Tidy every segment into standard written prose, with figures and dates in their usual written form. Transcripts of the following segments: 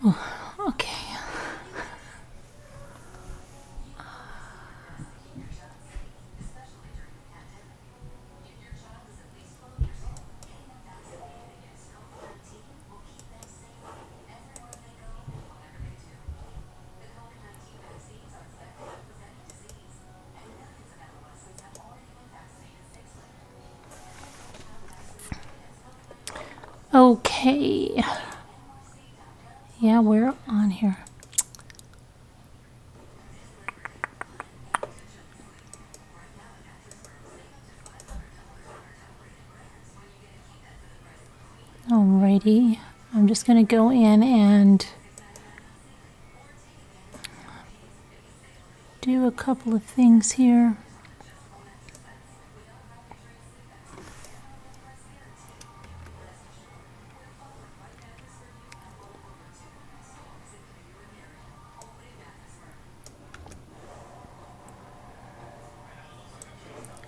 Okay. Okay. Yeah, we're on here. Alrighty. I'm just going to go in and do a couple of things here.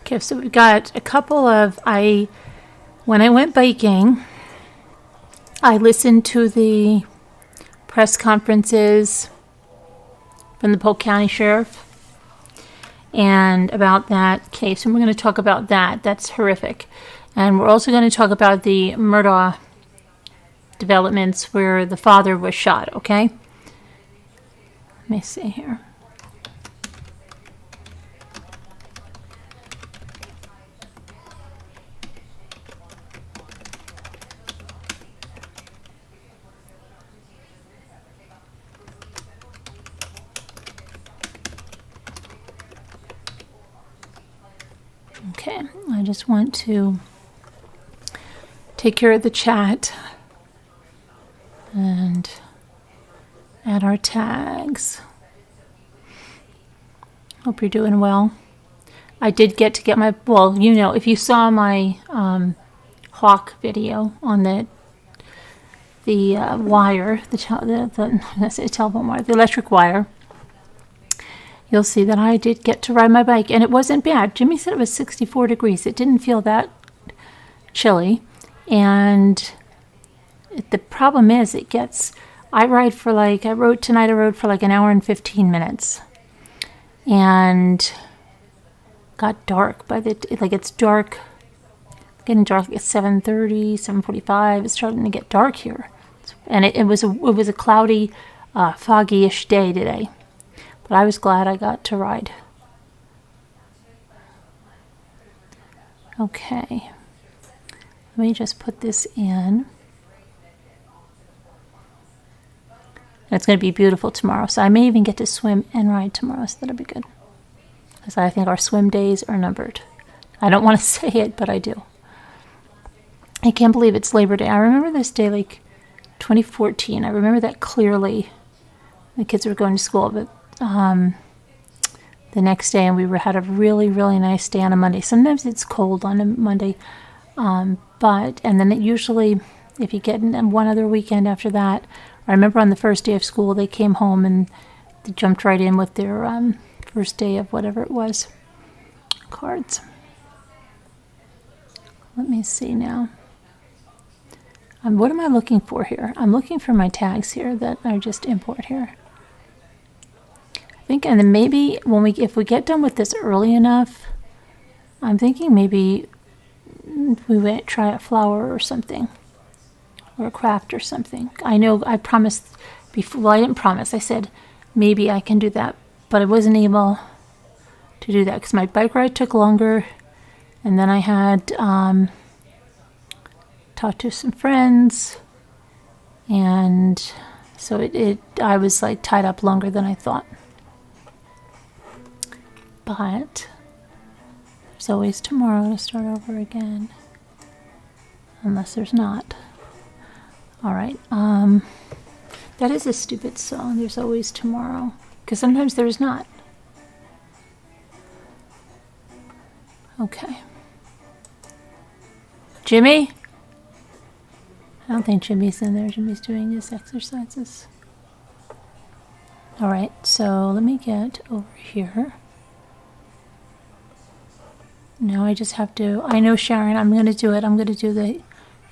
Okay, so we've got a couple of, when I went biking, I listened to the press conferences from the Polk County Sheriff and about that case, and we're going to talk about that. That's horrific. And we're also going to talk about the Murdaugh developments where the father was shot, okay? Let me see here. Okay, I just want to take care of the chat and add our tags. Hope you're doing well. I did get my, well, you know, if you saw my hawk video on the wire, the telephone wire, the electric wire, you'll see that I did get to ride my bike, and it wasn't bad. Jimmy said it was 64 degrees. It didn't feel that chilly, and the problem is I rode for like an hour and 15 minutes, and got dark it's dark, getting dark at 7:30, 7:45. It's starting to get dark here, and it was a cloudy, foggy-ish day today. But I was glad I got to ride. Okay. Let me just put this in. And it's going to be beautiful tomorrow. So I may even get to swim and ride tomorrow. So that'll be good. Because I think our swim days are numbered. I don't want to say it, but I do. I can't believe it's Labor Day. I remember this day like 2014. I remember that clearly. The kids were going to school, but the next day, and we had a really, really nice day on a Monday. Sometimes it's cold on a Monday, and then it usually, if you get in one other weekend after that, I remember on the first day of school, they came home and they jumped right in with their first day of whatever it was, cards. Let me see now. What am I looking for here? I'm looking for my tags here that I just import here. And then maybe if we get done with this early enough, I'm thinking maybe we might try a flower or something, or a craft or something. I know I promised before. Well, I didn't promise. I said maybe I can do that, but I wasn't able to do that because my bike ride took longer, and then I had talked to some friends, and so I was like tied up longer than I thought. But there's always tomorrow to start over again. Unless there's not. Alright, that is a stupid song. There's always tomorrow. Because sometimes there's not. Okay. Jimmy? I don't think Jimmy's in there. Jimmy's doing his exercises. Alright, so let me get over here. Now I just have to, I know Sharon, I'm going to do it. I'm going to do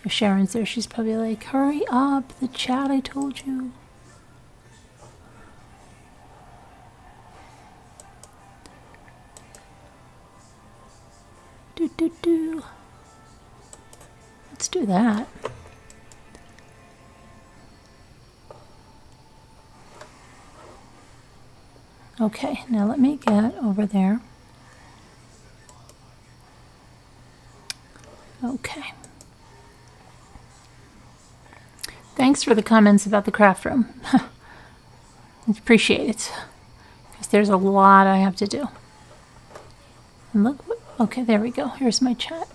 if Sharon's there, she's probably like, hurry up, the chat, I told you. Let's do that. Okay, now let me get over there. Okay. Thanks for the comments about the craft room. Appreciate it. Because there's a lot I have to do. And look, okay, there we go. Here's my chat.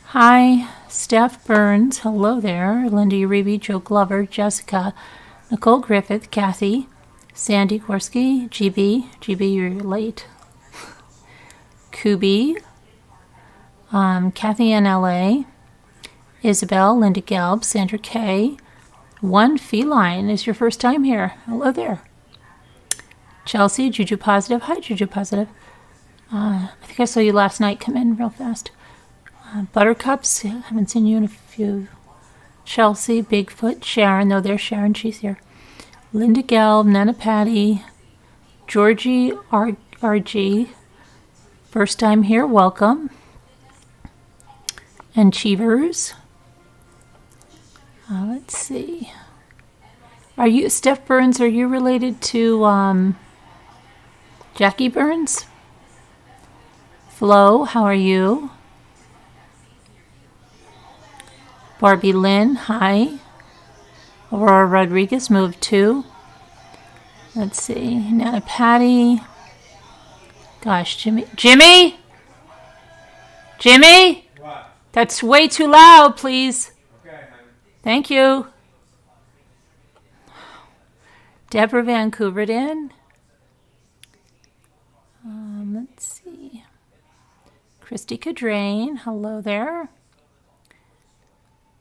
Hi, Steph Burns. Hello there. Linda Uribe, Joe Glover, Jessica, Nicole Griffith, Kathy, Sandy Gorski, GB, you're late. Kubi, Kathy in LA, Isabel, Linda Gelb, Sandra K. One Feline is your first time here. Hello there. Chelsea, Juju Positive. Hi, Juju Positive. I think I saw you last night come in real fast. Buttercups, haven't seen you in a few. Chelsea, Bigfoot, Sharon. No, there's Sharon. She's here. Linda Gelb, Nana Patty, Georgie RG. First time here, welcome. And Cheevers. Let's see. Are you, Steph Burns, are you related to Jackie Burns? Flo, how are you? Barbie Lynn, hi. Aurora Rodriguez, moved 2. Let's see. Nana Patty. Gosh, Jimmy. Jimmy? Jimmy? What? That's way too loud, please. Okay, honey. Thank you. Deborah Vancouvered in. Let's see. Christy Cadrain, hello there.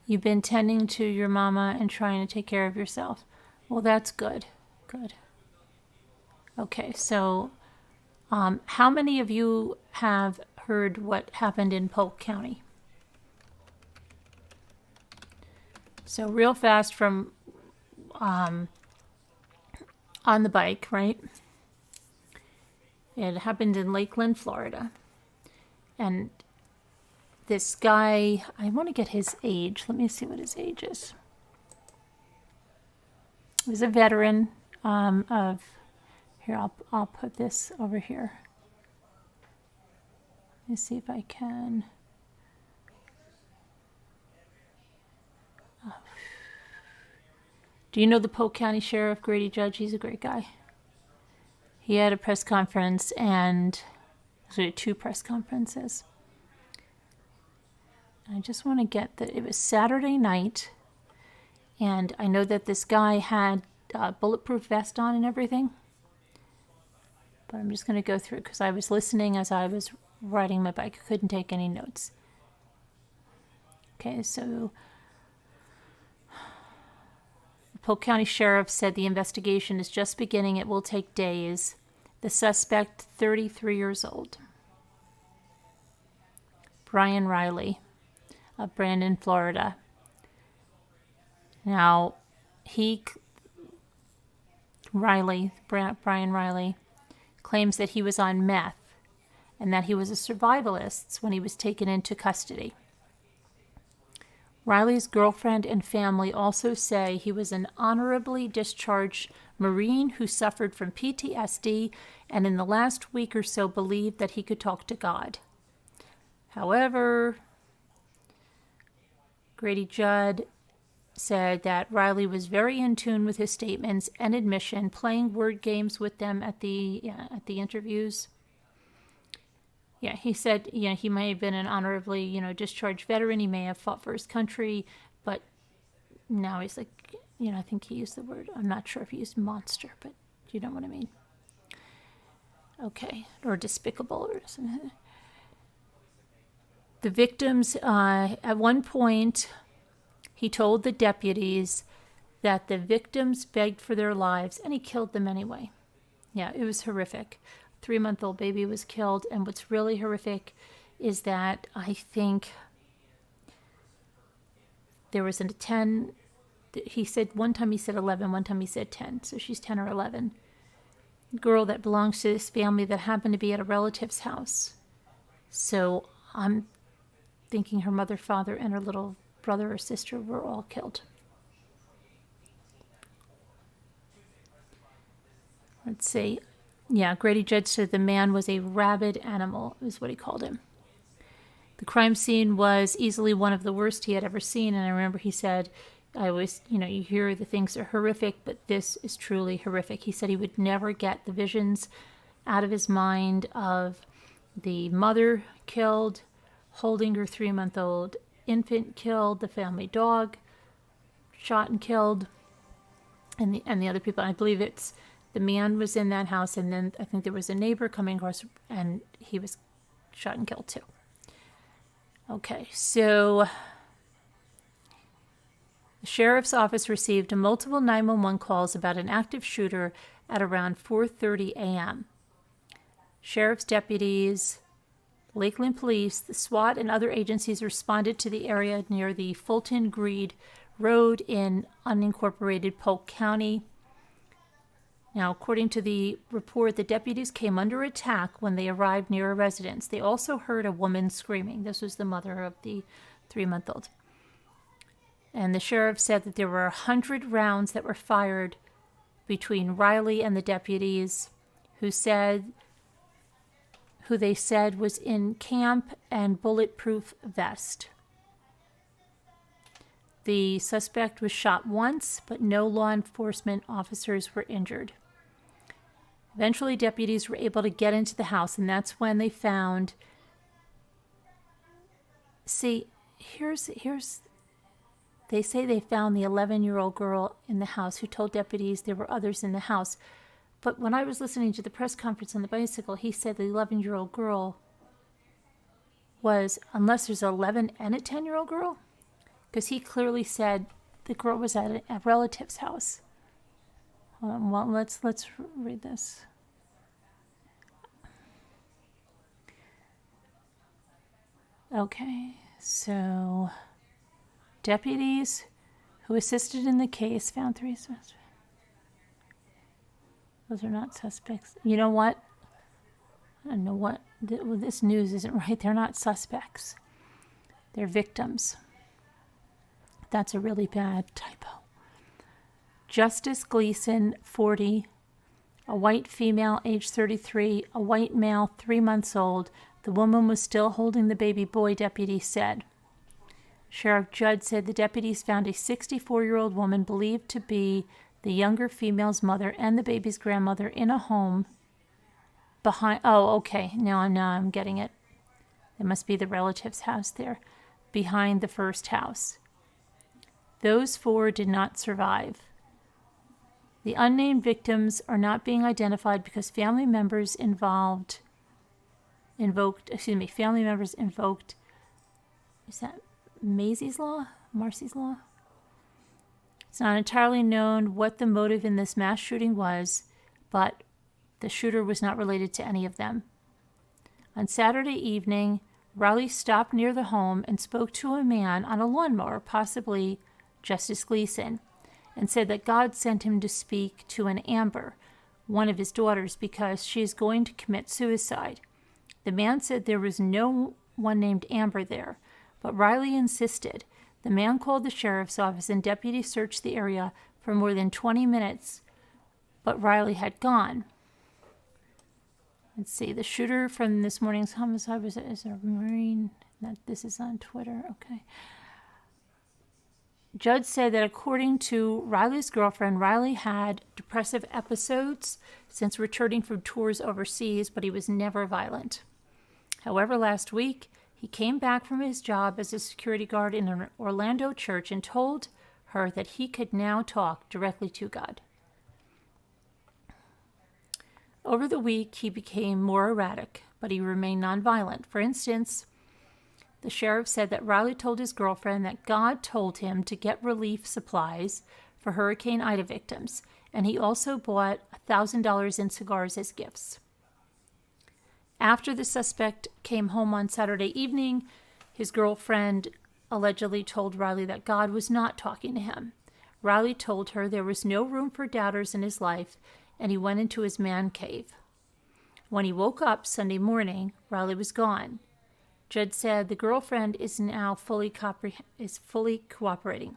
You've been tending to your mama and trying to take care of yourself. Well, that's good. Good. Okay, so how many of you have heard what happened in Polk County? So real fast from on the bike, right? It happened in Lakeland, Florida. And this guy, I want to get his age. Let me see what his age is. He was a veteran of, here, I'll put this over here. Let me see if I can. Oh. Do you know the Polk County Sheriff, Grady Judge? He's a great guy. He had a press conference and actually 2 press conferences. I just want to get that it was Saturday night, and I know that this guy had a bulletproof vest on and everything. But I'm just going to go through it because I was listening as I was riding my bike. I couldn't take any notes. Okay, so the Polk County Sheriff said the investigation is just beginning. It will take days. The suspect, 33 years old. Brian Reilly of Brandon, Florida. Now, Brian Reilly, claims that he was on meth and that he was a survivalist when he was taken into custody. Riley's girlfriend and family also say he was an honorably discharged Marine who suffered from PTSD and in the last week or so believed that he could talk to God. However, Grady Judd said that Reilly was very in tune with his statements and admission, playing word games with them at the interviews. Yeah, he said, he may have been an honorably, discharged veteran. He may have fought for his country, but now he's like, I think he used the word, I'm not sure if he used monster, but you know what I mean. Okay, or despicable or something. The victims, at one point, he told the deputies that the victims begged for their lives, and he killed them anyway. Yeah, it was horrific. 3-month-old baby was killed, and what's really horrific is that I think there was a 10, he said, one time he said 11, one time he said 10, so she's 10 or 11. Girl that belongs to this family that happened to be at a relative's house. So I'm thinking her mother, father, and her little brother or sister were all killed. Let's see. Yeah, Grady Judd said the man was a rabid animal, is what he called him. The crime scene was easily one of the worst he had ever seen, and I remember he said, I always, you hear the things are horrific, but this is truly horrific. He said he would never get the visions out of his mind of the mother killed, holding her 3-month-old infant killed, the family dog shot and killed, and the other people. I believe it's the man was in that house, and then I think there was a neighbor coming across, and he was shot and killed too. Okay, so the sheriff's office received multiple 911 calls about an active shooter at around 4:30 a.m. Sheriff's deputies, Lakeland Police, the SWAT, and other agencies responded to the area near the Fulton Greed Road in unincorporated Polk County. Now, according to the report, the deputies came under attack when they arrived near a residence. They also heard a woman screaming. This was the mother of the 3-month-old. And the sheriff said that there were 100 rounds that were fired between Reilly and the deputies, who they said was in camp and bulletproof vest. The suspect was shot once, but no law enforcement officers were injured. Eventually, deputies were able to get into the house, and that's when they found... See, here's... They say they found the 11-year-old girl in the house who told deputies there were others in the house. But when I was listening to the press conference on the bicycle, he said the 11-year-old girl was, unless there's 11 and a 10-year-old girl, because he clearly said the girl was at a relative's house. Well, let's read this. Okay, so deputies who assisted in the case found 3 suspects. Those are not suspects. You know what? I don't know what. This news isn't right. They're not suspects. They're victims. That's a really bad typo. Justice Gleason, 40, a white female, age 33, a white male, 3 months old. The woman was still holding the baby boy, deputies said. Sheriff Judd said the deputies found a 64-year-old woman believed to be the younger female's mother and the baby's grandmother in a home behind... Oh, okay. Now I'm getting it. It must be the relative's house there, behind the first house. Those 4 did not survive. The unnamed victims are not being identified because family members invoked, is that Marcy's Law? It's not entirely known what the motive in this mass shooting was, but the shooter was not related to any of them. On Saturday evening, Reilly stopped near the home and spoke to a man on a lawnmower, possibly Justice Gleason, and said that God sent him to speak to an Amber, one of his daughters, because she is going to commit suicide. The man said there was no one named Amber there, but Reilly insisted. The man called the sheriff's office and deputies searched the area for more than 20 minutes, but Reilly had gone. Let's see, the shooter from this morning's homicide is a Marine. This is on Twitter, okay. Judd said that according to Reilly's girlfriend, Reilly had depressive episodes since returning from tours overseas, but he was never violent. However, last week, he came back from his job as a security guard in an Orlando church and told her that he could now talk directly to God. Over the week, he became more erratic, but he remained nonviolent. For instance, the sheriff said that Reilly told his girlfriend that God told him to get relief supplies for Hurricane Ida victims, and he also bought $1,000 in cigars as gifts. After the suspect came home on Saturday evening, his girlfriend allegedly told Reilly that God was not talking to him. Reilly told her there was no room for doubters in his life, and he went into his man cave. When he woke up Sunday morning, Reilly was gone. Judd said the girlfriend is now fully cooperating.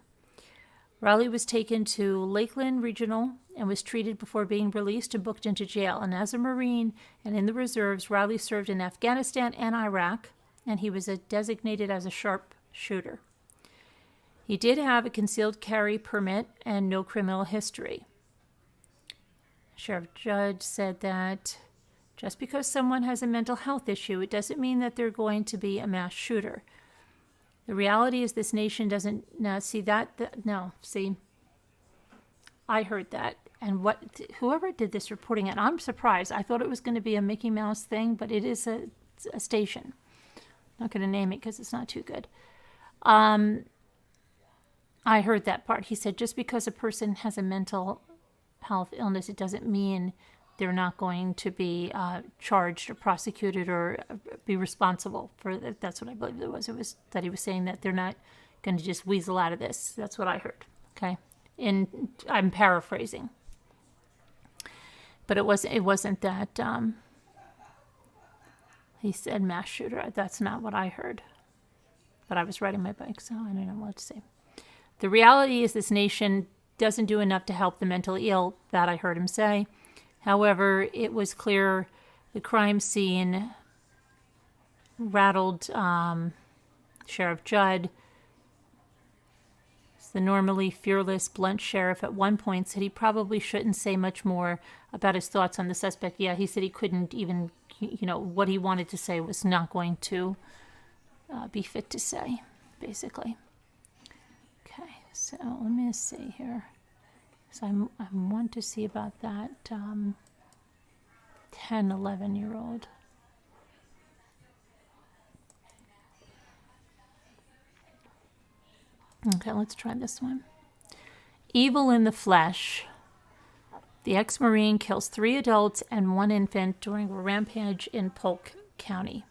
Reilly was taken to Lakeland Regional and was treated before being released and booked into jail. And as a Marine and in the reserves, Reilly served in Afghanistan and Iraq, and he was designated as a sharpshooter. He did have a concealed carry permit and no criminal history. Sheriff Judd said that just because someone has a mental health issue, it doesn't mean that they're going to be a mass shooter. The reality is this nation doesn't now see that. No, see, I heard that. And whoever did this reporting, and I'm surprised. I thought it was going to be a Mickey Mouse thing, but it is a station. I'm not going to name it because it's not too good. I heard that part. He said just because a person has a mental health illness, it doesn't mean they're not going to be charged or prosecuted or be responsible for that. That's what I believe it was. It was that he was saying that they're not going to just weasel out of this. That's what I heard. Okay, I'm paraphrasing, but it wasn't that he said mass shooter. That's not what I heard. But I was riding my bike, so I don't know what to say. The reality is this nation doesn't do enough to help the mentally ill. That I heard him say. However, it was clear the crime scene rattled Sheriff Judd. The normally fearless, blunt sheriff at one point said he probably shouldn't say much more about his thoughts on the suspect. Yeah, he said he couldn't even, what he wanted to say was not going to be fit to say, basically. Okay, so let me see here. So I want to see about that 10, 11-year-old. Okay, let's try this one. Evil in the flesh. The ex-Marine kills 3 adults and 1 infant during a rampage in Polk County.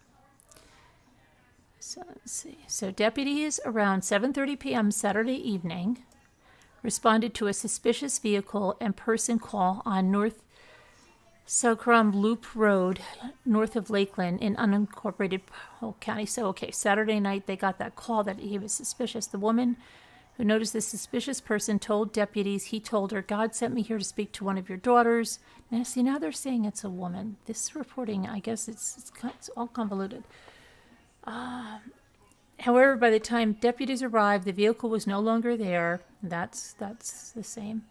So let's see. So deputies around 7:30 p.m. Saturday evening responded to a suspicious vehicle and person call on North Selkrom Loop Road, north of Lakeland in unincorporated Polk County. So, okay, Saturday night they got that call that he was suspicious. The woman who noticed the suspicious person told deputies, he told her, God sent me here to speak to one of your daughters. Now, see, now they're saying it's a woman. This reporting, I guess it's all convoluted. However, by the time deputies arrived, the vehicle was no longer there. That's the same.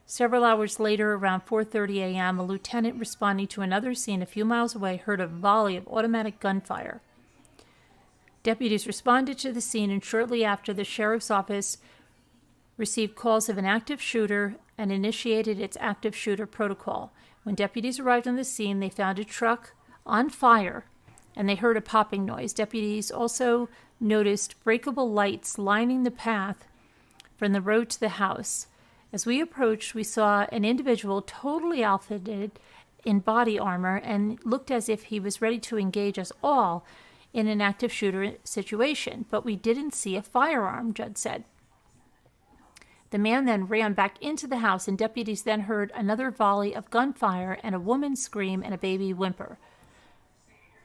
Several hours later, around 4:30 a.m., a lieutenant responding to another scene a few miles away heard a volley of automatic gunfire. Deputies responded to the scene, and shortly after, the sheriff's office received calls of an active shooter and initiated its active shooter protocol. When deputies arrived on the scene, they found a truck on fire, and they heard a popping noise. Deputies also noticed breakable lights lining the path from the road to the house. As we approached, we saw an individual totally outfitted in body armor and looked as if he was ready to engage us all in an active shooter situation, but we didn't see a firearm, Judd said. The man then ran back into the house, and deputies then heard another volley of gunfire and a woman scream and a baby whimper.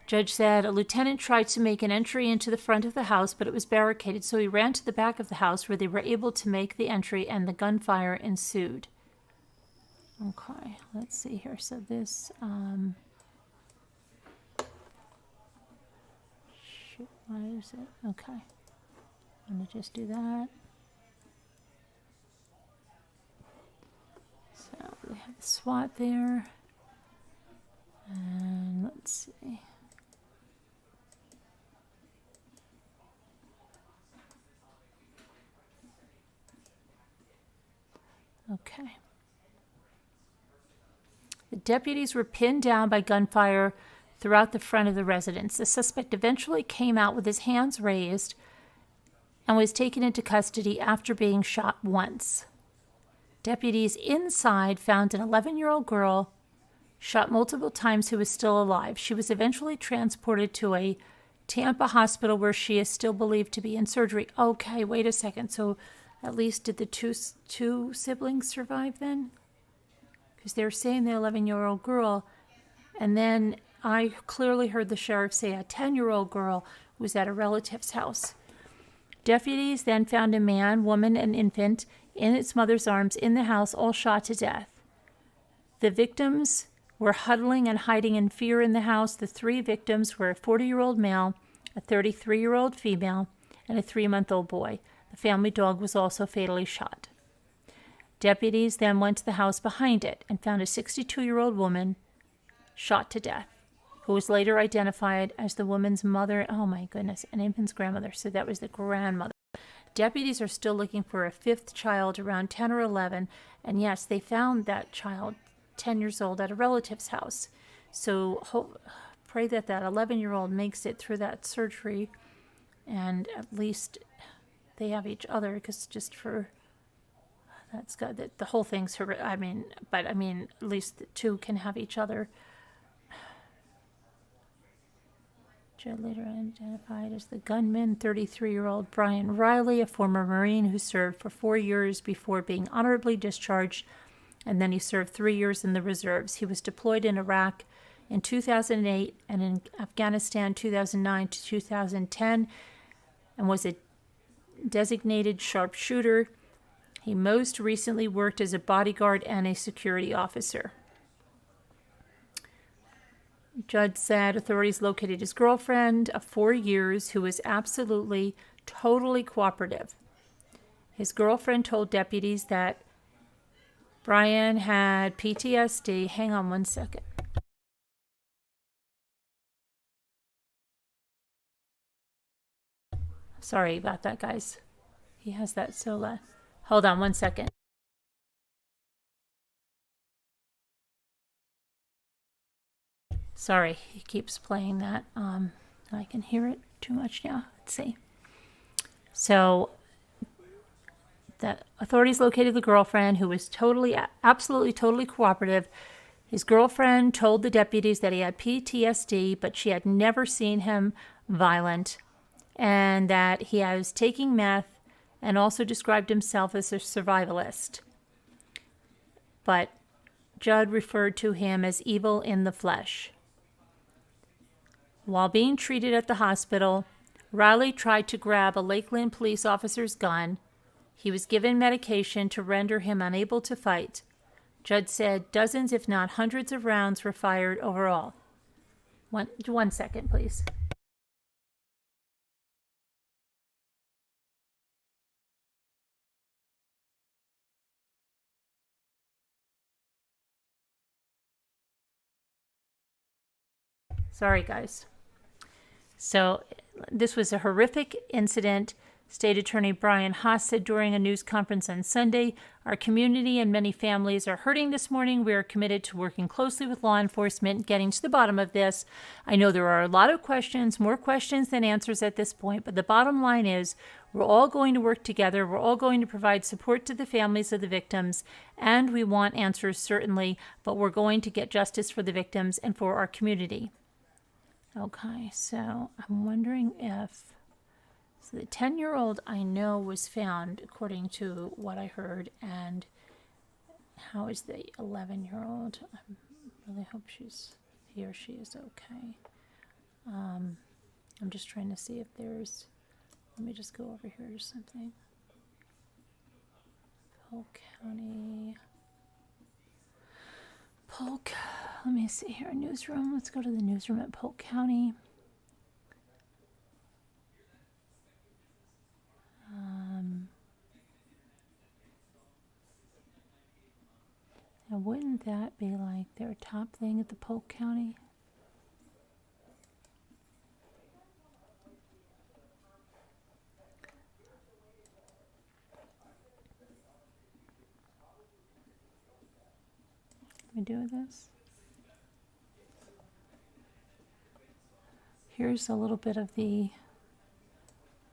Judge said a lieutenant tried to make an entry into the front of the house, but it was barricaded, so he ran to the back of the house where they were able to make the entry, and the gunfire ensued. Okay, let's see here. So this, shoot, what is it? Okay, I'm going to just do that. So we have the SWAT there, and let's see. Okay. The deputies were pinned down by gunfire throughout the front of the residence. The suspect eventually came out with his hands raised and was taken into custody after being shot once. Deputies inside found an 11-year-old girl shot multiple times who was still alive. She was eventually transported to a Tampa hospital where she is still believed to be in surgery. Okay, wait a second. So at least did the two siblings survive then? Because they're saying the 11-year-old girl, and then I clearly heard the sheriff say a 10-year-old girl who was at a relative's house. Deputies then found a man, woman, and infant in its mother's arms in the house, all shot to death. The victims were huddling and hiding in fear in the house. The 3 victims were a 40-year-old male, a 33-year-old female, and a 3-month-old boy. The family dog was also fatally shot. Deputies then went to the house behind it and found a 62-year-old woman shot to death, who was later identified as the woman's mother, oh my goodness, an infant's grandmother. So that was the grandmother. Deputies are still looking for a 5th child around 10 or 11, and yes, they found that child 10 years old at a relative's house. So pray that that 11-year-old makes it through that surgery, and at least they have each other, because just for that's good. The whole thing's horrific. But at least the 2 can have each other. Judd later identified as the gunman, 33-year-old Brian Reilly, a former Marine who served for 4 years before being honorably discharged, and then he served 3 years in the reserves. He was deployed in Iraq in 2008 and in Afghanistan 2009 to 2010, and was a designated sharpshooter. He most recently worked as a bodyguard and a security officer. Judd said authorities located his girlfriend of 4 years who was absolutely, totally cooperative. His girlfriend told deputies that Brian had PTSD. Hang on one second. Sorry about that, guys. He has that so loud. Hold on one second. Sorry, he keeps playing that. I can hear it too much now. Let's see. So the authorities located the girlfriend, who was absolutely, totally cooperative. His girlfriend told the deputies that he had PTSD, but she had never seen him violent, and that he was taking meth, and also described himself as a survivalist. But Judd referred to him as evil in the flesh. While being treated at the hospital, Reilly tried to grab a Lakeland police officer's gun. He was given medication to render him unable to fight. Judd said dozens, if not hundreds, of rounds were fired overall. One second, please. Sorry, guys. So this was a horrific incident. State Attorney Brian Haas said during a news conference on Sunday, "Our community and many families are hurting this morning. We are committed to working closely with law enforcement, getting to the bottom of this. I know there are a lot of questions, more questions than answers at this point, but the bottom line is we're all going to work together. We're all going to provide support to the families of the victims, and we want answers, certainly, but we're going to get justice for the victims and for our community." Okay, so I'm wondering if... So the 10-year-old I know was found, according to what I heard, and how is the 11-year-old? I really hope he or she is okay. I'm just trying to see if there's... Let me just go over here to something. Polk County... Polk, let me see here, newsroom. Let's go to the newsroom at Polk County. Now, wouldn't that be like their top thing at the Polk County? Can we do this? Here's a little bit of the...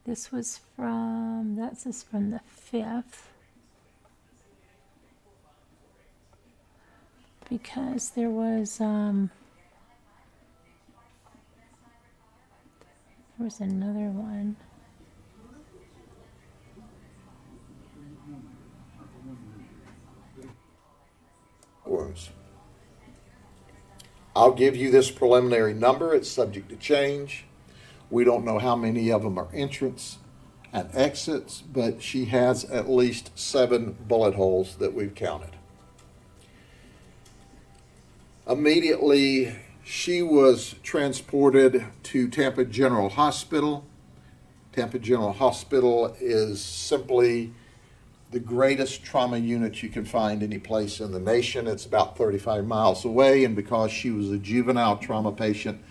This was from... That's just from the 5th. Because there was another one. I'll give you this preliminary number. It's subject to change. We don't know how many of them are entrance and exits, but she has at least 7 bullet holes that we've counted. Immediately, she was transported to Tampa General Hospital. Tampa General Hospital is simply the greatest trauma unit you can find any place in the nation. It's about 35 miles away, and because she was a juvenile trauma patient,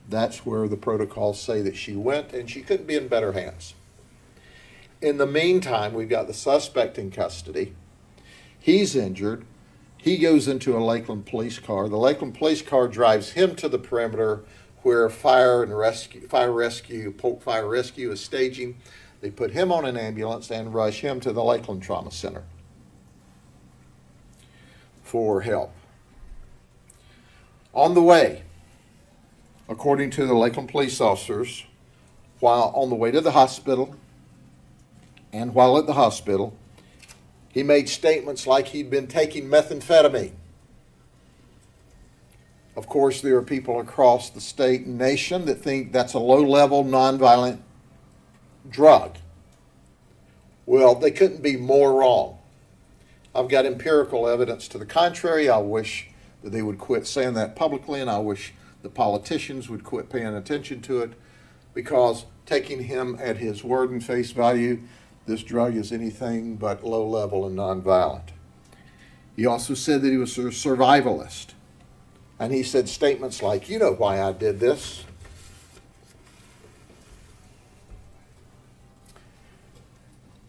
that's where the protocols say that she went, and she couldn't be in better hands. In the meantime, we've got the suspect in custody. He's injured. He goes into a Lakeland police car. The Lakeland police car drives him to the perimeter where Polk Fire Rescue is staging. They put him on an ambulance and rush him to the Lakeland Trauma Center for help. On the way, according to the Lakeland police officers, while on the way to the hospital and while at the hospital, he made statements like he'd been taking methamphetamine. Of course, there are people across the state and nation that think that's a low-level, nonviolent drug. Well, they couldn't be more wrong. I've got empirical evidence to the contrary. I wish that they would quit saying that publicly, and I wish the politicians would quit paying attention to it, because taking him at his word and face value, this drug is anything but low-level and nonviolent. He also said that he was a survivalist, and he said statements like, "You know why I did this."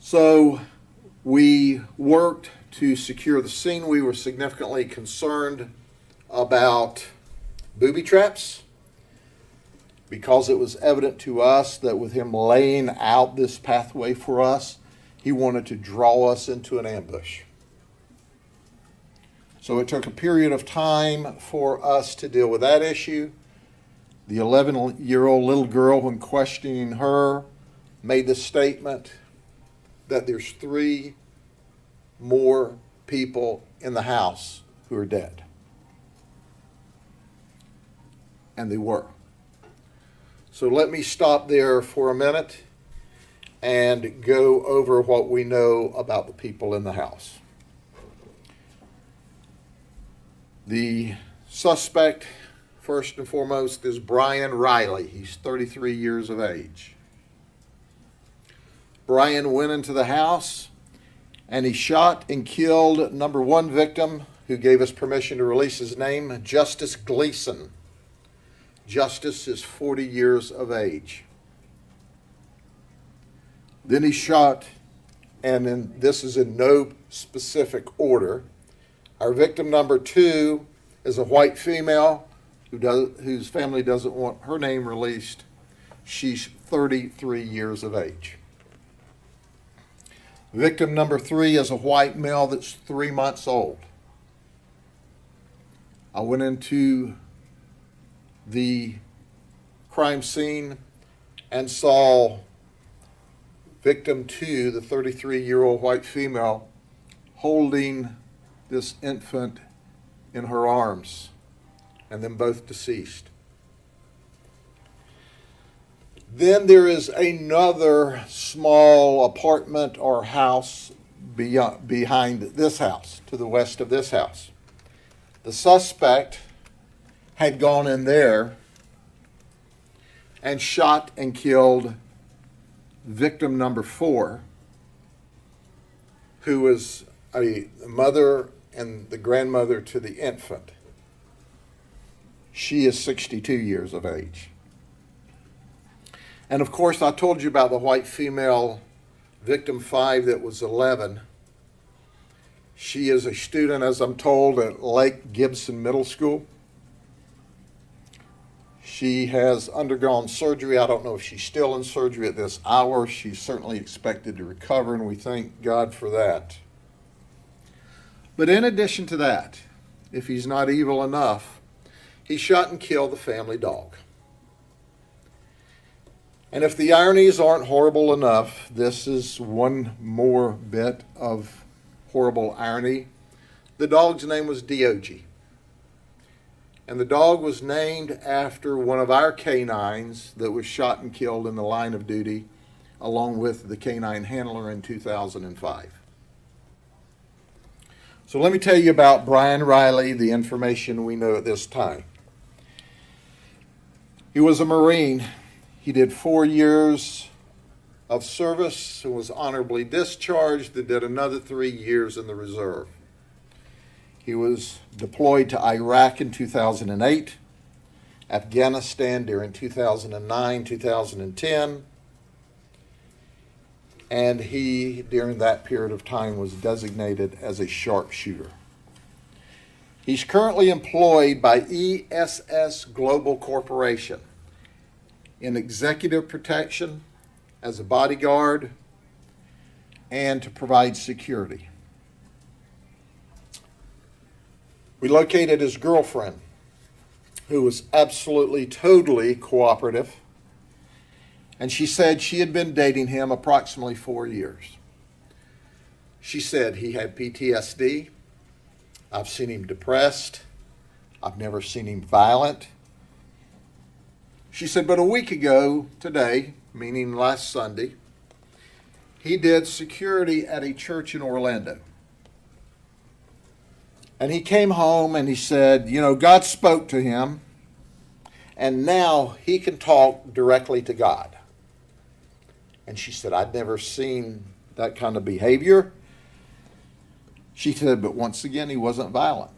So we worked to secure the scene. We were significantly concerned about booby traps because it was evident to us that with him laying out this pathway for us, he wanted to draw us into an ambush. So it took a period of time for us to deal with that issue. The 11-year-old little girl, when questioning her, made the statement that there's 3 more people in the house who are dead. And they were. So let me stop there for a minute and go over what we know about the people in the house. The suspect, first and foremost, is Brian Reilly. He's 33 years of age. Brian went into the house and he shot and killed number 1 victim, who gave us permission to release his name, Justice Gleason. Justice is 40 years of age. Then he shot, and this is in no specific order. Our victim number 2 is a white female whose family doesn't want her name released. She's 33 years of age. Victim number 3 is a white male that's 3 months old. I went into the crime scene and saw victim 2, the 33-year-old white female, holding this infant in her arms, and them both deceased. Then there is another small apartment or house behind this house, to the west of this house. The suspect had gone in there and shot and killed victim number 4, who was a mother and the grandmother to the infant. She is 62 years of age. And of course, I told you about the white female, victim 5, that was 11. She is a student, as I'm told, at Lake Gibson Middle School. She has undergone surgery. I don't know if she's still in surgery at this hour. She's certainly expected to recover, and we thank God for that. But in addition to that, if he's not evil enough, he shot and killed the family dog. And if the ironies aren't horrible enough, this is one more bit of horrible irony. The dog's name was Dog. And the dog was named after one of our canines that was shot and killed in the line of duty, along with the canine handler in 2005. So let me tell you about Brian Reilly, the information we know at this time. He was a Marine. He did 4 years of service and was honorably discharged and did another 3 years in the reserve. He was deployed to Iraq in 2008, Afghanistan during 2009, 2010, and he, during that period of time, was designated as a sharpshooter. He's currently employed by ESS Global Corporation in executive protection, as a bodyguard, and to provide security. We located his girlfriend, who was absolutely, totally cooperative, and she said she had been dating him approximately 4 years. She said he had PTSD. I've seen him depressed. I've never seen him violent. She said, but a week ago today, meaning last Sunday, he did security at a church in Orlando. And he came home and he said, you know, God spoke to him, and now he can talk directly to God. And she said, I'd never seen that kind of behavior. She said, but once again, he wasn't violent.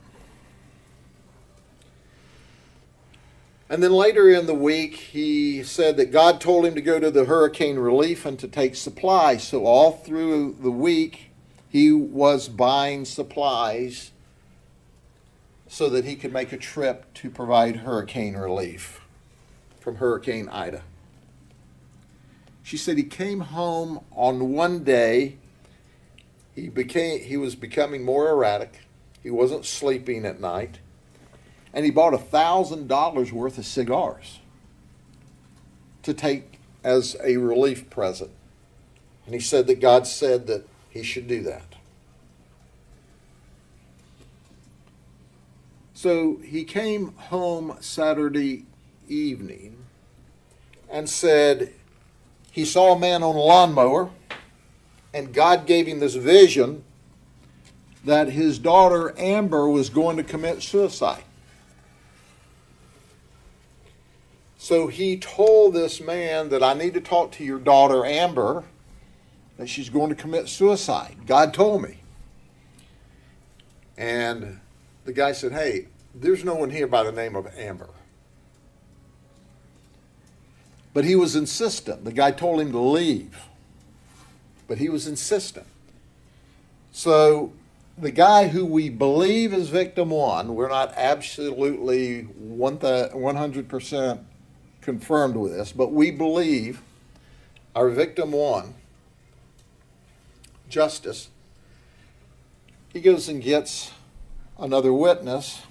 And then later in the week, he said that God told him to go to the hurricane relief and to take supplies. So all through the week, he was buying supplies so that he could make a trip to provide hurricane relief from Hurricane Ida. She said he came home on one day. He was becoming more erratic. He wasn't sleeping at night. And he bought $1,000 worth of cigars to take as a relief present. And he said that God said that he should do that. So he came home Saturday evening and said he saw a man on a lawnmower, and God gave him this vision that his daughter Amber was going to commit suicide. So he told this man that I need to talk to your daughter Amber, that she's going to commit suicide. God told me. And the guy said, hey, there's no one here by the name of Amber. But he was insistent. The guy told him to leave. But he was insistent. So the guy who we believe is victim one, we're not absolutely 100% confirmed with this, but we believe our victim one, Justice, he goes and gets another witness,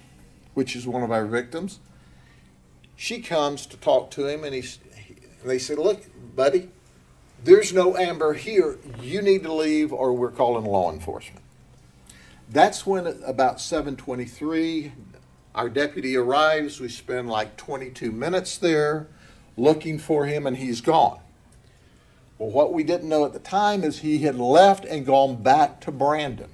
which is one of our victims. She comes to talk to him, and they say, look, buddy, there's no Amber here. You need to leave or we're calling law enforcement. That's when at about 7:23, our deputy arrives. We spend like 22 minutes there looking for him, and he's gone. Well, what we didn't know at the time is he had left and gone back to Brandon.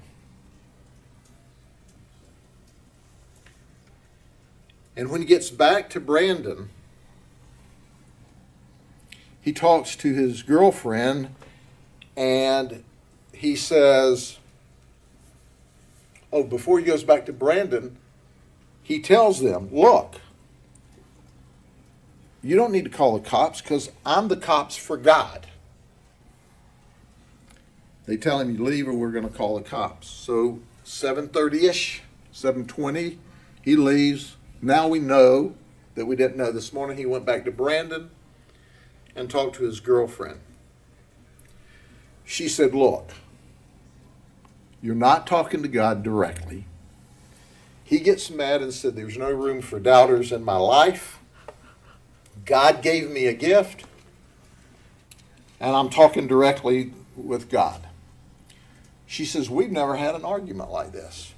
And when he gets back to Brandon, he talks to his girlfriend, and he says, oh, before he goes back to Brandon, he tells them, look, you don't need to call the cops because I'm the cops for God. They tell him, you leave or we're going to call the cops. So 7:30-ish, 7:20, he leaves. Now we know that we didn't know. This morning he went back to Brandon and talked to his girlfriend. She said, look, you're not talking to God directly. He gets mad and said, there's no room for doubters in my life. God gave me a gift, and I'm talking directly with God. She says, we've never had an argument like this.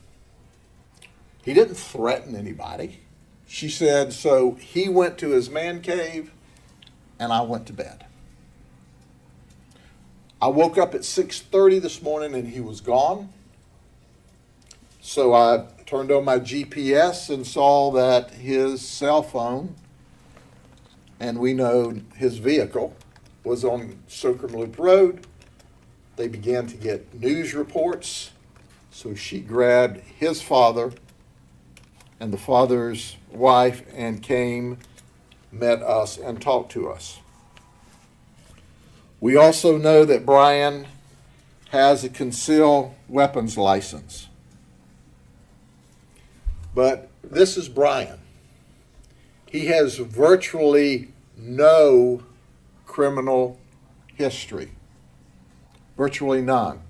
He didn't threaten anybody. She said, so he went to his man cave and I went to bed. I woke up at 6:30 this morning and he was gone. So I turned on my GPS and saw that his cell phone, and we know his vehicle, was on Soakham Loop Road. They began to get news reports. So she grabbed his father and the father's wife and came, met us, and talked to us. We also know that Brian has a concealed weapons license. But this is Brian. He has virtually no criminal history. Virtually none.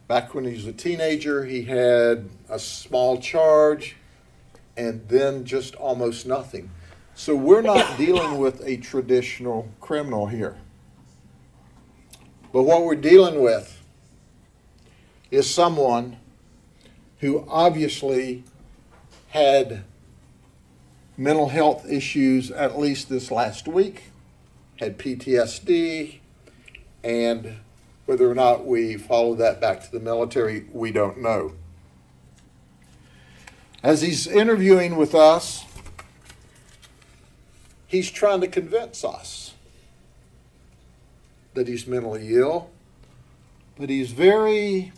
Back when he was a teenager, he had a small charge and then just almost nothing. So we're not dealing with a traditional criminal here. But what we're dealing with is someone who obviously had mental health issues at least this last week, had PTSD, and whether or not we follow that back to the military, we don't know. As he's interviewing with us, he's trying to convince us that he's mentally ill, but he's very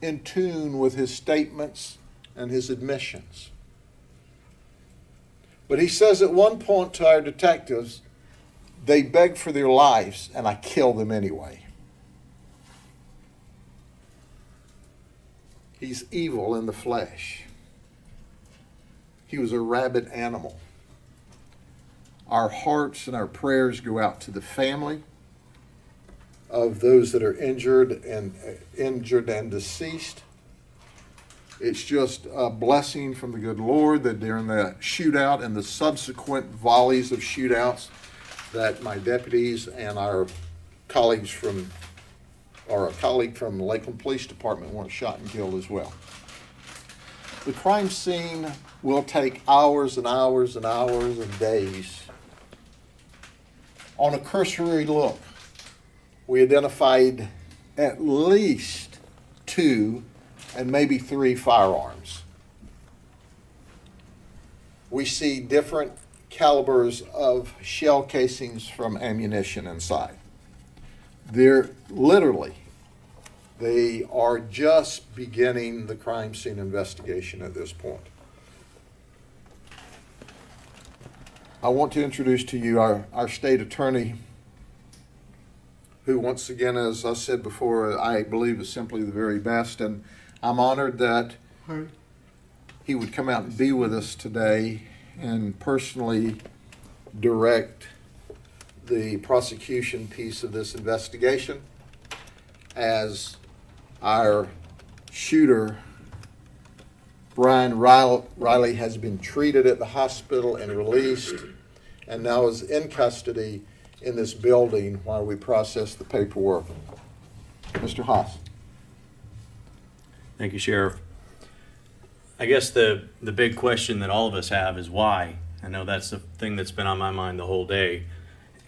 in tune with his statements and his admissions. But he says at one point to our detectives, they beg for their lives and I kill them anyway. He's evil in the flesh. He was a rabid animal. Our hearts and our prayers go out to the family of those that are injured and deceased. It's just a blessing from the good Lord that during the shootout and the subsequent volleys of shootouts that my deputies and our colleagues from, or a colleague from the Lakeland Police Department weren't shot and killed as well. The crime scene will take hours and hours and hours and days. On a cursory look, we identified at least 2 and maybe 3 firearms. We see different calibers of shell casings from ammunition inside. They're literally, they are just beginning the crime scene investigation at this point. I want to introduce to you our state attorney, who once again, as I said before, I believe is simply the very best, and I'm honored that he would come out and be with us today and personally direct the prosecution piece of this investigation, as our shooter, Brian Reilly, has been treated at the hospital and released and now is in custody in this building while we process the paperwork. Mr. Haas. Thank you, Sheriff. I guess the big question that all of us have is why. I know that's the thing that's been on my mind the whole day.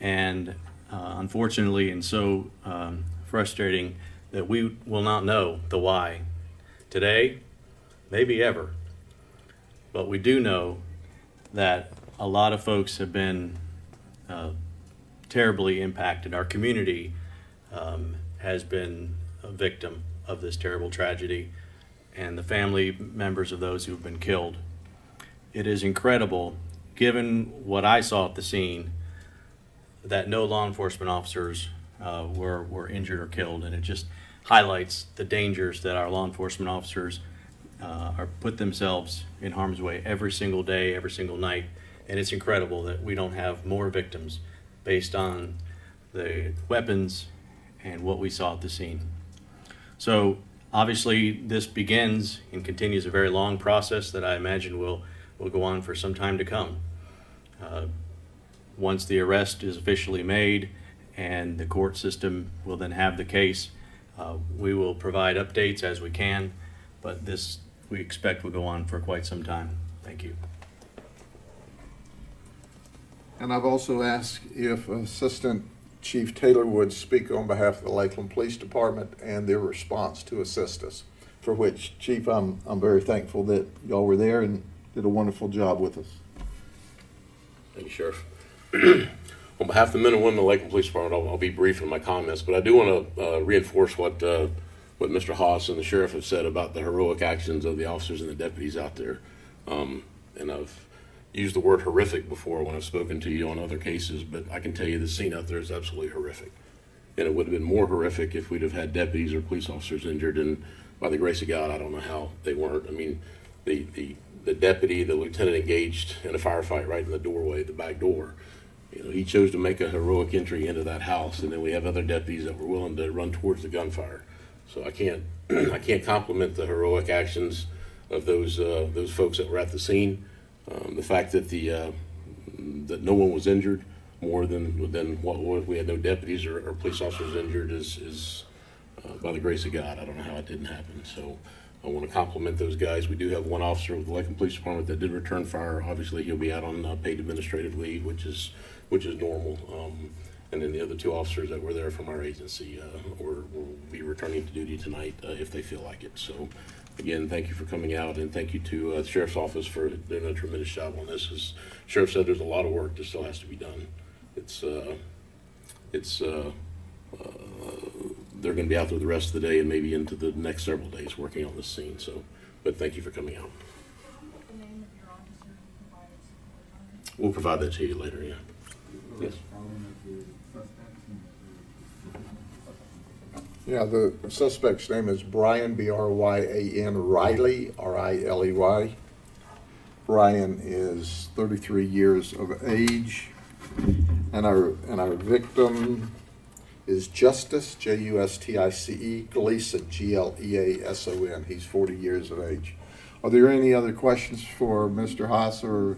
And unfortunately, and so frustrating that we will not know the why today, maybe ever. But we do know that a lot of folks have been terribly impacted. Our community has been a victim of this terrible tragedy, and the family members of those who have been killed. It is incredible, given what I saw at the scene, that no law enforcement officers were injured or killed, and it just highlights the dangers that our law enforcement officers are put themselves in harm's way every single day, every single night, and it's incredible that we don't have more victims based on the weapons and what we saw at the scene. So obviously this begins and continues a very long process that I imagine will go on for some time to come. Once the arrest is officially made and the court system will then have the case, we will provide updates as we can, but this we expect will go on for quite some time. Thank you. And I've also asked if Assistant Chief Taylor would speak on behalf of the Lakeland Police Department and their response to assist us, for which, Chief, I'm very thankful that y'all were there and did a wonderful job with us. Thank you, Sheriff. On behalf of the men and women of the Lakeland Police Department, I'll be brief in my comments, but I do want to reinforce what Mr. Haas and the sheriff have said about the heroic actions of the officers and the deputies out there. And I've used the word horrific before when I've spoken to you on other cases, but I can tell you the scene out there is absolutely horrific. And it would have been more horrific if we'd have had deputies or police officers injured, and by the grace of God, I don't know how they weren't. I mean, the deputy, the lieutenant engaged in a firefight right in the doorway, the back door. You know, he chose to make a heroic entry into that house, and then we have other deputies that were willing to run towards the gunfire. So I can't compliment the heroic actions of those folks that were at the scene. The fact that that no one was injured, more than what was, we had no deputies or police officers injured, is by the grace of God. I don't know how it didn't happen. So I want to compliment those guys. We do have one officer with the Lakeland Police Department that did return fire. Obviously, he'll be out on paid administrative leave, which is normal. And then the other two officers that were there from our agency will be returning to duty tonight if they feel like it. So, again, thank you for coming out, and thank you to the Sheriff's Office for doing a tremendous job on this. As Sheriff said, there's a lot of work that still has to be done. They're going to be out there the rest of the day and maybe into the next several days working on this scene. So, but thank you for coming out. The name of your officer who provided support? We'll provide that to you later. Yeah. Yes. Yeah, the suspect's name is Brian, B-R-Y-A-N, Reilly, R-I-L-E-Y. Brian is 33 years of age, and our victim is Justice, J-U-S-T-I-C-E, Gleason, G-L-E-A-S-O-N. He's 40 years of age. Are there any other questions for Mr. Haas or?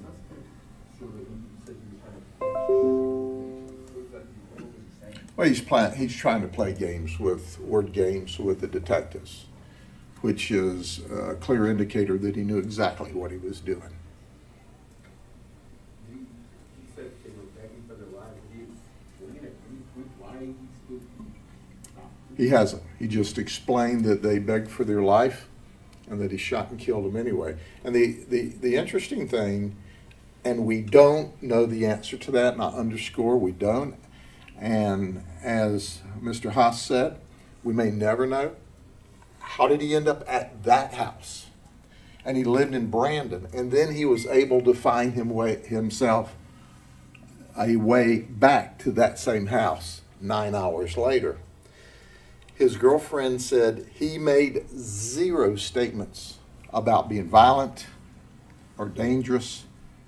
Well, he's trying to play word games with the detectives, which is a clear indicator that he knew exactly what he was doing. He said they were begging for their lives. Why he still? He hasn't. He just explained that they begged for their life and that he shot and killed them anyway. And the interesting thing, and we don't know the answer to that, and I underscore, we don't. And as Mr. Haas said, we may never know. How did he end up at that house? And he lived in Brandon, and then he was able to find himself a way back to that same house 9 hours later. His girlfriend said he made 0 statements about being violent or dangerous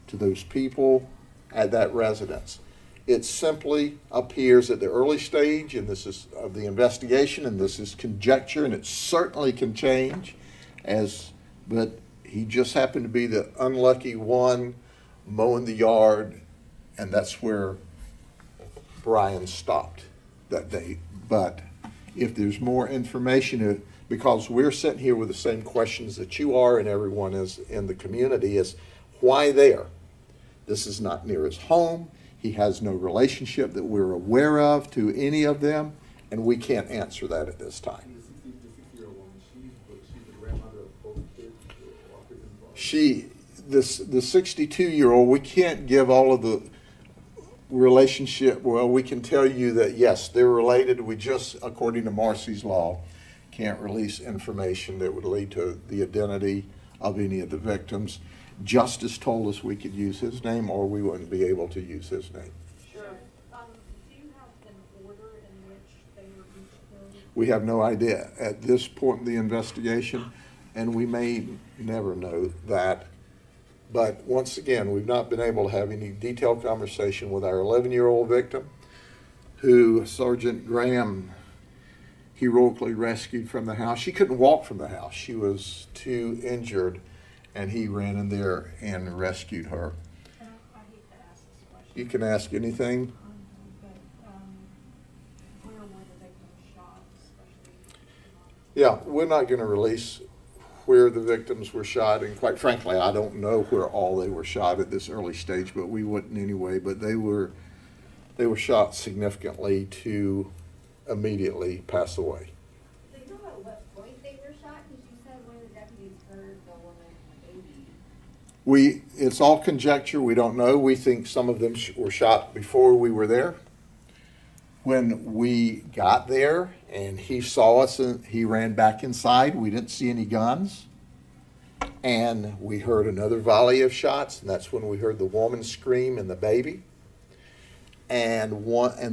to those people at that residence. It simply appears at the early stage, and this is of the investigation, and this is conjecture, and it certainly can change, but he just happened to be the unlucky one mowing the yard, and that's where Brian stopped that day. But if there's more information, because we're sitting here with the same questions that you are and everyone is in the community, is why there? This is not near his home. He has no relationship that we're aware of to any of them, and we can't answer that at this time. The 60-year-old woman, she's the grandmother of both kids. The 62-year-old, we can't give all of the relationship. Well, we can tell you that, yes, they're related. We just, according to Marcy's law, can't release information that would lead to the identity of any of the victims. Justice told us we could use his name, or we wouldn't be able to use his name. Sure. Do you have an order in which they were each killed? We have no idea at this point in the investigation, and we may never know that. But once again, we've not been able to have any detailed conversation with our 11-year-old victim, who Sergeant Graham heroically rescued from the house. She couldn't walk from the house. She was too injured, and he ran in there and rescued her. And I hate to ask this question. You can ask anything. But where were the victims shot, especially? Yeah, we're not going to release where the victims were shot, and quite frankly, I don't know where all they were shot at this early stage, but we wouldn't anyway. But they were shot significantly to immediately pass away. Do you know at what point they were shot? Because you said one of the deputies heard the woman and the baby. It's all conjecture. We don't know. We think some of them were shot before we were there. When we got there and he saw us, and he ran back inside, we didn't see any guns. And we heard another volley of shots, and that's when we heard the woman scream and the baby. And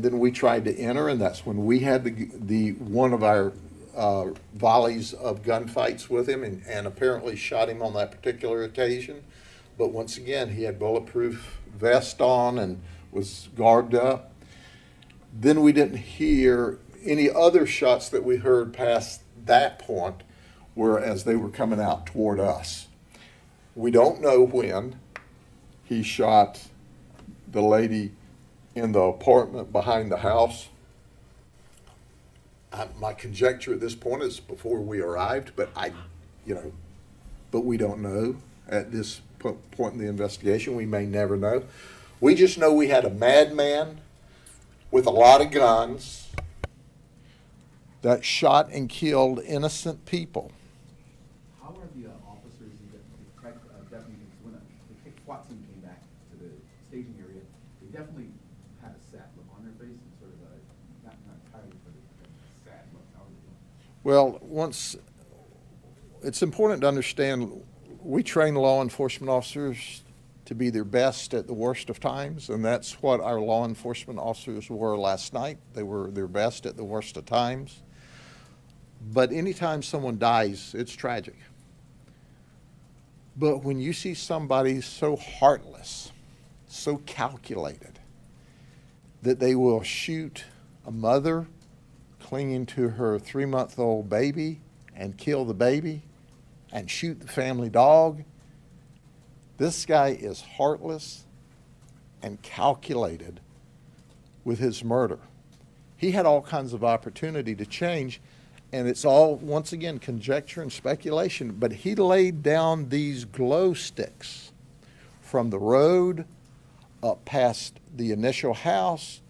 then we tried to enter, and that's when we had the one of our volleys of gunfights with him, and apparently shot him on that particular occasion. But once again, he had bulletproof vest on and was garbed up. Then we didn't hear any other shots that we heard past that point, were as they were coming out toward us. We don't know when he shot the lady in the apartment behind the house. My conjecture at this point is before we arrived, but but we don't know at this point in the investigation. We may never know. We just know we had a madman with a lot of guns that shot and killed innocent people. How are the officers and the deputies, when the SWAT team came back to the staging area, they definitely had a sad look on their face and sort of a, not entirely, but a sad look. How are they doing? Well, it's important to understand, we train law enforcement officers to be their best at the worst of times, and that's what our law enforcement officers were last night. They were their best at the worst of times. But anytime someone dies, it's tragic. But when you see somebody so heartless, so calculated, that they will shoot a mother clinging to her 3-month-old baby and kill the baby and shoot the family dog, this guy is heartless and calculated with his murder. He had all kinds of opportunity to change, and it's all, once again, conjecture and speculation, but he laid down these glow sticks from the road up past the initial house,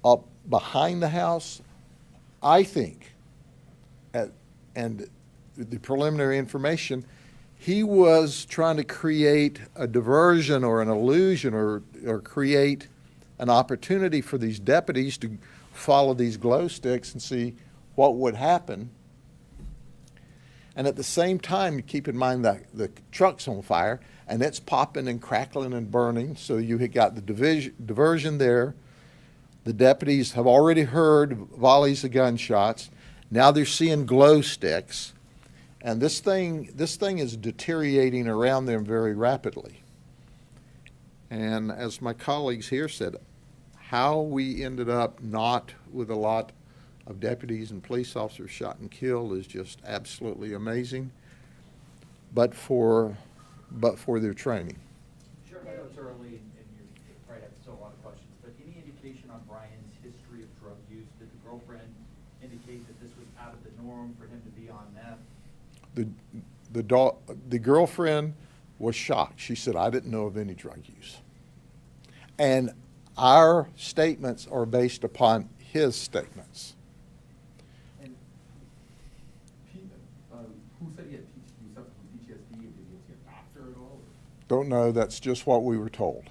up behind the house. I think, and the preliminary information, he was trying to create a diversion or an illusion or create an opportunity for these deputies to follow these glow sticks and see what would happen. And at the same time, keep in mind that the truck's on fire and it's popping and crackling and burning. So you had got the diversion there. The deputies have already heard volleys of gunshots. Now they're seeing glow sticks. And this thing is deteriorating around them very rapidly. And as my colleagues here said, how we ended up not with a lot of deputies and police officers shot and killed is just absolutely amazing, but for their training. Sure, I know it's early and you're probably have still a lot of questions, but any indication on Brian's history of drug use? Did the girlfriend indicate that this was out of the norm for him to be on meth? The girlfriend was shocked. She said, I didn't know of any drug use. And our statements are based upon his statements. And who said he had PTSD? Did he see a doctor at all? Don't know. That's just what we were told.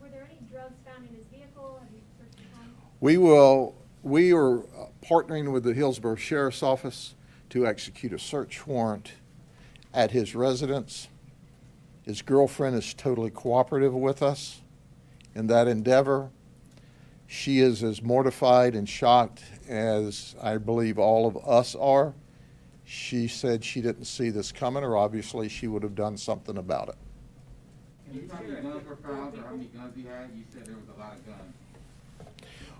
Were there any drugs found in his vehicle? Have you searched his home? We are partnering with the Hillsborough Sheriff's Office to execute a search warrant at his residence. His girlfriend is totally cooperative with us in that endeavor. She is as mortified and shocked as I believe all of us are. She said she didn't see this coming, or obviously she would have done something about it. Can you tell me how many guns were found or how many guns he had? You said there was a lot of guns.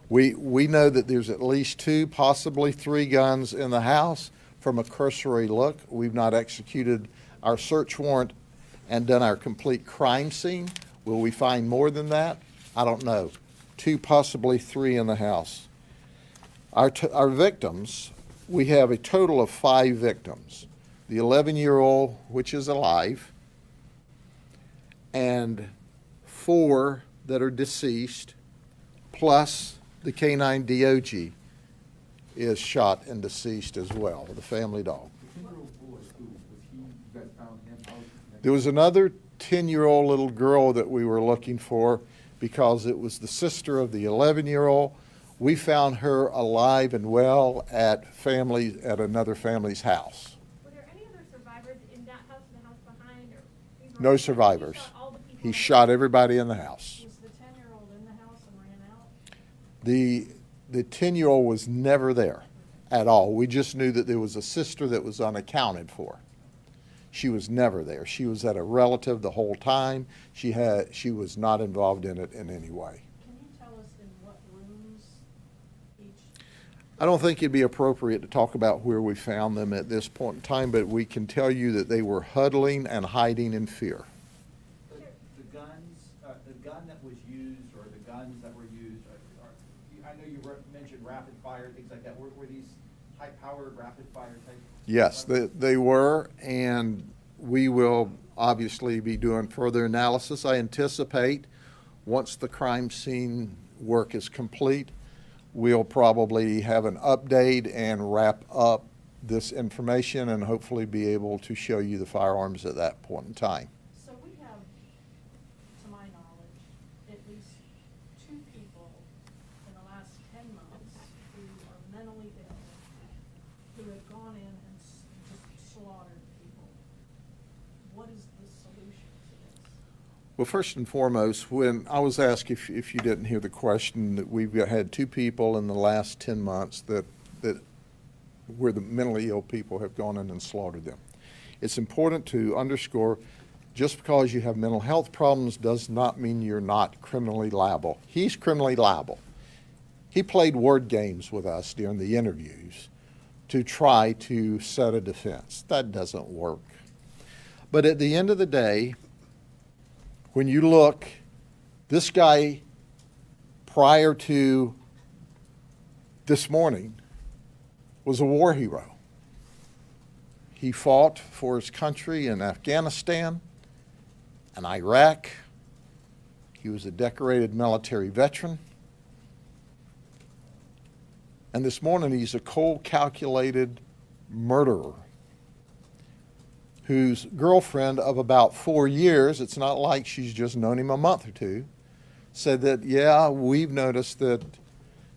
We know that there's at least 2, possibly 3 guns in the house. From a cursory look, we've not executed our search warrant and done our complete crime scene. Will we find more than that? I don't know. 2, possibly 3 in the house. Our victims, we have a total of 5 victims. the 11-year-old, which is alive, and 4 that are deceased, plus the canine DOG is shot and deceased as well, the family dog. The 10-year-old boy, who was he, you guys found him? How was he connected? There was another 10-year-old little girl that we were looking for because it was the sister of the 11-year-old. We found her alive and well at another family's house. Were there any other survivors in that house and the house behind, or? these were- No he survivors. shot all the people He in the shot house? everybody in the house. Was the 10-year-old in the house and ran out? The 10-year-old was never there at all. We just knew that there was a sister that was unaccounted for. She was never there. She was at a relative the whole time. She was not involved in it in any way. Can you tell us in what rooms each? I don't think it'd be appropriate to talk about where we found them at this point in time, but we can tell you that they were huddling and hiding in fear. The guns, the gun that was used, or the guns that were used, I know you mentioned rapid fire, things like that. Were these high-powered, rapid-fire type? Yes, they were, and we will obviously be doing further analysis. I anticipate once the crime scene work is complete, we'll probably have an update and wrap up this information and hopefully be able to show you the firearms at that point in time. So we have, to my knowledge, at least 2 people in the last 10 months who are mentally ill, who have gone in and just slaughtered people. What is the solution to this? Well, first and foremost, when I was asked if you didn't hear the question, that we've had 2 people in the last 10 months that where the mentally ill people have gone in and slaughtered them. It's important to underscore, just because you have mental health problems does not mean you're not criminally liable. He's criminally liable. He played word games with us during the interviews to try to set a defense. That doesn't work. But at the end of the day, when you look, this guy, prior to this morning, was a war hero. He fought for his country in Afghanistan and Iraq. He was a decorated military veteran. And this morning, he's a cold, calculated murderer whose girlfriend of about 4 years, it's not like she's just known him a month or 2, said that, yeah, we've noticed that,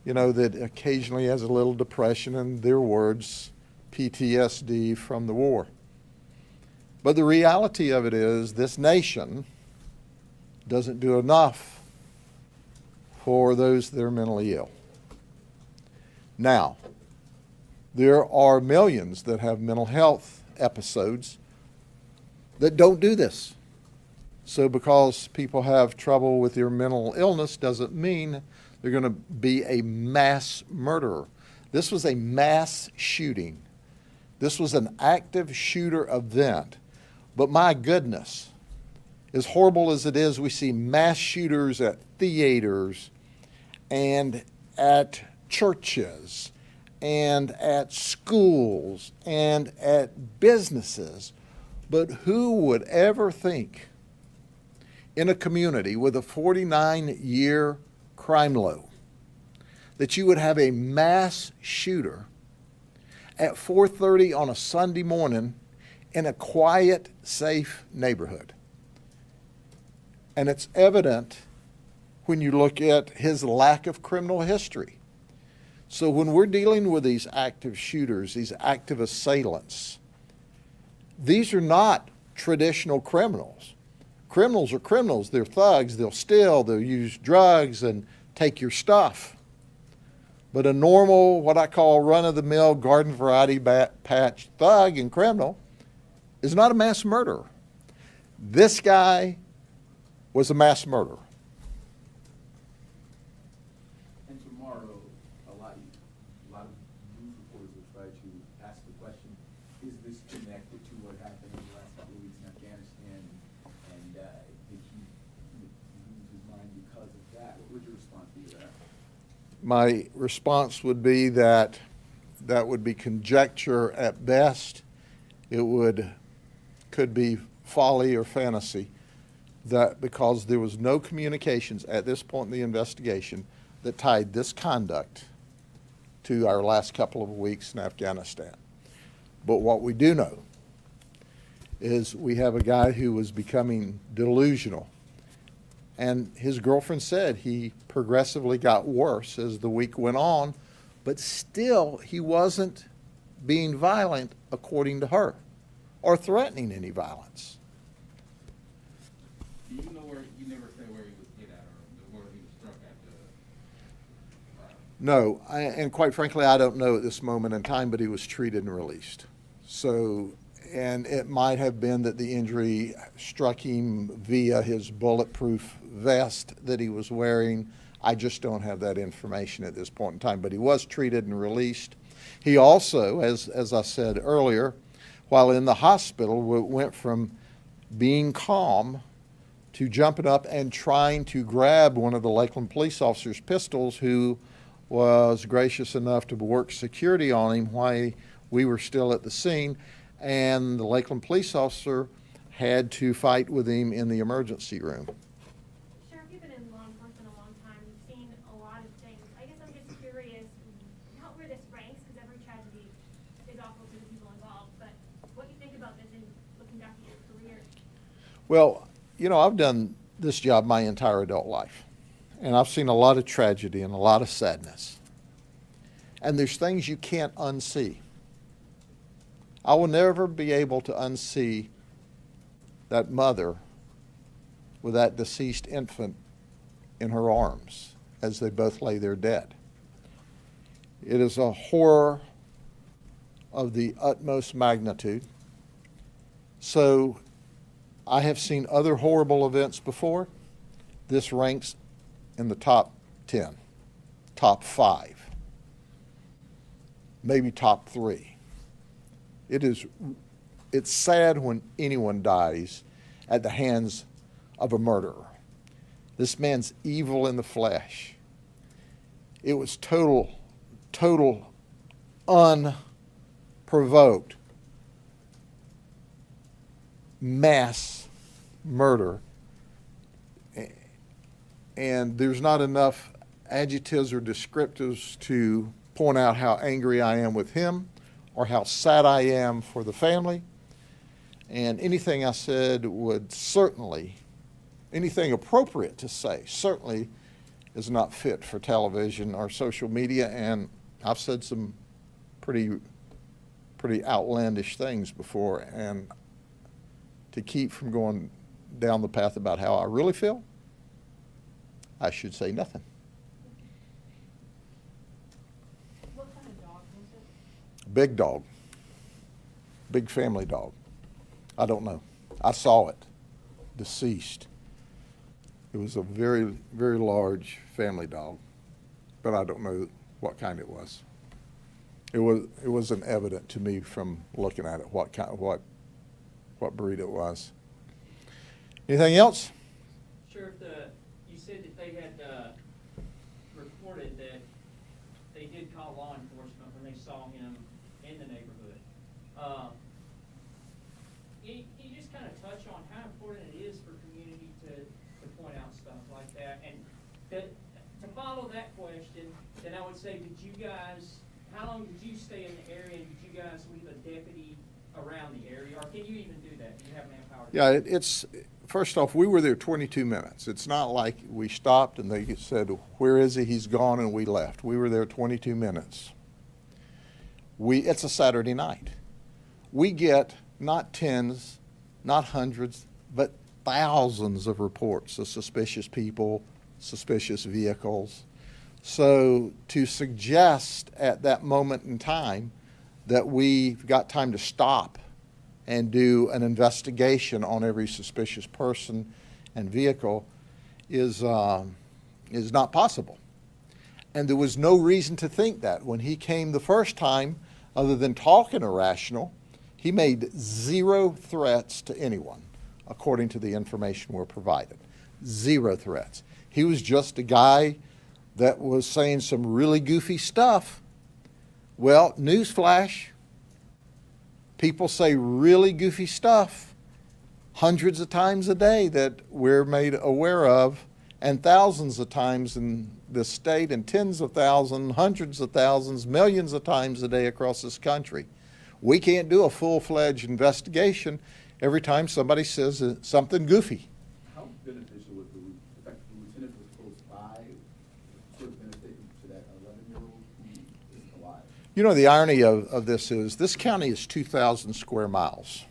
that occasionally he has a little depression, and their words, PTSD from the war. But the reality of it is this nation doesn't do enough for those that are mentally ill. Now, there are millions that have mental health episodes that don't do this. So because people have trouble with their mental illness doesn't mean they're going to be a mass murderer. This was a mass shooting. This was an active shooter event. But my goodness, as horrible as it is, we see mass shooters at theaters and at churches and at schools and at businesses. But who would ever think in a community with a 49-year crime low that you would have a mass shooter at 4:30 on a Sunday morning in a quiet, safe neighborhood? And it's evident when you look at his lack of criminal history. So when we're dealing with these active shooters, these active assailants, these are not traditional criminals. Criminals are criminals. They're thugs. They'll steal. They'll use drugs and take your stuff. But a normal, what I call run-of-the-mill garden variety patch thug and criminal is not a mass murderer. This guy was a mass murderer. And tomorrow, a lot of news reporters will try to ask the question, is this connected to what happened in the last couple of weeks in Afghanistan? And did he lose his mind because of that? What would your response be to that? My response would be that that would be conjecture at best, could be folly or fantasy, that because there was no communications at this point in the investigation that tied this conduct to our last couple of weeks in Afghanistan. But what we do know is we have a guy who was becoming delusional. And his girlfriend said he progressively got worse as the week went on, but still he wasn't being violent according to her or threatening any violence. Do you know where, you never say where he was hit at or where he was struck at the? No, and quite frankly, I don't know at this moment in time, but he was treated and released. So, and it might have been that the injury struck him via his bulletproof vest that he was wearing. I just don't have that information at this point in time, but he was treated and released. He also, as I said earlier, while in the hospital, went from being calm to jumping up and trying to grab one of the Lakeland police officers' pistols, who was gracious enough to work security on him while we were still at the scene. And the Lakeland police officer had to fight with him in the emergency room. Sheriff, you've been in law enforcement a long time. You've seen a lot of things. I guess I'm just curious how, where this ranks, because every tragedy is awful to the people involved, but what you think about this in looking back at your career? Well, you know, I've done this job my entire adult life, and I've seen a lot of tragedy and a lot of sadness. And there's things you can't unsee. I will never be able to unsee that mother with that deceased infant in her arms as they both lay there dead. It is a horror of the utmost magnitude. So I have seen other horrible events before. This ranks in the top 10, top 5, maybe top 3. It's sad when anyone dies at the hands of a murderer. This man's evil in the flesh. It was total unprovoked mass murder. And there's not enough adjectives or descriptives to point out how angry I am with him or how sad I am for the family. And anything I said would certainly, anything appropriate to say, certainly is not fit for television or social media. And I've said some pretty outlandish things before. And to keep from going down the path about how I really feel, I should say nothing. What kind of dog was it? Big dog. Big family dog. I don't know. I saw it. Deceased. It was a very, very large family dog, but I don't know what kind it was. It wasn't evident to me from looking at it what breed it was. Anything else? Sheriff, you said that they had reported that they did call law enforcement when they saw him in the neighborhood. Can you just kind of touch on how important it is for community to point out stuff like that? And to follow that question, then I would say, how long did you stay in the area, and did you guys leave a deputy around the area, or can you even do that? Do you have manpower? Yeah, first off, we were there 22 minutes. It's not like we stopped and they said, where is he? He's gone, and we left. We were there 22 minutes. It's a Saturday night. We get not tens, not hundreds, but thousands of reports of suspicious people, suspicious vehicles. So to suggest at that moment in time that we've got time to stop and do an investigation on every suspicious person and vehicle is not possible. And there was no reason to think that. When he came the first time, other than talking irrational, he made 0 threats to anyone, according to the information we're provided. 0 threats. He was just a guy that was saying some really goofy stuff. Well, newsflash, People say really goofy stuff hundreds of times a day that we're made aware of, and thousands of times in this state, and tens of thousands, hundreds of thousands, millions of times a day across this country. We can't do a full-fledged investigation every time somebody says something goofy. How beneficial was the fact that the lieutenant was close by, sort of benefiting to that 11-year-old who isn't alive? You know, the irony of this is this county is 2,000 square miles.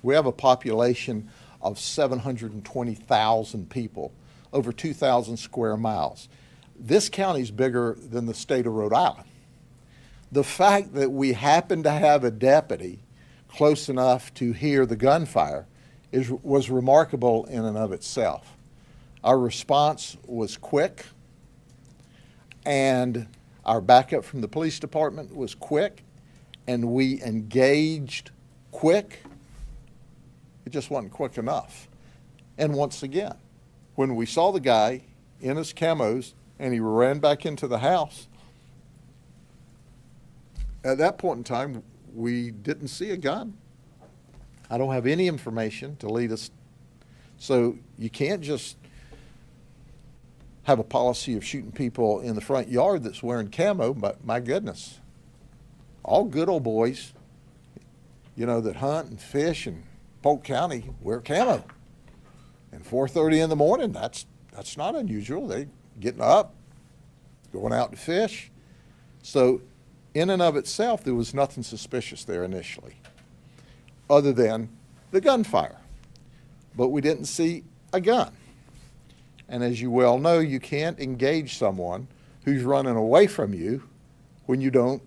We have a population of 720,000 people, over 2,000 square miles. This county is bigger than the state of Rhode Island. The fact that we happen to have a deputy close enough to hear the gunfire was remarkable in and of itself. Our response was quick, and our backup from the police department was quick, and we engaged quick. It just wasn't quick enough. And once again, when we saw the guy in his camos and he ran back into the house, at that point in time, we didn't see a gun. I don't have any information to lead us. So you can't just have a policy of shooting people in the front yard that's wearing camo, but my goodness. All good old boys, you know, that hunt and fish in Polk County wear camo. And 4:30 in the morning, that's not unusual. They getting up, going out to fish. So in and of itself, there was nothing suspicious there initially, other than the gunfire. But we didn't see a gun. And as you well know, you can't engage someone who's running away from you when you don't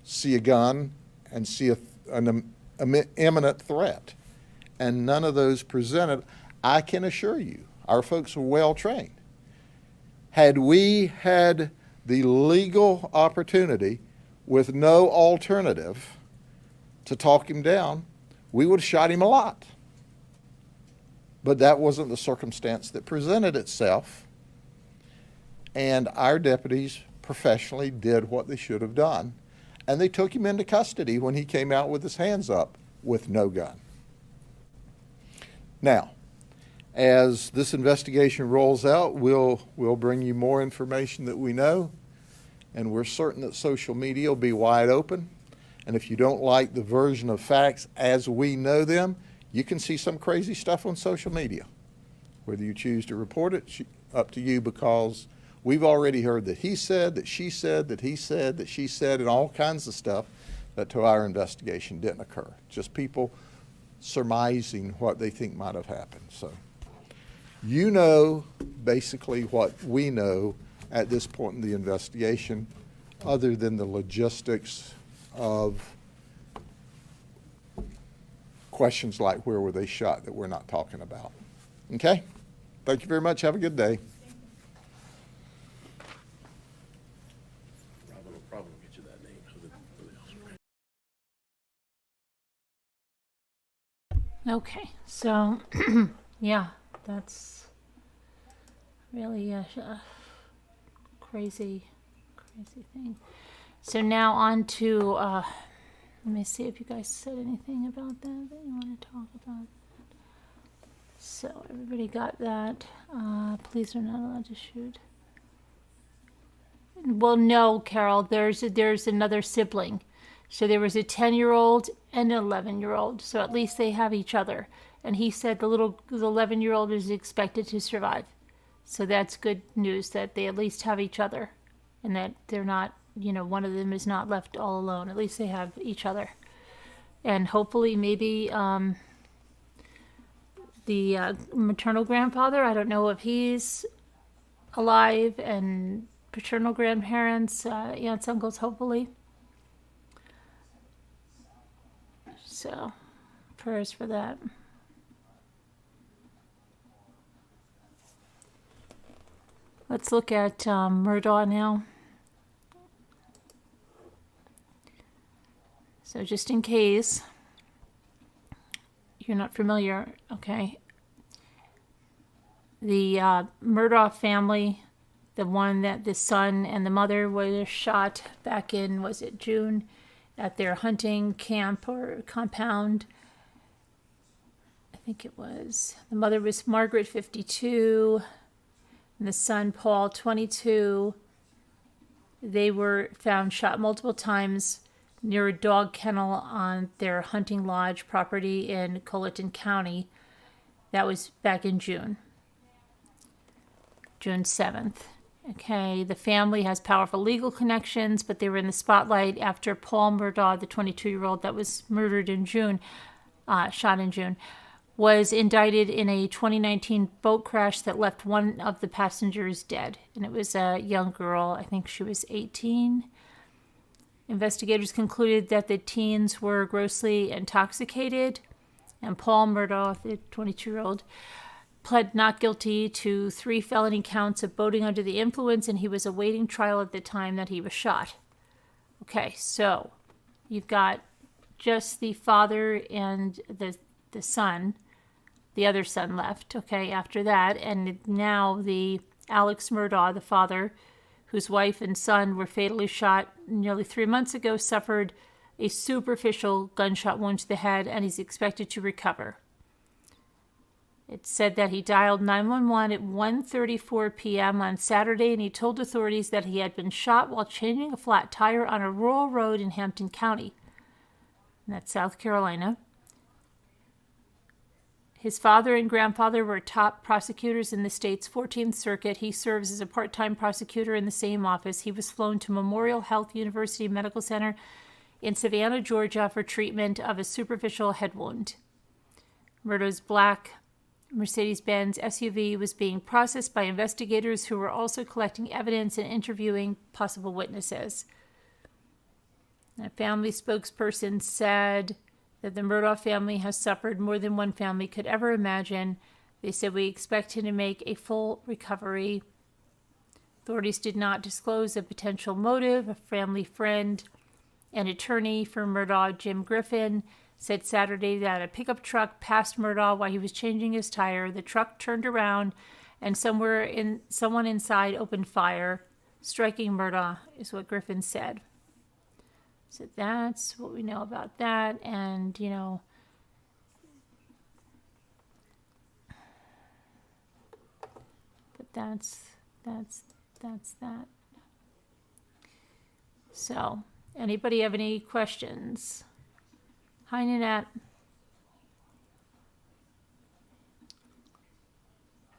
see a gun and see an imminent threat. And none of those presented. I can assure you, our folks were well trained. Had we had the legal opportunity with no alternative to talk him down, we would have shot him a lot. But that wasn't the circumstance that presented itself. And our deputies professionally did what they should have done. And they took him into custody when he came out with his hands up with no gun. Now, as this investigation rolls out, we'll bring you more information that we know. And we're certain that social media will be wide open. And if you don't like the version of facts as we know them, you can see some crazy stuff on social media. Whether you choose to report it, up to you, because we've already heard that he said, that she said, that he said, that she said, and all kinds of stuff that to our investigation didn't occur. Just people surmising what they think might have happened. So you know basically what we know at this point in the investigation, other than the logistics of questions like where were they shot that we're not talking about. Okay? Thank you very much. Have a good day. Robin will probably get you that name. Okay, so, yeah, that's really a crazy thing. So now on to, let me see if you guys said anything about that you want to talk about. So everybody got that. Police are not allowed to shoot. Well, no, Carol, there's another sibling. So there was a 10-year-old and an 11-year-old. So at least they have each other. And he said the 11-year-old is expected to survive. So that's good news that they at least have each other. And that they're not, one of them is not left all alone. At least they have each other. And hopefully maybe the maternal grandfather, I don't know if he's alive, and paternal grandparents, aunts, uncles, hopefully. So, prayers for that. Let's look at Murdaugh now. So just in case you're not familiar, okay. The Murdough family, the one that the son and the mother were shot back in, was it June? at their hunting camp or compound. I think it was. The mother was Margaret, 52, and the son, Paul, 22. They were found shot multiple times near a dog kennel on their hunting lodge property in Colleton County. That was back in June 7th. Okay, the family has powerful legal connections, but they were in the spotlight after Paul Murdaugh, the 22-year-old that was murdered in June, shot in June, was indicted in a 2019 boat crash that left one of the passengers dead. And it was a young girl. I think she was 18. Investigators concluded that the teens were grossly intoxicated. And Paul Murdoch, the 22-year-old, pled not guilty to 3 felony counts of boating under the influence, and he was awaiting trial at the time that he was shot. Okay, so you've got just the father and the son, the other son left, okay, after that. And now the Alex Murdaugh, the father, whose wife and son were fatally shot nearly 3 months ago, suffered a superficial gunshot wound to the head, and he's expected to recover. It said that he dialed 911 at 1:34 p.m. on Saturday, and he told authorities that he had been shot while changing a flat tire on a rural road in Hampton County. And that's South Carolina. His father and grandfather were top prosecutors in the state's 14th Circuit. He serves as a part-time prosecutor in the same office. He was flown to Memorial Health University Medical Center in Savannah, Georgia, for treatment of a superficial head wound. Murdaugh's black Mercedes-Benz SUV was being processed by investigators who were also collecting evidence and interviewing possible witnesses. A family spokesperson said that the Murdaugh family has suffered more than one family could ever imagine. They said, "We expect him to make a full recovery." Authorities did not disclose a potential motive. A family friend and attorney for Murdaugh, Jim Griffin, said Saturday that a pickup truck passed Murdaugh while he was changing his tire. The truck turned around and someone inside opened fire, striking Murdaugh, is what Griffin said. So that's what we know about that. And, but that's that. So, anybody have any questions? Hi, Nanette.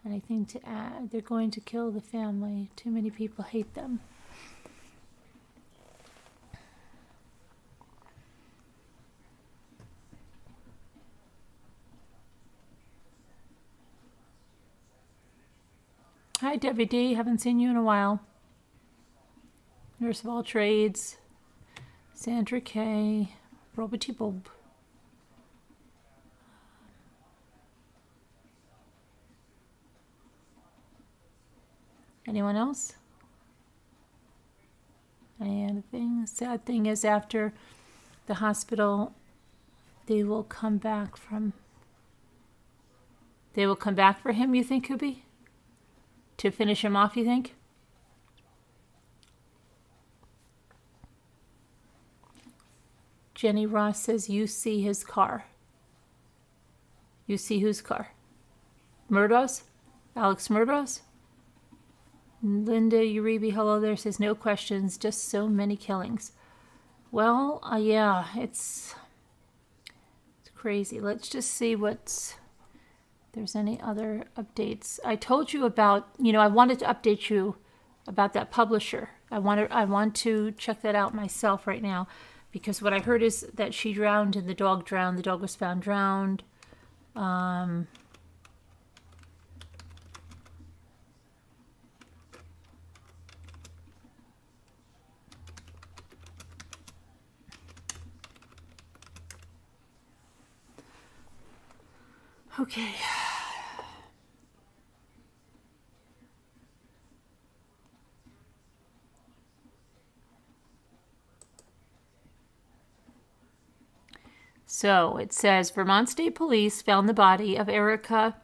Anything to add? They're going to kill the family. Too many people hate them. Hi, Debbie D. Haven't seen you in a while. Nurse of all trades. Sandra K. Roberty Bob. Anyone else? And the sad thing is, after the hospital, they will come back for him, you think, Kubi? To finish him off, you think? Jenny Ross says, "You see his car." You see whose car? Murdaugh's? Alex Murdaugh's? Linda Uribe, hello there, says, "No questions, just so many killings." Well, yeah, it's crazy. Let's just see if there's any other updates. I told you about, I wanted to update you about that publisher. I want to check that out myself right now, because what I heard is that she drowned and the dog drowned. The dog was found drowned. Okay. So it says Vermont State Police found the body of Erica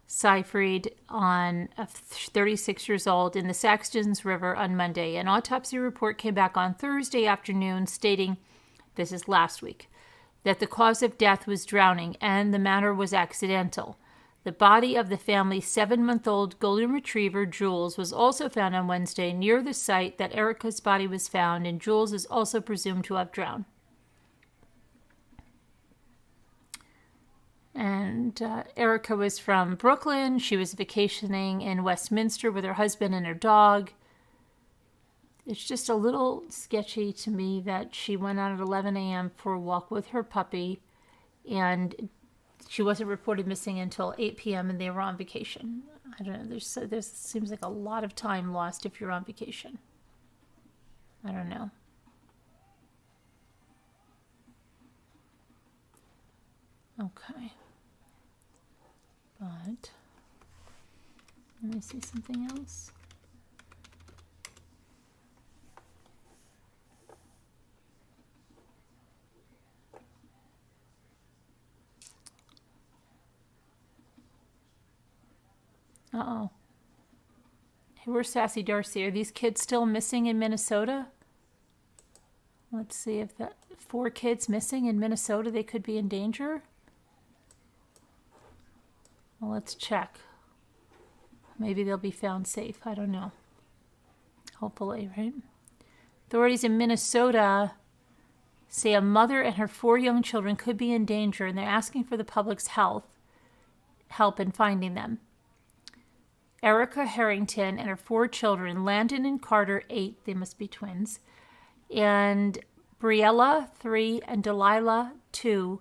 Seyfried, on 36 years old, in the Saxons River on Monday. An autopsy report came back on Thursday afternoon stating this is last week, that the cause of death was drowning and the matter was accidental. The body of the family's 7-month-old golden retriever, Jules, was also found on Wednesday near the site that Erica's body was found, and Jules is also presumed to have drowned. And Erica was from Brooklyn. She was vacationing in Westminster with her husband and her dog. It's just a little sketchy to me that she went out at 11 a.m. for a walk with her puppy, and she wasn't reported missing until 8 p.m. and they were on vacation. I don't know. There seems like a lot of time lost if you're on vacation. I don't know. Okay. But let me see something else. Uh-oh. Hey, where's Sassy Darcy? Are these kids still missing in Minnesota? Let's see if that 4 kids missing in Minnesota, they could be in danger. Well, let's check. Maybe they'll be found safe. I don't know. Hopefully, right? Authorities in Minnesota say a mother and her 4 young children could be in danger, and they're asking for the public's help in finding them. Erica Harrington and her 4 children, Landon and Carter, 8, they must be twins, and Briella, 3, and Delilah, 2,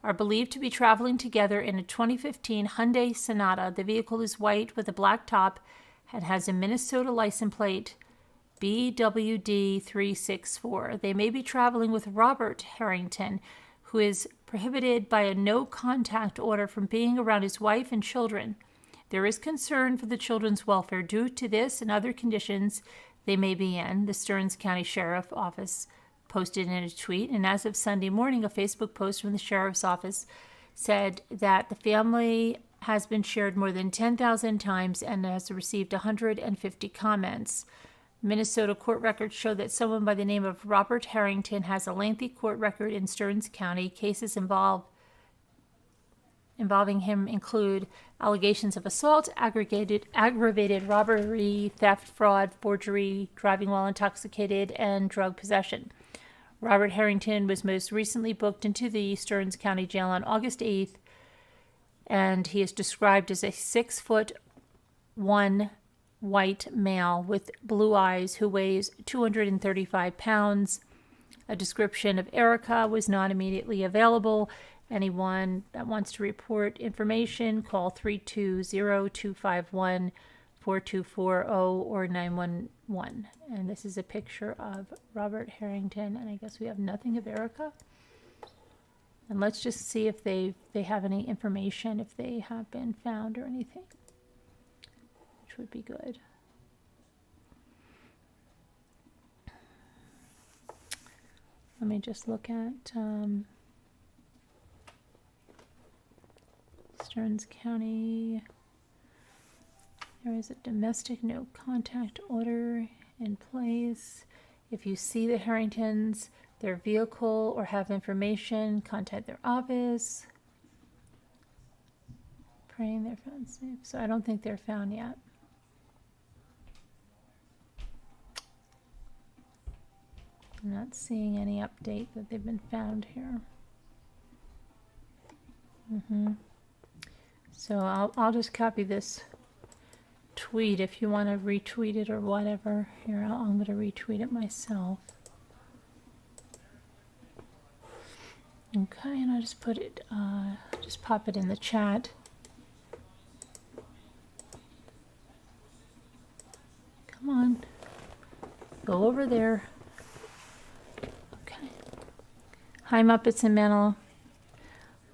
are believed to be traveling together in a 2015 Hyundai Sonata. The vehicle is white with a black top and has a Minnesota license plate BWD364. They may be traveling with Robert Harrington, who is prohibited by a no-contact order from being around his wife and children. There is concern for the children's welfare due to this and other conditions they may be in, the Stearns County Sheriff's Office posted in a tweet. And as of Sunday morning, a Facebook post from the Sheriff's Office said that the family has been shared more than 10,000 times and has received 150 comments. Minnesota court records show that someone by the name of Robert Harrington has a lengthy court record in Stearns County. Cases involving him include allegations of assault, aggravated robbery, theft, fraud, forgery, driving while intoxicated, and drug possession. Robert Harrington was most recently booked into the Stearns County Jail on August 8th, and he is described as a 6'1" white male with blue eyes who weighs 235 pounds. A description of Erica was not immediately available. Anyone that wants to report information, call 320-251-4240 or 911. And this is a picture of Robert Harrington, and I guess we have nothing of Erica. And let's just see if they have any information, if they have been found or anything, which would be good. Let me just look at Stearns County. There is a domestic no contact order in place. If you see the Harringtons, their vehicle, or have information, contact their office. Praying they're found safe. So I don't think they're found yet. I'm not seeing any update that they've been found here. So I'll just copy this tweet if you want to retweet it or whatever. Here, I'm going to retweet it myself. Okay, and I'll just put it, just pop it in the chat. Come on, go over there. Okay. Hi, Muppets and Mental.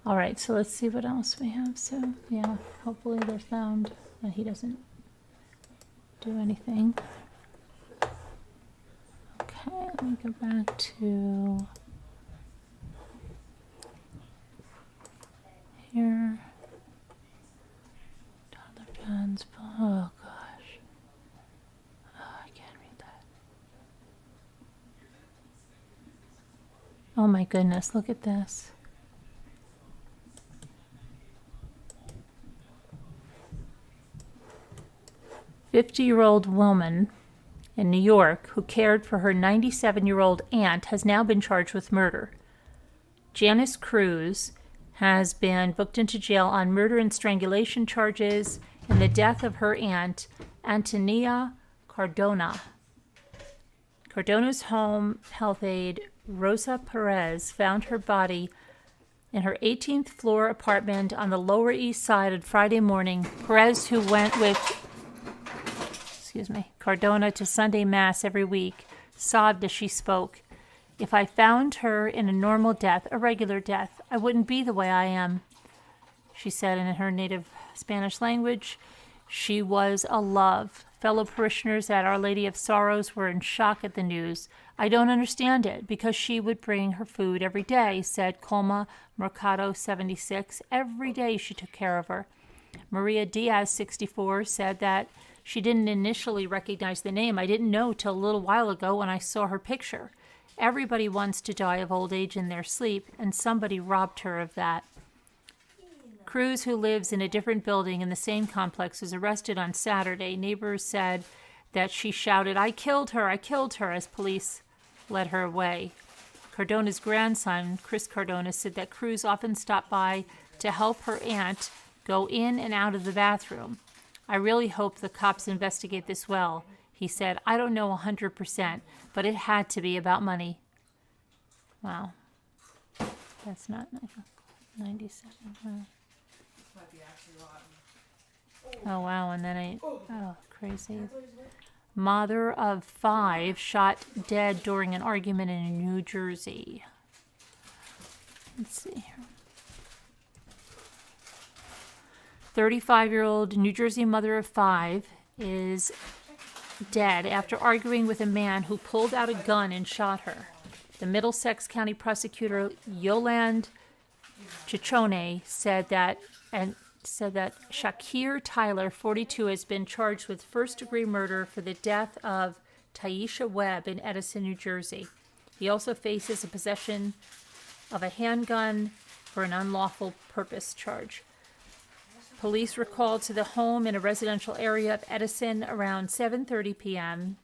All right, so let's see what else we have. So, yeah, hopefully they're found and he doesn't do anything. Okay, let me go back to here. Toddler John's, oh gosh. Oh, I can't read that. Oh my goodness, look at this. A 50-year-old woman in New York who cared for her 97-year-old aunt has now been charged with murder. Janice Cruz has been booked into jail on murder and strangulation charges in the death of her aunt, Antonia Cardona. Cardona's home health aide, Rosa Perez, found her body in her 18th floor apartment on the Lower East Side on Friday morning. Perez, who went with Cardona to Sunday Mass every week, sobbed as she spoke. If I found her in a normal death, a regular death, I wouldn't be the way I am, she said in her native Spanish language. She was a love. Fellow parishioners at Our Lady of Sorrows were in shock at the news. I don't understand it, because she would bring her food every day, said Colma Mercado, 76. Every day she took care of her. Maria Diaz, 64, said that she didn't initially recognize the name. I didn't know till a little while ago when I saw her picture. Everybody wants to die of old age in their sleep, and somebody robbed her of that. Cruz, who lives in a different building in the same complex, was arrested on Saturday. Neighbors said that she shouted, I killed her, as police led her away. Cardona's grandson, Chris Cardona, said that Cruz often stopped by to help her aunt go in and out of the bathroom. I really hope the cops investigate this well, he said. I don't know 100%, but it had to be about money. Wow. That's not 97. Oh, wow. And then crazy. Mother of 5 shot dead during an argument in New Jersey. Let's see here. 35-year-old New Jersey mother of 5 is dead after arguing with a man who pulled out a gun and shot her. The Middlesex County prosecutor Yolande Ciccone said that Shakir Tyler, 42, has been charged with first-degree murder for the death of Taisha Webb in Edison, New Jersey. He also faces a possession of a handgun for an unlawful purpose charge. Police were called to the home in a residential area of Edison around 7:30 p.m.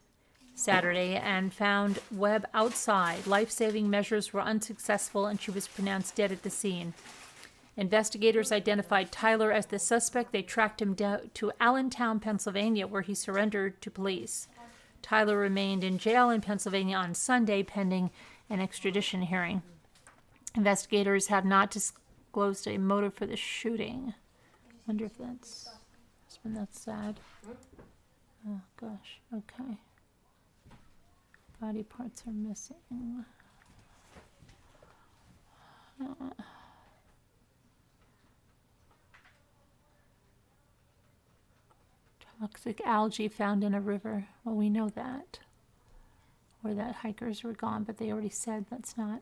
Saturday and found Webb outside. Life-saving measures were unsuccessful and she was pronounced dead at the scene. Investigators identified Tyler as the suspect. They tracked him down to Allentown, Pennsylvania, where he surrendered to police. Tyler remained in jail in Pennsylvania on Sunday pending an extradition hearing. Investigators have not disclosed a motive for the shooting. Wonder if that's sad. Oh gosh. Okay. Body parts are missing. Toxic algae found in a river. Well, we know that. Or that hikers were gone, but they already said that's not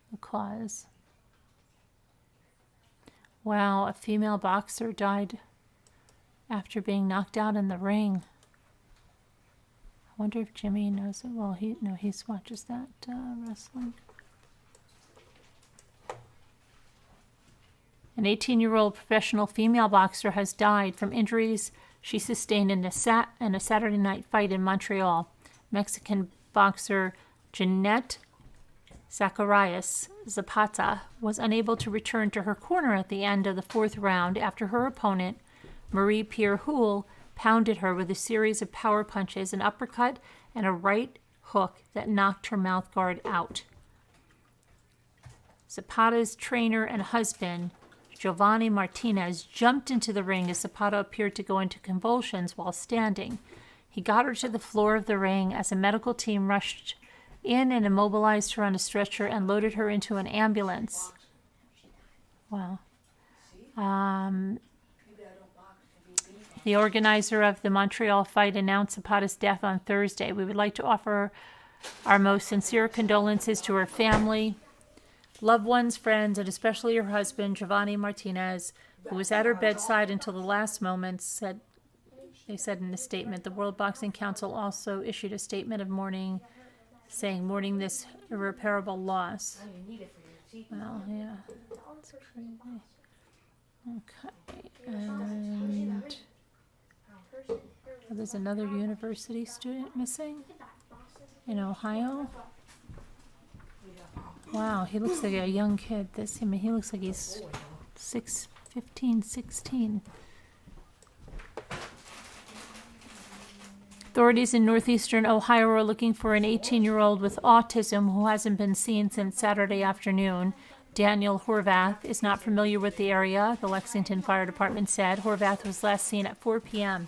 the cause. Wow, a female boxer died after being knocked out in the ring. I wonder if Jimmy knows it. Well, he watches that wrestling. An 18-year-old professional female boxer has died from injuries she sustained in a Saturday night fight in Montreal. Mexican boxer Jeanette Zacharias Zapata was unable to return to her corner at the end of the 4th round after her opponent, Marie-Pierre Houle, pounded her with a series of power punches, an uppercut, and a right hook that knocked her mouth guard out. Zapata's trainer and husband, Giovanni Martinez, jumped into the ring as Zapata appeared to go into convulsions while standing. He got her to the floor of the ring as a medical team rushed in and immobilized her on a stretcher and loaded her into an ambulance. Wow. The organizer of the Montreal fight announced Zapata's death on Thursday. We would like to offer our most sincere condolences to her family, loved ones, friends, and especially her husband, Giovanni Martinez, who was at her bedside until the last moments, they said in a statement. The World Boxing Council also issued a statement of mourning saying mourning this irreparable loss. Well, yeah, it's crazy. Okay, and there's another university student missing in Ohio. Wow, he looks like a young kid. He looks like he's 15, 16. Authorities in northeastern Ohio are looking for an 18-year-old with autism who hasn't been seen since Saturday afternoon. Daniel Horvath is not familiar with the area, the Lexington Fire Department said. Horvath was last seen at 4 p.m.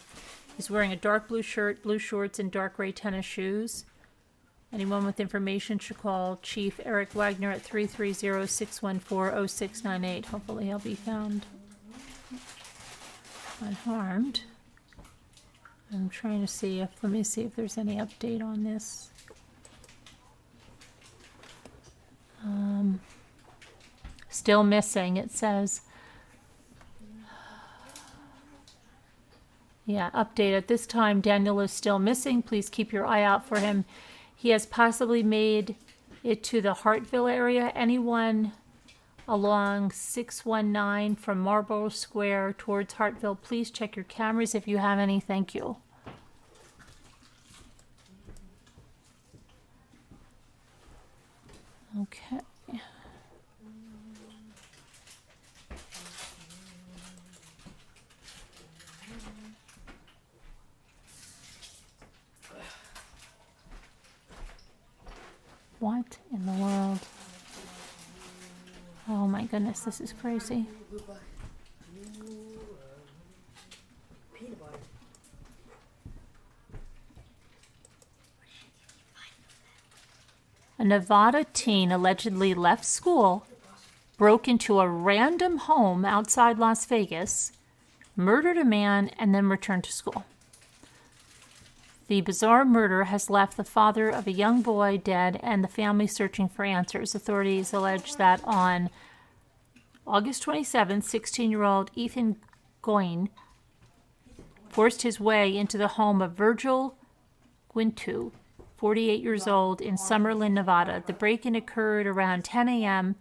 He's wearing a dark blue shirt, blue shorts, and dark gray tennis shoes. Anyone with information should call Chief Eric Wagner at 330-614-0698. Hopefully he'll be found unharmed. I'm trying to see let me see if there's any update on this. Still missing, it says. Yeah, update. At this time, Daniel is still missing. Please keep your eye out for him. He has possibly made it to the Hartville area. Anyone along 619 from Marlborough Square towards Hartville, please check your cameras if you have any. Thank you. Okay. What in the world? Oh my goodness, this is crazy. A Nevada teen allegedly left school, broke into a random home outside Las Vegas, murdered a man, and then returned to school. The bizarre murder has left the father of a young boy dead and the family searching for answers. Authorities allege that on August 27th, 16-year-old Ethan Goyne forced his way into the home of Virgil Guintu, 48 years old, in Summerlin, Nevada. The break-in occurred around 10 a.m.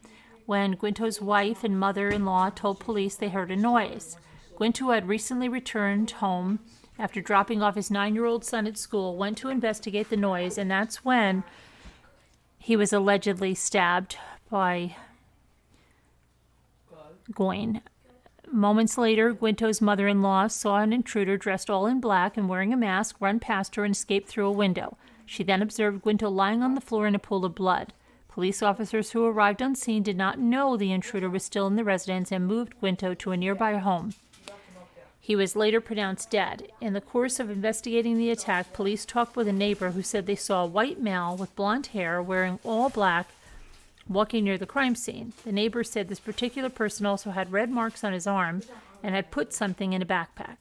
when Guinto's wife and mother-in-law told police they heard a noise. Guintu had recently returned home after dropping off his 9-year-old son at school, went to investigate the noise, and that's when he was allegedly stabbed by Goyne. Moments later, Guinto's mother-in-law saw an intruder dressed all in black and wearing a mask run past her and escape through a window. She then observed Guinto lying on the floor in a pool of blood. Police officers who arrived on scene did not know the intruder was still in the residence and moved Guinto to a nearby home. He was later pronounced dead. In the course of investigating the attack, police talked with a neighbor who said they saw a white male with blonde hair wearing all black walking near the crime scene. The neighbor said this particular person also had red marks on his arm and had put something in a backpack.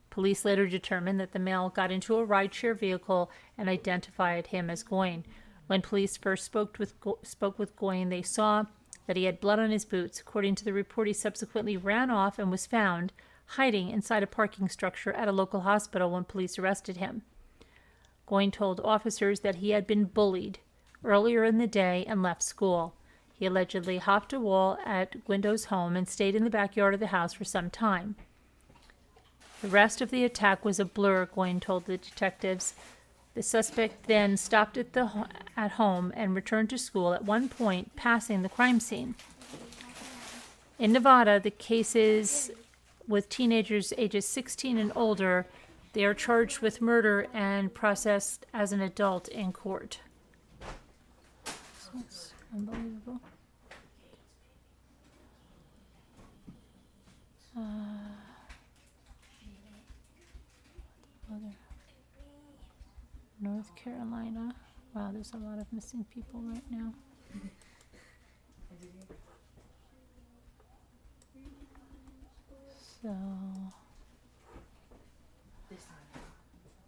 Police later determined that the male got into a rideshare vehicle and identified him as Goyne. When police first spoke with Goyne, they saw that he had blood on his boots. According to the report, he subsequently ran off and was found hiding inside a parking structure at a local hospital when police arrested him. Goyne told officers that he had been bullied earlier in the day and left school. He allegedly hopped a wall at Guinto's home and stayed in the backyard of the house for some time. The rest of the attack was a blur, Goyne told the detectives. The suspect then stopped at home and returned to school, at one point passing the crime scene. In Nevada, the cases with teenagers ages 16 and older, they are charged with murder and processed as an adult in court. That's unbelievable. North Carolina. Wow, there's a lot of missing people right now. So,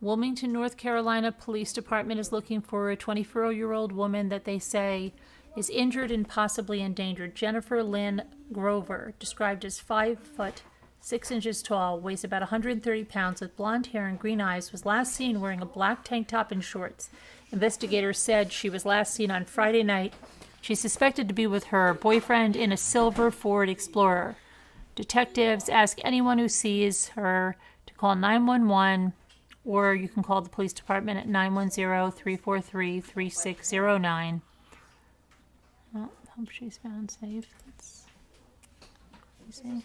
Wilmington, North Carolina Police Department is looking for a 24-year-old woman that they say is injured and possibly endangered. Jennifer Lynn Grover, described as 5 foot 6 inches tall, weighs about 130 pounds, with blonde hair and green eyes, was last seen wearing a black tank top and shorts. Investigators said she was last seen on Friday night. She's suspected to be with her boyfriend in a silver Ford Explorer. Detectives ask anyone who sees her to call 911, or you can call the police department at 910-343-3609. Well, hope she's found safe. See.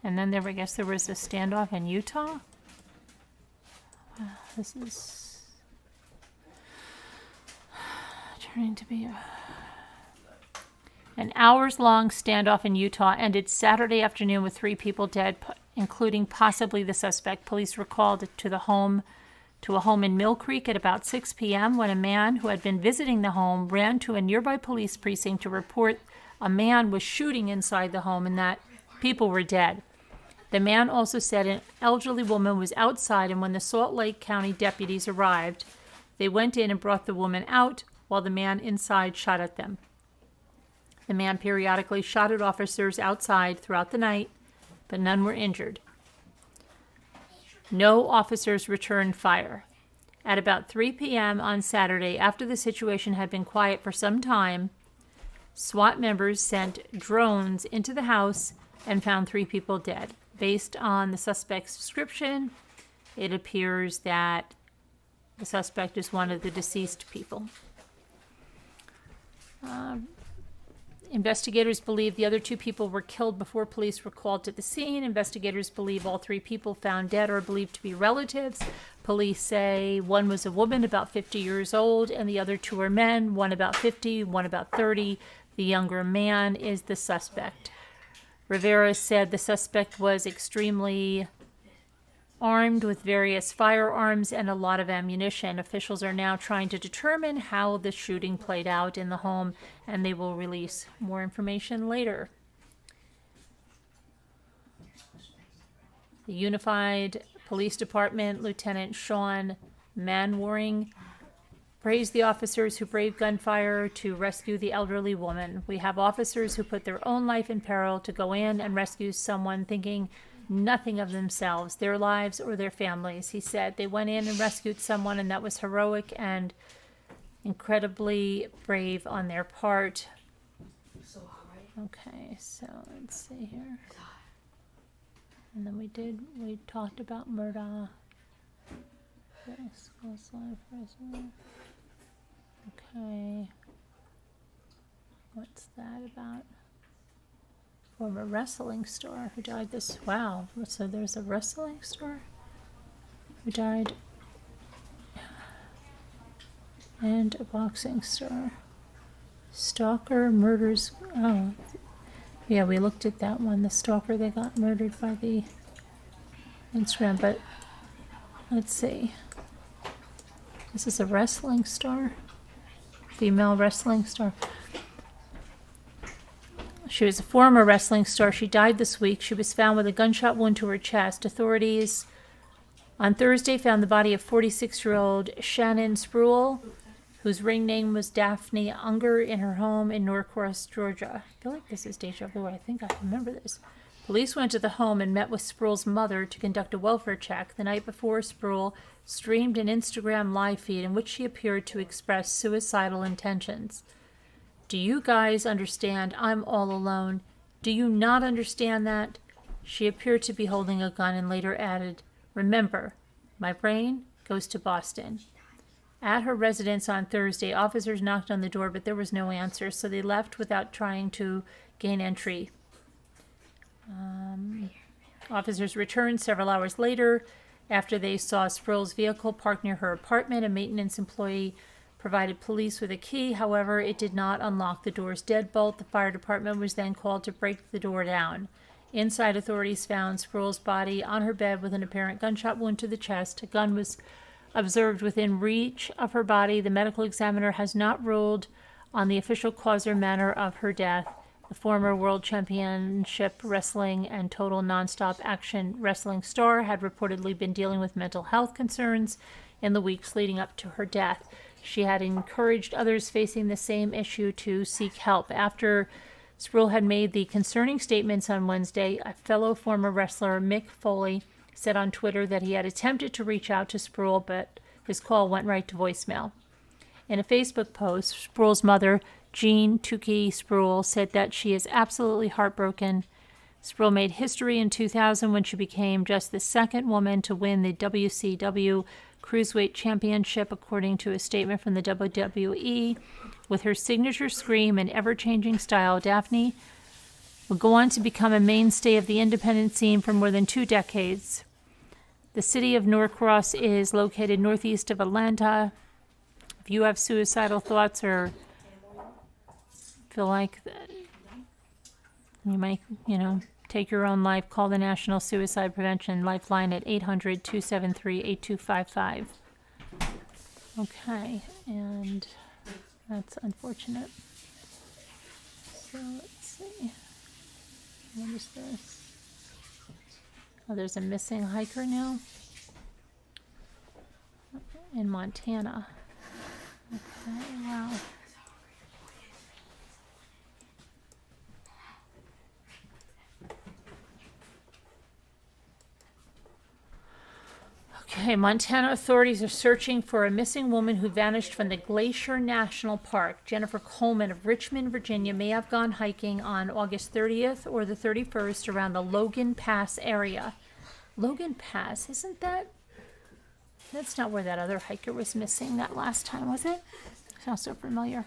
And then I guess there was a standoff in Utah. Wow, this is turning to be an hours-long standoff in Utah ended Saturday afternoon with 3 people dead, including possibly the suspect. Police were called to a home in Mill Creek at about 6 p.m. when a man who had been visiting the home ran to a nearby police precinct to report a man was shooting inside the home and that people were dead. The man also said an elderly woman was outside, and when the Salt Lake County deputies arrived, they went in and brought the woman out while the man inside shot at them. The man periodically shot at officers outside throughout the night, but none were injured. No officers returned fire. At about 3 p.m. on Saturday, after the situation had been quiet for some time, SWAT members sent drones into the house and found 3 people dead. Based on the suspect's description, it appears that the suspect is one of the deceased people. Investigators believe the other 2 people were killed before police were called to the scene. Investigators believe all 3 people found dead are believed to be relatives. Police say one was a woman about 50 years old and the other 2 are men, one about 50, one about 30. The younger man is the suspect. Rivera said the suspect was extremely armed with various firearms and a lot of ammunition. Officials are now trying to determine how the shooting played out in the home, and they will release more information later. The Unified Police Department Lieutenant Sean Manwaring praised the officers who braved gunfire to rescue the elderly woman. We have officers who put their own life in peril to go in and rescue someone thinking nothing of themselves, their lives, or their families. He said they went in and rescued someone, and that was heroic and incredibly brave on their part. Okay, so let's see here. And then we talked about Murdaugh. Yes, okay. What's that about? Former wrestling star who died this... Wow. So there's a wrestling star who died. And a boxing star. Stalker murders... Oh. Yeah, we looked at that one. The stalker that got murdered by the Instagram. But let's see. This is a wrestling star. Female wrestling star. She was a former wrestling star. She died this week. She was found with a gunshot wound to her chest. Authorities on Thursday found the body of 46-year-old Shannon Spruill, whose ring name was Daphne Unger, in her home in Norcross, Georgia. I feel like this is deja vu. I think I remember this. Police went to the home and met with Spruill's mother to conduct a welfare check. The night before, Spruill streamed an Instagram live feed in which she appeared to express suicidal intentions. Do you guys understand? I'm all alone. Do you not understand that? She appeared to be holding a gun and later added, remember, my brain goes to Boston. At her residence on Thursday, officers knocked on the door, but there was no answer, so they left without trying to gain entry. Officers returned several hours later after they saw Spruill's vehicle parked near her apartment. A maintenance employee provided police with a key. However, it did not unlock the door's deadbolt. The fire department was then called to break the door down. Inside, authorities found Spruill's body on her bed with an apparent gunshot wound to the chest. A gun was observed within reach of her body. The medical examiner has not ruled on the official cause or manner of her death. The former World Championship Wrestling and Total Nonstop Action Wrestling star had reportedly been dealing with mental health concerns in the weeks leading up to her death. She had encouraged others facing the same issue to seek help. After Spruill had made the concerning statements on Wednesday, a fellow former wrestler, Mick Foley, said on Twitter that he had attempted to reach out to Sproul, but his call went right to voicemail. In a Facebook post, Sproul's mother, Jean Tukey Sproul, said that she is absolutely heartbroken. Sproul made history in 2000 when she became just the second woman to win the WCW Cruiserweight Championship, according to a statement from the WWE. With her signature scream and ever-changing style, Daphne would go on to become a mainstay of the independent scene for more than 2 decades. The city of Norcross is located northeast of Atlanta. If you have suicidal thoughts or feel like you might, take your own life, call the National Suicide Prevention Lifeline at 800-273-8255. Okay, and that's unfortunate. So let's see. What is this? Oh, there's a missing hiker now in Montana. Okay, wow. Okay, Montana authorities are searching for a missing woman who vanished from the Glacier National Park. Jennifer Coleman of Richmond, Virginia, may have gone hiking on August 30th or the 31st around the Logan Pass area. Logan Pass, isn't that? That's not where that other hiker was missing that last time, was it? Sounds so familiar.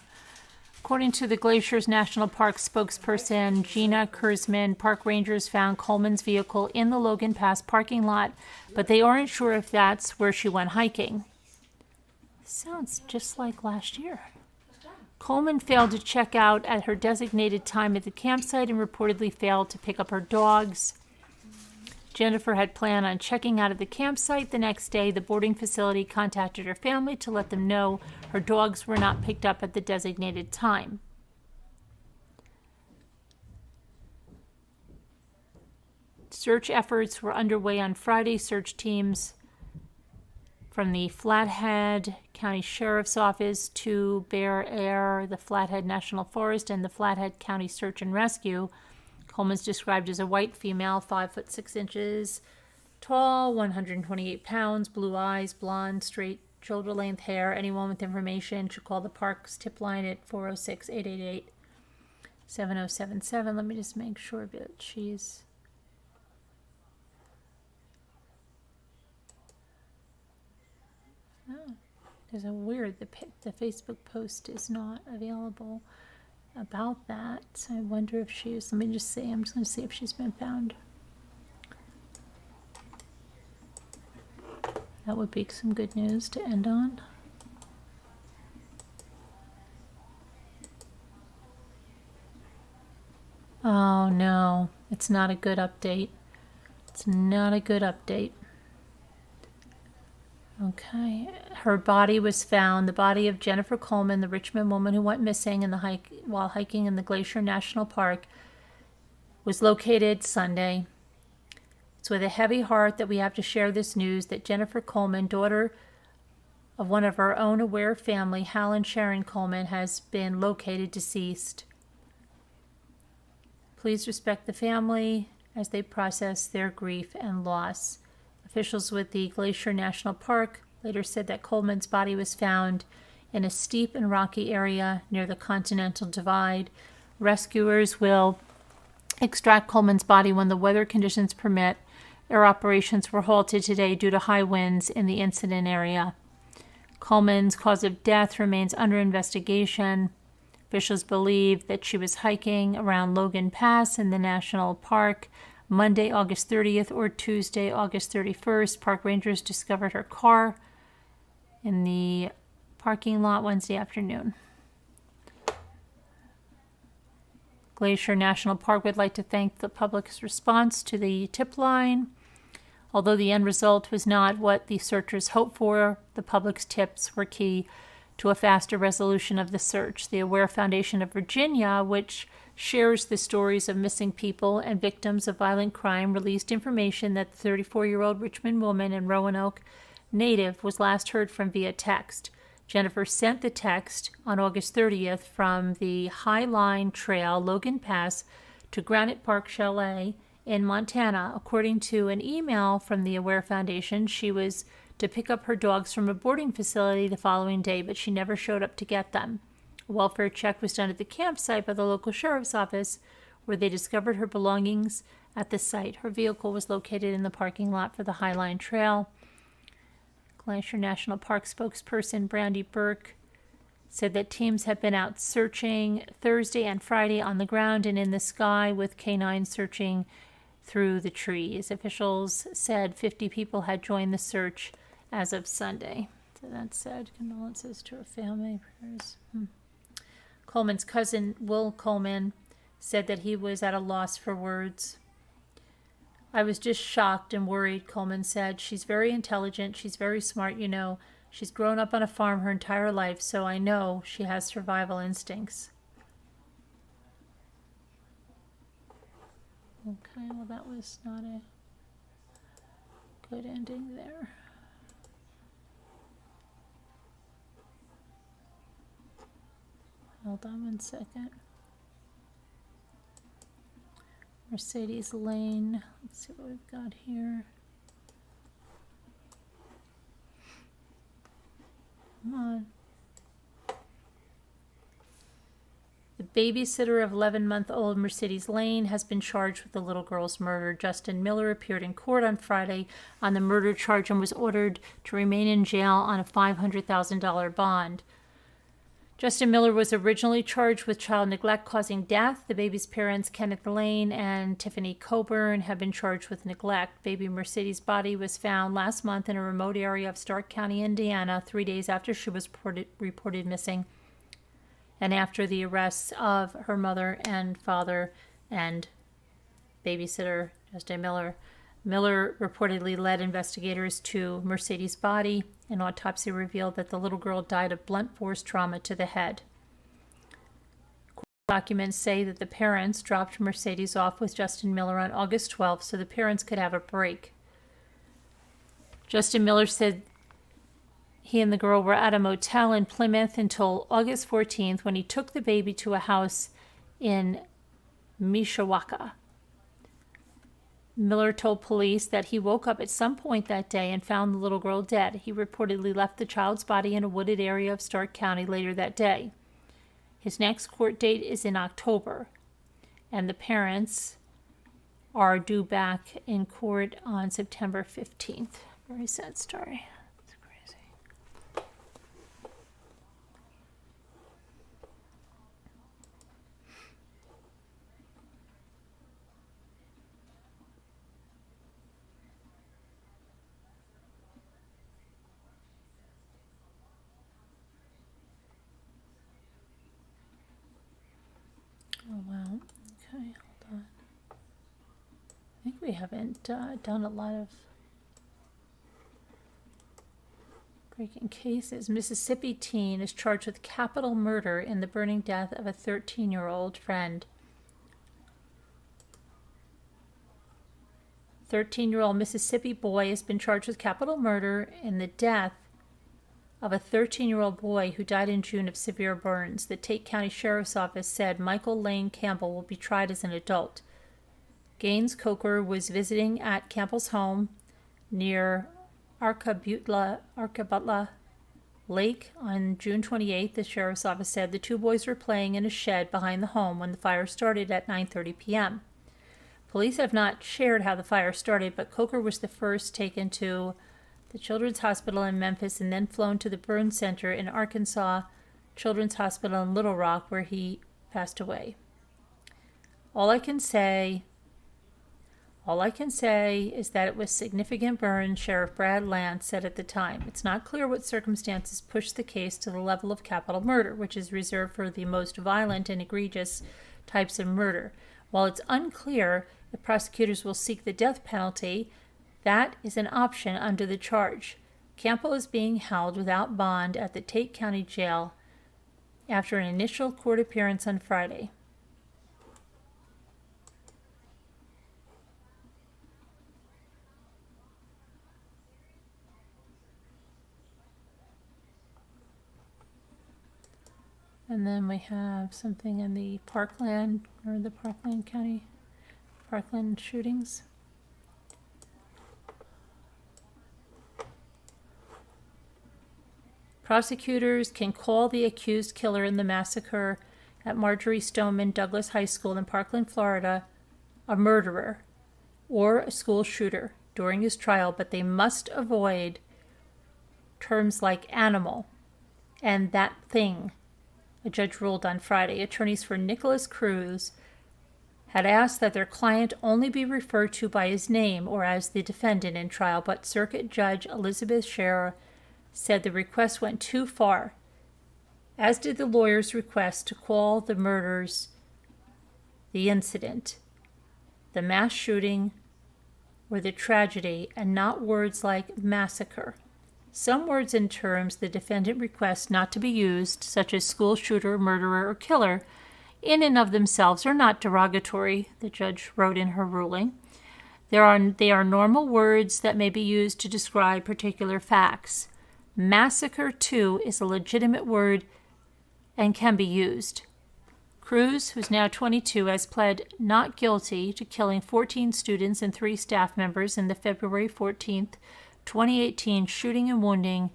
According to the Glaciers National Park spokesperson Gina Kurzman, park rangers found Coleman's vehicle in the Logan Pass parking lot, but they aren't sure if that's where she went hiking. Sounds just like last year. Coleman failed to check out at her designated time at the campsite and reportedly failed to pick up her dogs. Jennifer had planned on checking out of the campsite the next day. The boarding facility contacted her family to let them know her dogs were not picked up at the designated time. Search efforts were underway on Friday. Search teams from the Flathead County Sheriff's Office to Bear Air, the Flathead National Forest, and the Flathead County Search and Rescue. Coleman's described as a white female, 5 foot 6 inches tall, 128 pounds, blue eyes, blonde, straight, shoulder-length hair. Anyone with information should call the park's tip line at 406-888-7077. Let me just make sure that she's... Oh, there's a weird, the Facebook post is not available about that. So I wonder if she's, let me just see, I'm just going to see if she's been found. That would be some good news to end on. Oh no, it's not a good update. It's not a good update. Okay, her body was found. The body of Jennifer Coleman, the Richmond woman who went missing while hiking in the Glacier National Park, was located Sunday. It's with a heavy heart that we have to share this news that Jennifer Coleman, daughter of one of our own Aware family, Hal and Sharon Coleman, has been located deceased. Please respect the family as they process their grief and loss. Officials with the Glacier National Park later said that Coleman's body was found in a steep and rocky area near the Continental Divide. Rescuers will extract Coleman's body when the weather conditions permit. Air operations were halted today due to high winds in the incident area. Coleman's cause of death remains under investigation. Officials believe that she was hiking around Logan Pass in the national park Monday, August 30th or Tuesday, August 31st. Park rangers discovered her car in the parking lot Wednesday afternoon. Glacier National Park would like to thank the public's response to the tip line. Although the end result was not what the searchers hoped for, the public's tips were key to a faster resolution of the search. The Aware Foundation of Virginia, which shares the stories of missing people and victims of violent crime, released information that the 34-year-old Richmond woman and Roanoke native was last heard from via text. Jennifer sent the text on August 30th from the High Line Trail, Logan Pass, to Granite Park Chalet in Montana. According to an email from the Aware Foundation, she was to pick up her dogs from a boarding facility the following day, but she never showed up to get them. A welfare check was done at the campsite by the local sheriff's office, where they discovered her belongings at the site. Her vehicle was located in the parking lot for the Highline Trail. Glacier National Park spokesperson Brandy Burke said that teams have been out searching Thursday and Friday on the ground and in the sky, with canines searching through the trees. Officials said 50 people had joined the search as of Sunday. So that said, condolences to her family. Prayers. Coleman's cousin, Will Coleman, said that he was at a loss for words. I was just shocked and worried, Coleman said. She's very intelligent. She's very smart, you know. She's grown up on a farm her entire life, so I know she has survival instincts. Okay, well, that was not a good ending there. Hold on one second. Mercedes Lane. Let's see what we've got here. Come on. The babysitter of 11-month-old Mercedes Lane has been charged with the little girl's murder. Justin Miller appeared in court on Friday on the murder charge and was ordered to remain in jail on a $500,000 bond. Justin Miller was originally charged with child neglect causing death. The baby's parents, Kenneth Lane and Tiffany Coburn, have been charged with neglect. Baby Mercedes' body was found last month in a remote area of Stark County, Indiana, 3 days after she was reported missing, and after the arrests of her mother and father and babysitter Justin Miller. Miller reportedly led investigators to Mercedes' body. An autopsy revealed that the little girl died of blunt force trauma to the head. Court documents say that the parents dropped Mercedes off with Justin Miller on August 12th so the parents could have a break. Justin Miller said he and the girl were at a motel in Plymouth until August 14th when he took the baby to a house in Mishawaka. Miller told police that he woke up at some point that day and found the little girl dead. He reportedly left the child's body in a wooded area of Stark County later that day. His next court date is in October, and the parents are due back in court on September 15th. Very sad story. It's crazy. Oh, wow. Okay, hold on. I think we haven't done a lot of breaking cases. Mississippi teen is charged with capital murder in the burning death of a 13-year-old friend. 13-year-old Mississippi boy has been charged with capital murder in the death of a 13-year-old boy who died in June of severe burns. The Tate County Sheriff's Office said Michael Lane Campbell will be tried as an adult. Gaines Coker was visiting at Campbell's home near Arkabutla Lake on June 28th. The Sheriff's Office said the two boys were playing in a shed behind the home when the fire started at 9:30 p.m. Police have not shared how the fire started, but Coker was the first taken to the Children's Hospital in Memphis and then flown to the Burn Center in Arkansas Children's Hospital in Little Rock, where he passed away. All I can say is that it was significant burns, Sheriff Brad Lance said at the time. It's not clear what circumstances pushed the case to the level of capital murder, which is reserved for the most violent and egregious types of murder. While it's unclear if prosecutors will seek the death penalty, that is an option under the charge. Campbell is being held without bond at the Tate County Jail after an initial court appearance on Friday. And then we have something in the Parkland County Parkland shootings. Prosecutors can call the accused killer in the massacre at Marjorie Stoneman Douglas High School in Parkland, Florida, a murderer or a school shooter during his trial, but they must avoid terms like animal and that thing, a judge ruled on Friday. Attorneys for Nicholas Cruz had asked that their client only be referred to by his name or as the defendant in trial, but Circuit Judge Elizabeth Scherer said the request went too far, as did the lawyer's request to call the murders the incident, the mass shooting, or the tragedy, and not words like massacre. Some words and terms the defendant requests not to be used, such as school shooter, murderer, or killer, in and of themselves are not derogatory, the judge wrote in her ruling. They are normal words that may be used to describe particular facts. Massacre, too, is a legitimate word and can be used. Cruz, who's now 22, has pled not guilty to killing 14 students and 3 staff members in the February 14th, 2018 shooting and wounding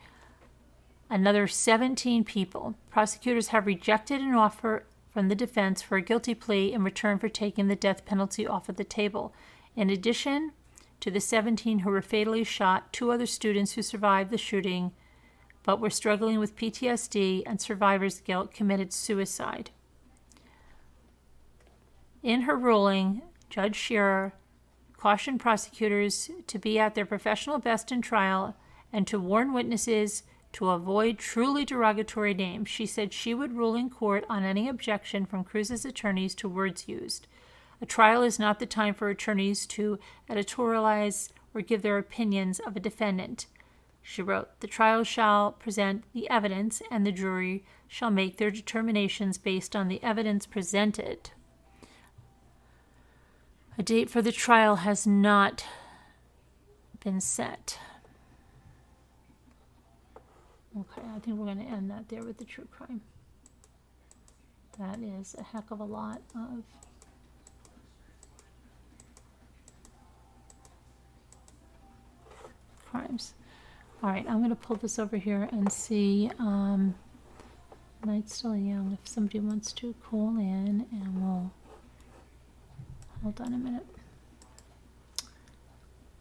another 17 people. Prosecutors have rejected an offer from the defense for a guilty plea in return for taking the death penalty off of the table. In addition to the 17 who were fatally shot, 2 other students who survived the shooting but were struggling with PTSD and survivor's guilt committed suicide. In her ruling, Judge Scherer cautioned prosecutors to be at their professional best in trial and to warn witnesses to avoid truly derogatory names. She said she would rule in court on any objection from Cruz's attorneys to words used. A trial is not the time for attorneys to editorialize or give their opinions of a defendant. She wrote, "The trial shall present the evidence, and the jury shall make their determinations based on the evidence presented." A date for the trial has not been set. Okay, I think we're going to end that there with the true crime. That is a heck of a lot of crimes. All right, I'm going to pull this over here and see. Night's still young. If somebody wants to call in, and we'll hold on a minute.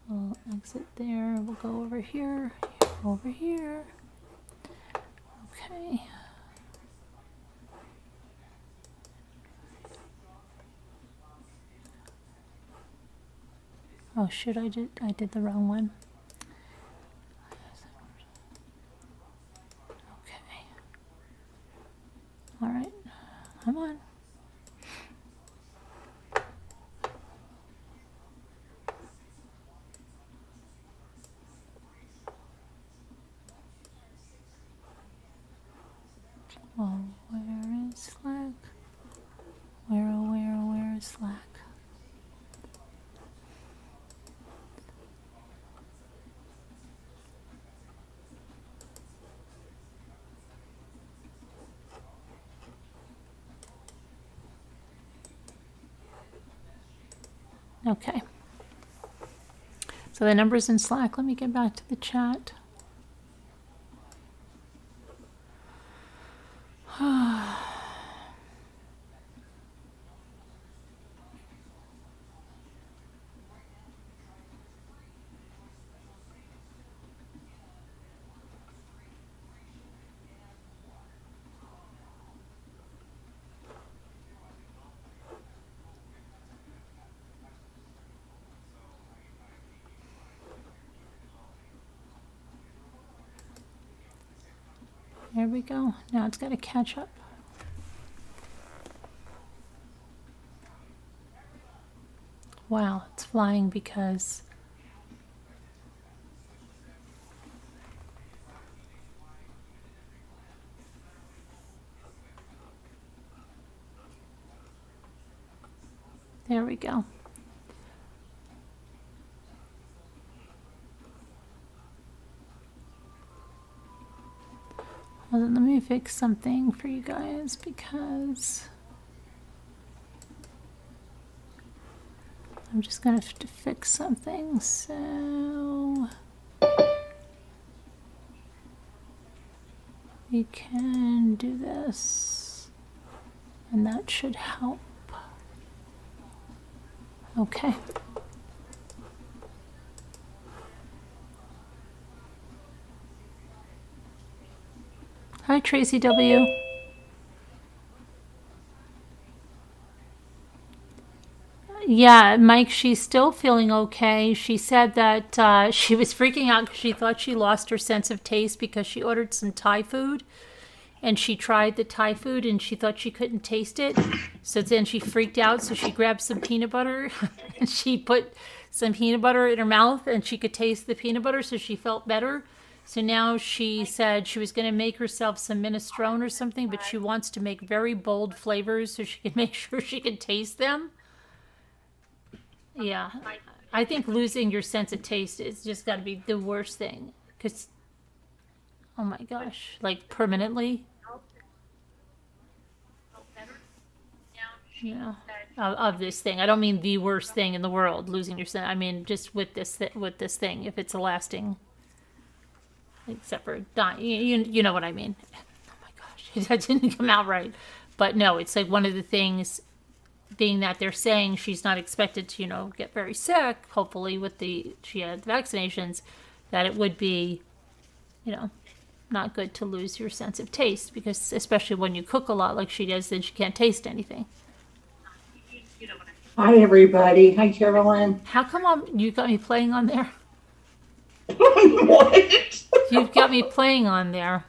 We'll exit there. We'll go over here. Over here. Okay. Oh shoot! I did the wrong one. All right, come on. Oh, where is Slack? Where is Slack? Okay. So the number's in Slack. Let me get back to the chat. There we go. Now it's got to catch up. Wow, it's flying because there we go. Well, then let me fix something for you guys because I'm just going to have to fix something. So we can do this, and that should help. Okay. Hi, Tracy W. Yeah, Mike, she's still feeling okay. She said that she was freaking out because she thought she lost her sense of taste because she ordered some Thai food and she tried the Thai food and she thought she couldn't taste it. So then she freaked out. So she grabbed some peanut butter and she put some peanut butter in her mouth and she could taste the peanut butter. So she felt better. So now she said she was going to make herself some minestrone or something, but she wants to make very bold flavors so she can make sure she can taste them. Yeah, I think losing your sense of taste is just got to be the worst thing. Because, oh my gosh, like permanently. You know, of this thing. I don't mean the worst thing in the world, losing your sense. I mean just with this thing, if it's a lasting, except for dying. You know what I mean. Oh my gosh, that didn't come out right. But no, it's like one of the things, being that they're saying she's not expected to, get very sick, hopefully she had vaccinations, that it would be, not good to lose your sense of taste, because especially when you cook a lot like she does, then she can't taste anything. Hi, everybody. Hi, Carolyn. How come you got me playing on there? What? You've got me playing on there.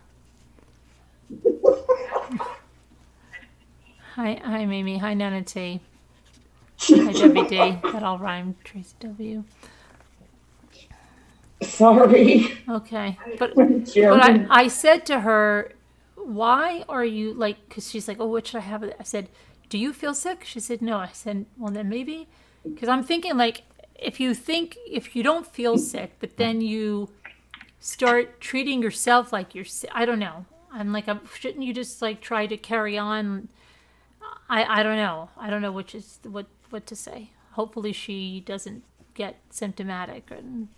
Hi, Mimi. Hi, Nana T. Hi, WD. That all rhymed. Tracy W. Sorry. Okay. But I said to her, why are you because she's like, oh, what should I have? I said, do you feel sick? She said, no. I said, well, then maybe. Because I'm thinking, if you don't feel sick, but then you start treating yourself like you're sick, I don't know. I'm like, shouldn't you just try to carry on? I don't know. I don't know what to say. Hopefully she doesn't get symptomatic and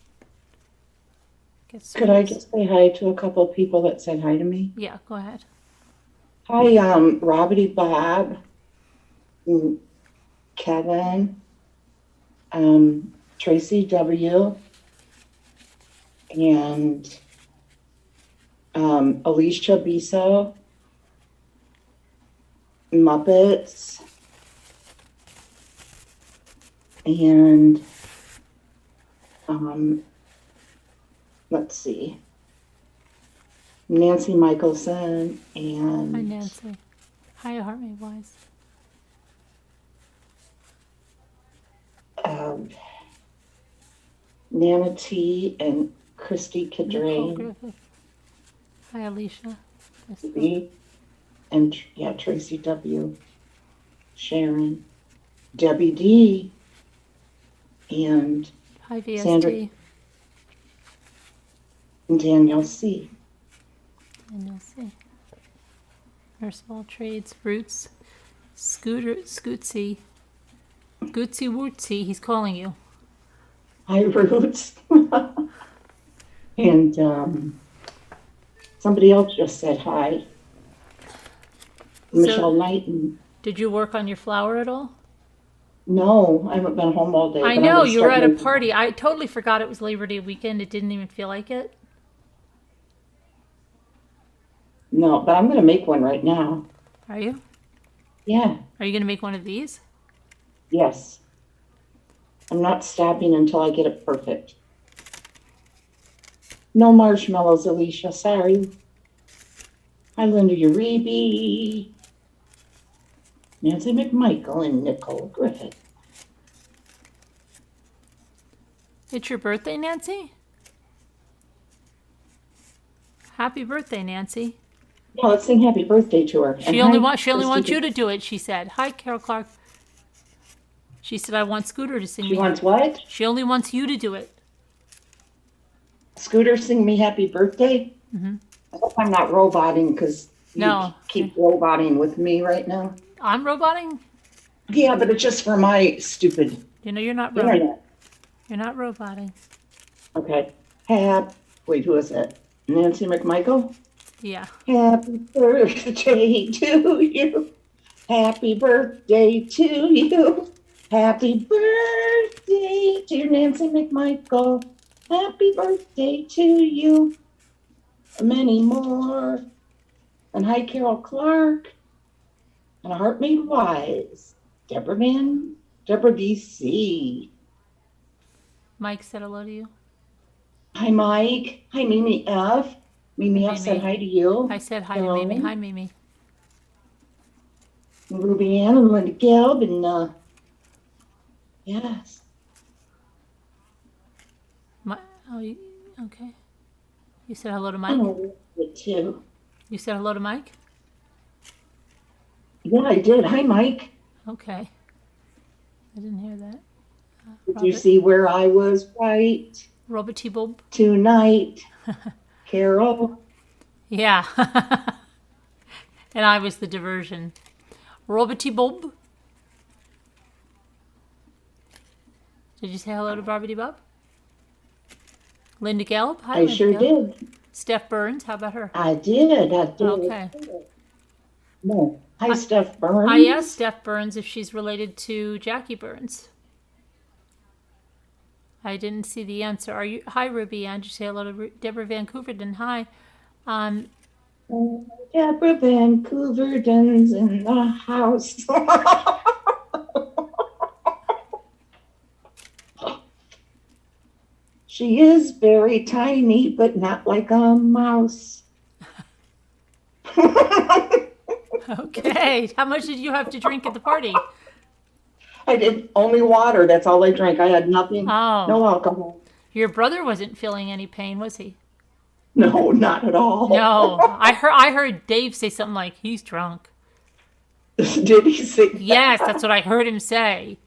gets. Could I just say hi to a couple of people that said hi to me? Yeah, go ahead. Hi, Robbity Bob, Kevin, Tracy W, and Alicia Biso, Muppets, and let's see, Nancy Michelson, and Hi, Nancy. Hi, Heartmate Wise. Nana T and Christy Cadrain. Hi, Alicia. And Tracy W, Sharon, Debbie D, and Hi, VST. Sandra, and Danielle C. And you'll see. Nurse of all trades, Roots, Scootsy Wootsy, he's calling you. Hi, Roots. And somebody else just said hi. Michelle Knighton. Did you work on your flower at all? No, I haven't been home all day. I know, you were at a party. I totally forgot it was Labor Day weekend. It didn't even feel like it. No, but I'm going to make one right now. Are you? Yeah. Are you going to make one of these? Yes. I'm not stopping until I get it perfect. No marshmallows, Alicia. Sorry. Hi, Linda Uribe, Nancy McMichael, and Nicole Griffith. It's your birthday, Nancy? Happy birthday, Nancy. Yeah, let's sing happy birthday to her. She only wants you to do it, she said. Hi, Carol Clark. She said, I want Scooter to sing me. She wants what? She only wants you to do it. Scooter, sing me happy birthday? Mm-hmm. I hope I'm not roboting because you keep roboting with me right now. I'm roboting? Yeah, but it's just for my stupid You know, you're not internet. You're not roboting. Okay. Wait, who is it? Nancy McMichael? Yeah. Happy birthday to you. Happy birthday to you. Happy birthday to Nancy McMichael. Happy birthday to you. Many more. And hi, Carol Clark. And a heart made wise. Deborah DC. Mike said hello to you. Hi, Mike. Hi, Mimi F. Mimi F said hi to you. I said hi to Mimi. Hi, Mimi. And Ruby Ann and Linda Gelb and yes. Okay. You said hello to Mike? I'm gonna it too. You said hello to Mike? Yeah, I did. Hi, Mike. Okay. I didn't hear that. Did you see where I was right Robert T. Bob? tonight? Carol? Yeah. And I was the diversion. Robert T. Bob? Did you say hello to Barbie Bob? Linda Gelb? Hi, I Linda sure Gelb. did. Steph Burns, how about her? I did. Okay. No. Hi, Steph Burns. I asked Steph Burns if she's related to Jackie Burns. I didn't see the answer. Are you? Hi, Ruby Ann. Did you say hello to Deborah Vancouverden? Hi. Deborah Vancouverden's in the house. She is very tiny, but not like a mouse. Okay. How much did you have to drink at the party? I did only water. That's all I drank. I had nothing. Oh. No alcohol. Your brother wasn't feeling any pain, was he? No, not at all. No. I heard Dave say something like, he's drunk. Did he say that? Yes, that's what I heard him say.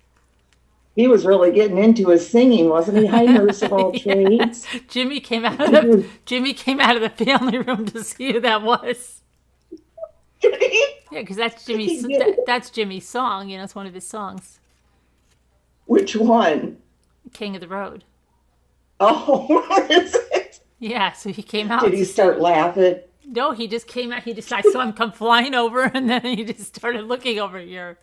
He was really getting into his singing, wasn't he? High nurse of all trades. Jimmy came out of the family room to see who that was. Did he? Yeah, because that's Jimmy's. That's Jimmy's song. You know, it's one of his songs. Which one? King of the Road. Oh, what is it? Yeah, so he came out. Did he start laughing? No, he just came out. I saw him come flying over, and then he just started looking over here.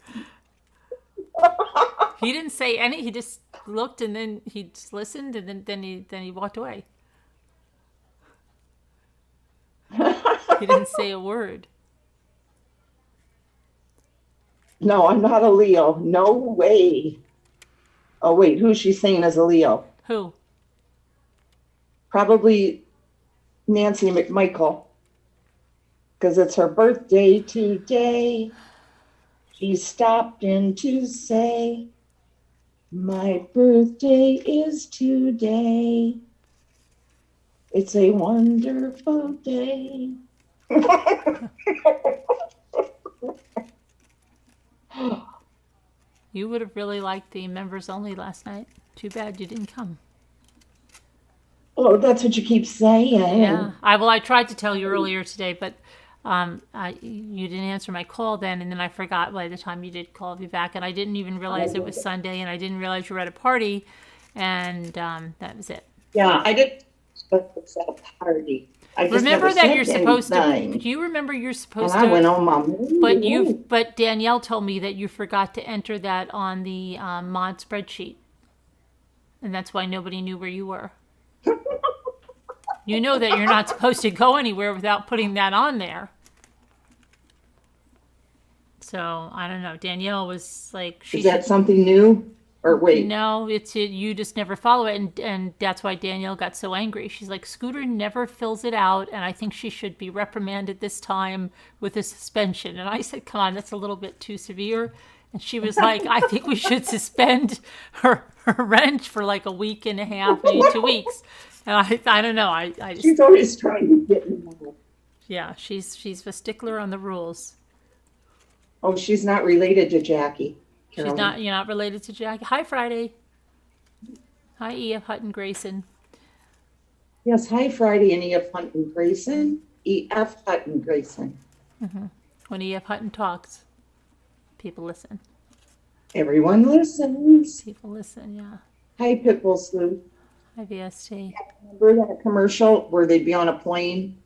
He didn't say any. He just looked, and then he just listened, and then he walked away. He didn't say a word. No, I'm not a Leo. No way. Oh, wait, who's she saying as a Leo? Who? Probably Nancy McMichael. Because it's her birthday today. She stopped in to say, my birthday is today. It's a wonderful day. You would have really liked the members only last night. Too bad you didn't come. Oh, that's what you keep saying. Yeah. I tried to tell you earlier today, but you didn't answer my call then, and then I forgot by the time you did call me back, and I didn't even realize it was Sunday, and I didn't realize you were at a party, and that was it. Yeah, I didn't expect it at a party. I just Remember never that said you're supposed anything. to. Do you remember you're supposed And I to? went on my move. But Danielle told me that you forgot to enter that on the mod spreadsheet, and that's why nobody knew where you were. You know that you're not supposed to go anywhere without putting that on there. So I don't know. Danielle was like, Is that something new? Or wait. No, you just never follow it, and that's why Danielle got so angry. She's like, Scooter never fills it out, and I think she should be reprimanded this time with a suspension. And I said, come on, that's a little bit too severe. And she was like, I think we should suspend her wrench for like a week and a half, maybe 2 weeks. And I don't know. I just, She's always trying to get me. Yeah, she's a stickler on the rules. Oh, she's not related to Jackie. Carolyn. You're not related to Jackie. Hi, Friday. Hi, E.F. Hutton Grayson. Yes, hi, Friday, and E.F. Hutton Grayson. E.F. Hutton Grayson. Mm-hmm. When E.F. Hutton talks, people listen. Everyone listens. People listen, yeah. Hi, Pitbull Sleuth. Hi, VST. Remember that commercial where they'd be on a plane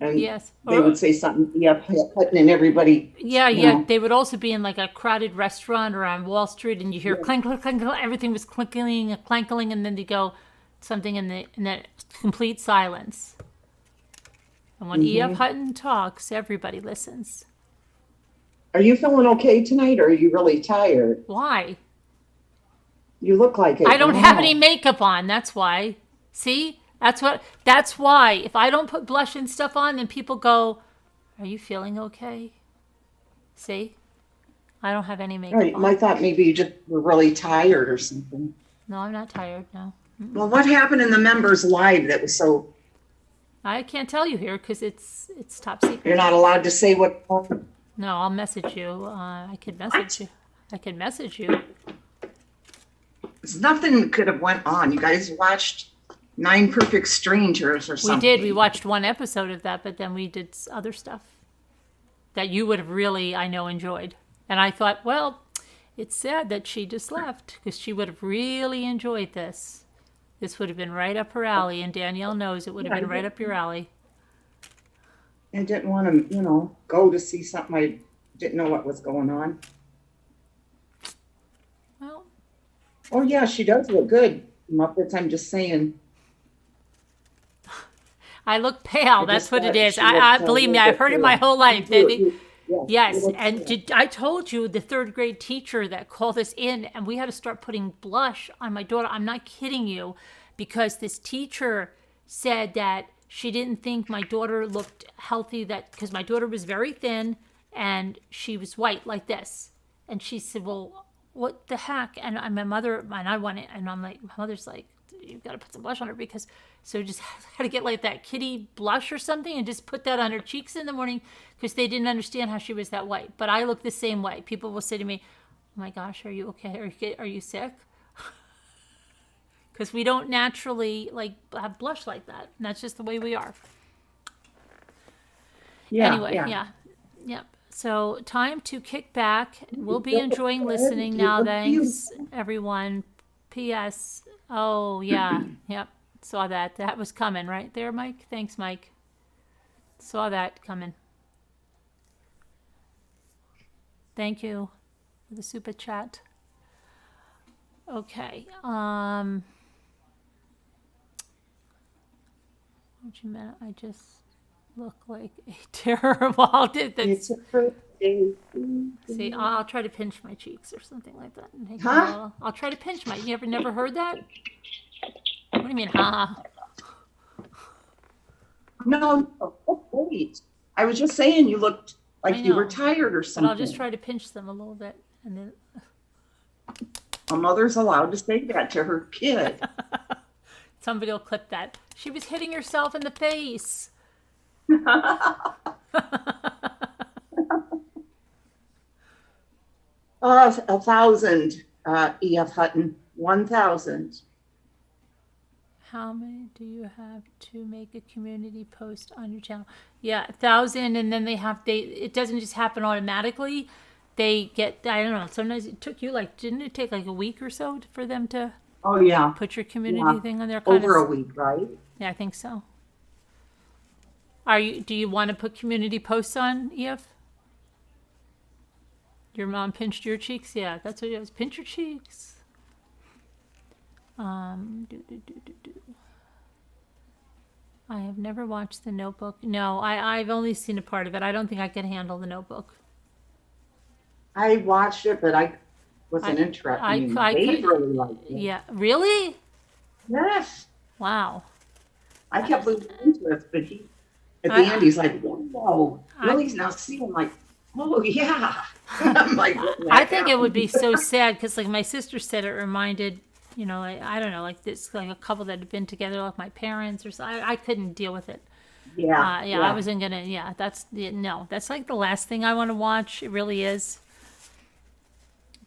and Yes. they would say something, yeah, Hutton, and everybody. Yeah, you yeah. know. They would also be in like a crowded restaurant or on Wall Street, and you hear clink, clink, clink, clink, everything was clinking, clankling, and then they go something in that complete silence. And when E.F. Hutton talks, everybody listens. Are you feeling okay tonight, or are you really tired? Why? You look like it. I don't have any makeup on. That's why. See? That's why. If I don't put blush and stuff on, then people go, "Are you feeling okay?" See? I don't have any makeup Right. on. I thought maybe you just were really tired or something. No, I'm not tired. No. Well, what happened in the members live that was so I can't tell you here because it's top secret. you're not allowed to say what? No, I'll message you. I could message you. I could message you. Nothing could have went on. You guys watched Nine Perfect Strangers or We something. did. We watched one episode of that, but then we did other stuff that you would have really, I know, enjoyed. And I thought, well, it's sad that she just left because she would have really enjoyed this. This would have been right up her alley, and Danielle knows it would have been right up your alley. I didn't want to, go to see something I didn't know what was going on. Well, Oh yeah, she does look good. Muppets, I'm just saying. I look pale. I That's just what it thought is. she I looked a believe me, little I've heard it bit my pale. whole life. You do, you Yes, look and pale. I told you the third grade teacher that called us in, and we had to start putting blush on my daughter. I'm not kidding you, because this teacher said that she didn't think my daughter looked healthy, that because my daughter was very thin and she was white like this. And she said, well, what the heck? And my mother, and I went, and I'm like, my mother's like, you've got to put some blush on her, because so just had to get like that kitty blush or something and just put that on her cheeks in the morning, because they didn't understand how she was that white. But I look the same way. People will say to me, oh my gosh, are you okay? Are you sick? Because we don't naturally like have blush like that. And that's just the way we are. Yeah, Anyway, yeah. Yep. So time to kick back. We'll be You enjoying look listening good. now. You look Thanks, beautiful. everyone. P.S. Oh, yeah. Yep. Saw that. That was coming right there, Mike. Thanks, Mike. Saw that coming. Thank you for the super chat. Okay. Wait a minute. I just look like a terrible. It's a birthday. See, I'll try to pinch my cheeks or something like that. And Huh? I'll try to pinch my. You ever never heard that? What do you mean, ha? No, wait. I was just saying you looked like I you were know. tired or But something. I'll just try to pinch them a little bit, and then A mother's allowed to say that to her kid. somebody will clip that. She was hitting herself in the face. 1,000, E.F. Hutton. 1,000. How many do you have to make a community post on your channel? Yeah, 1,000, and then it doesn't just happen automatically. They get, I don't know, sometimes it took you didn't it take like a week or so for them to Oh, yeah. put your community Yeah. thing on there? Over a week, right? Yeah, I think so. Do you want to put community posts on, EF? Your mom pinched your cheeks? Yeah, that's what it was. Pinch your cheeks. I have never watched The Notebook. No, I've only seen a part of it. I don't think I could handle The Notebook. I watched it, but I wasn't I interested. could- They really liked it. Yeah, really? Yes. Wow. I kept losing interest, but at the end, he's like, whoa, really? Now see, I'm like, oh, yeah. I'm like, I think it would be so sad because, like my sister said, it reminded, I don't know, like this, like a couple that had been together, like my parents or so. I couldn't deal with it. Yeah. I wasn't gonna. Yeah, that's like the last thing I want to watch. It really is.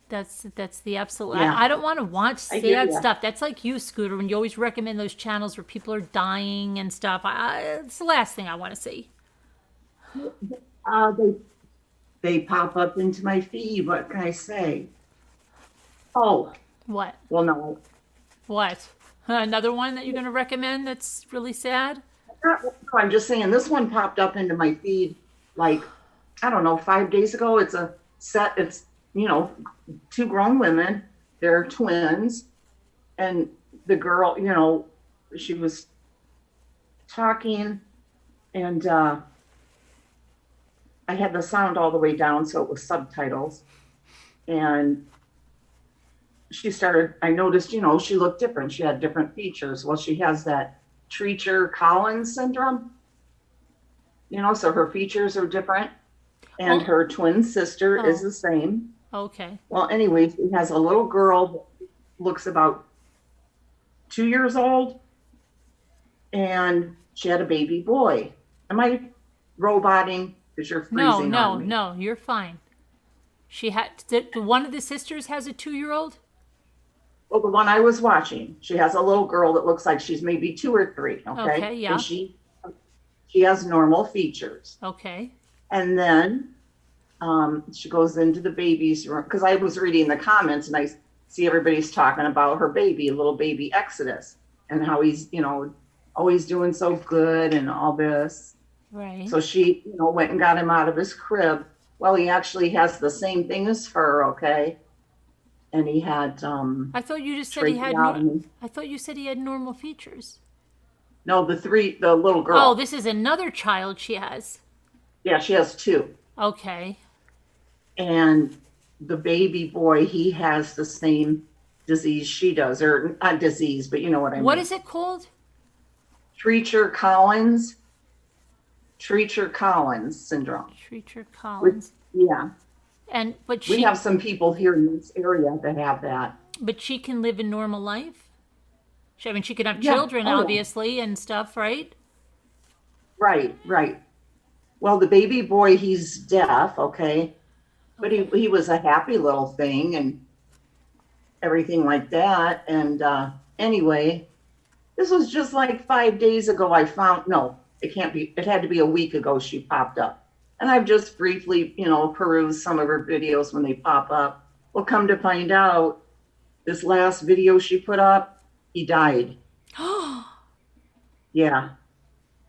That's the absolute. Yeah. I don't want to watch I hear sad ya. stuff. That's like you, Scooter, when you always recommend those channels where people are dying and stuff. It's the last thing I want to see. They pop up into my feed. What can I say? Oh, What? well, no. What? Another one that you're going to recommend that's really sad? No, I'm just saying, this one popped up into my feed like, I don't know, 5 days ago. It's a set, it's, two grown women. They're twins. And the girl, she was talking, and I had the sound all the way down, so it was subtitles. And I noticed, she looked different. She had different features. Well, she has that Treacher-Collins syndrome, so her features are different. And her twin sister is the same. Okay. Well, anyway, she has a little girl that looks about 2 years old, and she had a baby boy. Am I roboting? Because you're freezing on me. No, you're fine. She had one of the sisters has a 2-year-old. Well, the one I was watching, she has a little girl that looks like she's maybe 2 or 3. Okay. Okay, yeah. And she has normal features. Okay. And then she goes into the baby's room, because I was reading the comments and I see everybody's talking about her baby, little baby Exodus, and how he's, always doing so good and all this. Right. So she, went and got him out of his crib. Well, he actually has the same thing as her, okay? And he had I thought you just said he had I thought you said he had normal features. No, the little girl. Oh, this is another child she has. Yeah, she has 2. Okay. And the baby boy, he has the same disease she does, or not disease, but you know what I mean. What is it called? Treacher-Collins syndrome. Treacher-Collins. Yeah. But we have some people here in this area that have that. But she can live a normal life? She can have children, obviously, and stuff, right? Right. Well, the baby boy, he's deaf, okay? But he was a happy little thing and everything like that. And anyway, this was just like 5 days ago. It had to be a week ago she popped up. And I've just briefly, perused some of her videos when they pop up. Well, come to find out, this last video she put up, he died. Yeah.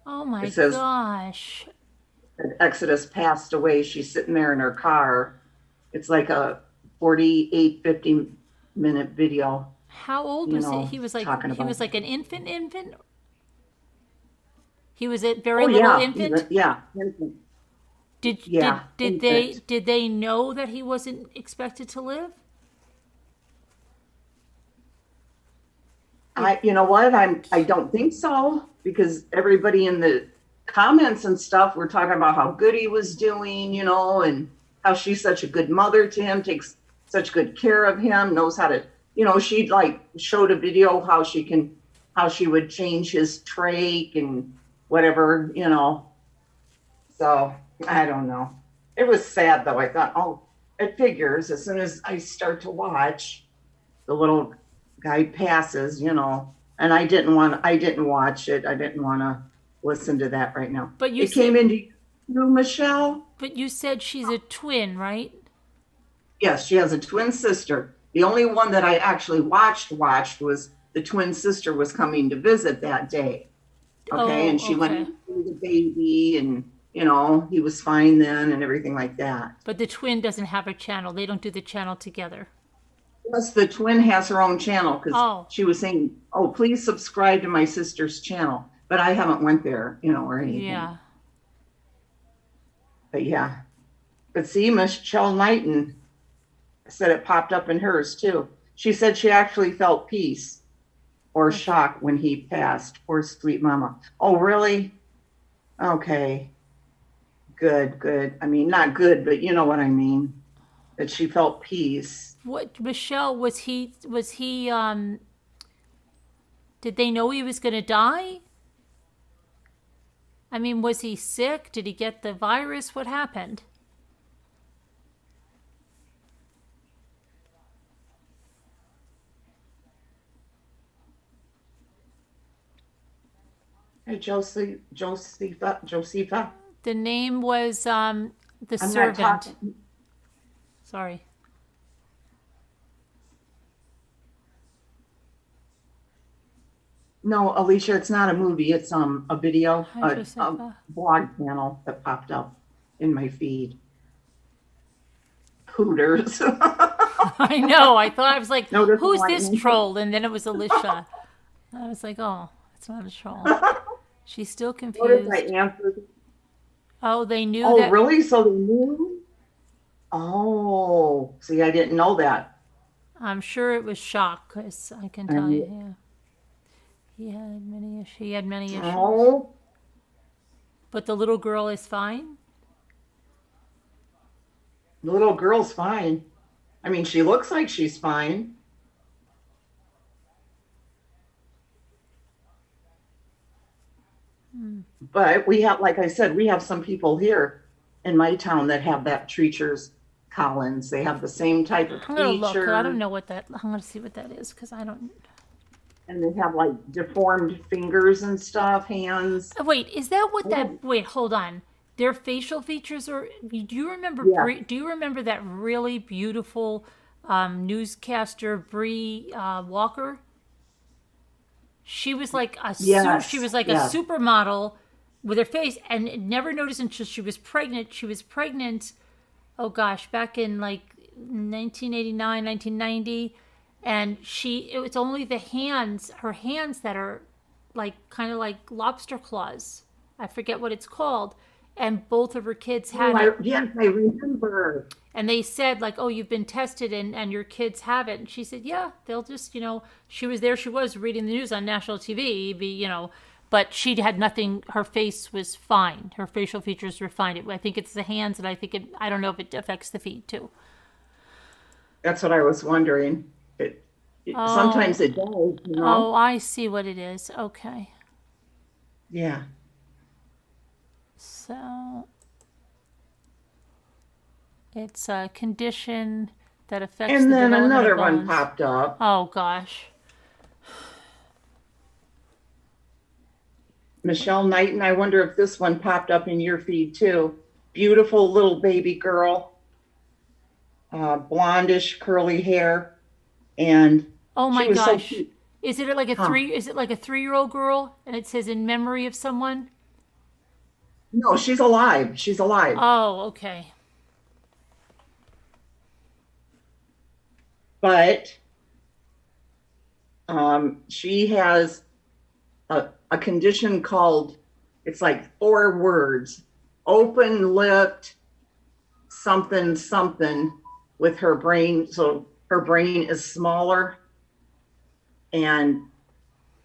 Oh my gosh. Exodus passed away. She's sitting there in her car. It's like a 48, 50-minute video. How old was he? He was like an infant? He was a very little infant? Infant. Did they know that he wasn't expected to live? You know what? I don't think so, because everybody in the comments and stuff were talking about how good he was doing, and how she's such a good mother to him, takes such good care of him, knows how to, she showed a video how she would change his trach and whatever, So I don't know. It was sad though. I thought, it figures as soon as I start to watch, the little guy passes, and I didn't watch it. I didn't want to listen to that right now. But came into you, Michelle. But you said she's a twin, right? Yes, she has a twin sister. The only one that I actually watched was the twin sister was coming to visit that day. Okay, and she went to the baby, and he was fine then and everything like that. But the twin doesn't have a channel. They don't do the channel together. Yes, the twin has her own channel, because she was saying, please subscribe to my sister's channel. But I haven't went there, or anything. Yeah. But yeah. But see, Michelle Knighton said it popped up in hers too. She said she actually felt peace or shock when he passed. Poor sweet mama. Oh, really? Okay. Good. I mean, not good, but you know what I mean. That she felt peace. What, Michelle, was he, did they know he was going to die? I mean, was he sick? Did he get the virus? What happened? Hey, Josepha. The name was the servant. Sorry. No, Alicia, it's not a movie. It's a video, a Hydrocepha. blog channel that popped up in my feed. Hooters. I know. I thought I was like, No, there's who's no this lightning. troll? And then it was Alicia. I was like, oh, it's not a troll. She's still Notice I confused. answered. Oh, they knew Oh, that. really? So they knew? Oh, see, I didn't know that. I'm sure it was shock, because I can tell you, yeah. He had many issues. He had many issues. Oh, But the little girl is fine. the little girl's fine. I mean, she looks like she's fine. But we have, like I said, we have some people here in my town that have that Treacher's Collins. They have the same type of I'm gonna look. 'Cause I feature, don't know what that. I'm gonna see what that is because I don't. and they have like deformed fingers and stuff, hands. Wait, is that what Yeah. that? Wait, hold on. Their facial features are. Do you remember? Yeah. Do you remember that really beautiful newscaster Bree Walker? She was like a Yes, she was like yes. a supermodel with her face, and never noticed until she was pregnant. She was pregnant. Oh gosh, back in like 1989, 1990, and it's only the hands, her hands that are like kind of like lobster claws. I forget what it's called. And both of her kids had it. Yes, I remember. And they said, like, oh, you've been tested and your kids have it. And she said, yeah, they'll just, she was there. She was reading the news on national TV, but she had nothing. Her face was fine. Her facial features were fine. I think it's the hands, and I don't know if it affects the feet too. That's what I was wondering. Sometimes it does, Oh, I see what it is. Okay. Yeah. So it's a condition that affects And the then development another of one bones. popped up. Oh gosh. Michelle Knighton, I wonder if this one popped up in your feed too. Beautiful little baby girl, blondish curly hair, and Oh my she was so gosh. cute. Is it like a Huh. Is it like a 3-year-old girl? And it says in memory of someone? No, she's alive. She's alive. Oh, okay. But she has a condition called, it's like 4 words, open-lipped something something with her brain. So her brain is smaller and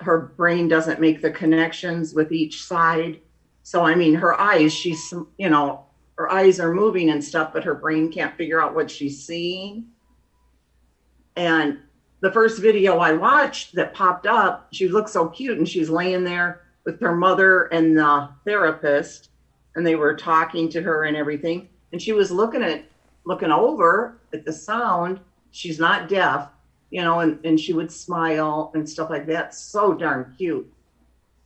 her brain doesn't make the connections with each side. So, I mean, her eyes, her eyes are moving and stuff, but her brain can't figure out what she's seeing. And the first video I watched that popped up, she looked so cute, and she's laying there with her mother and the therapist, and they were talking to her and everything. And she was looking over at the sound. She's not deaf, and she would smile and stuff like that. So darn cute.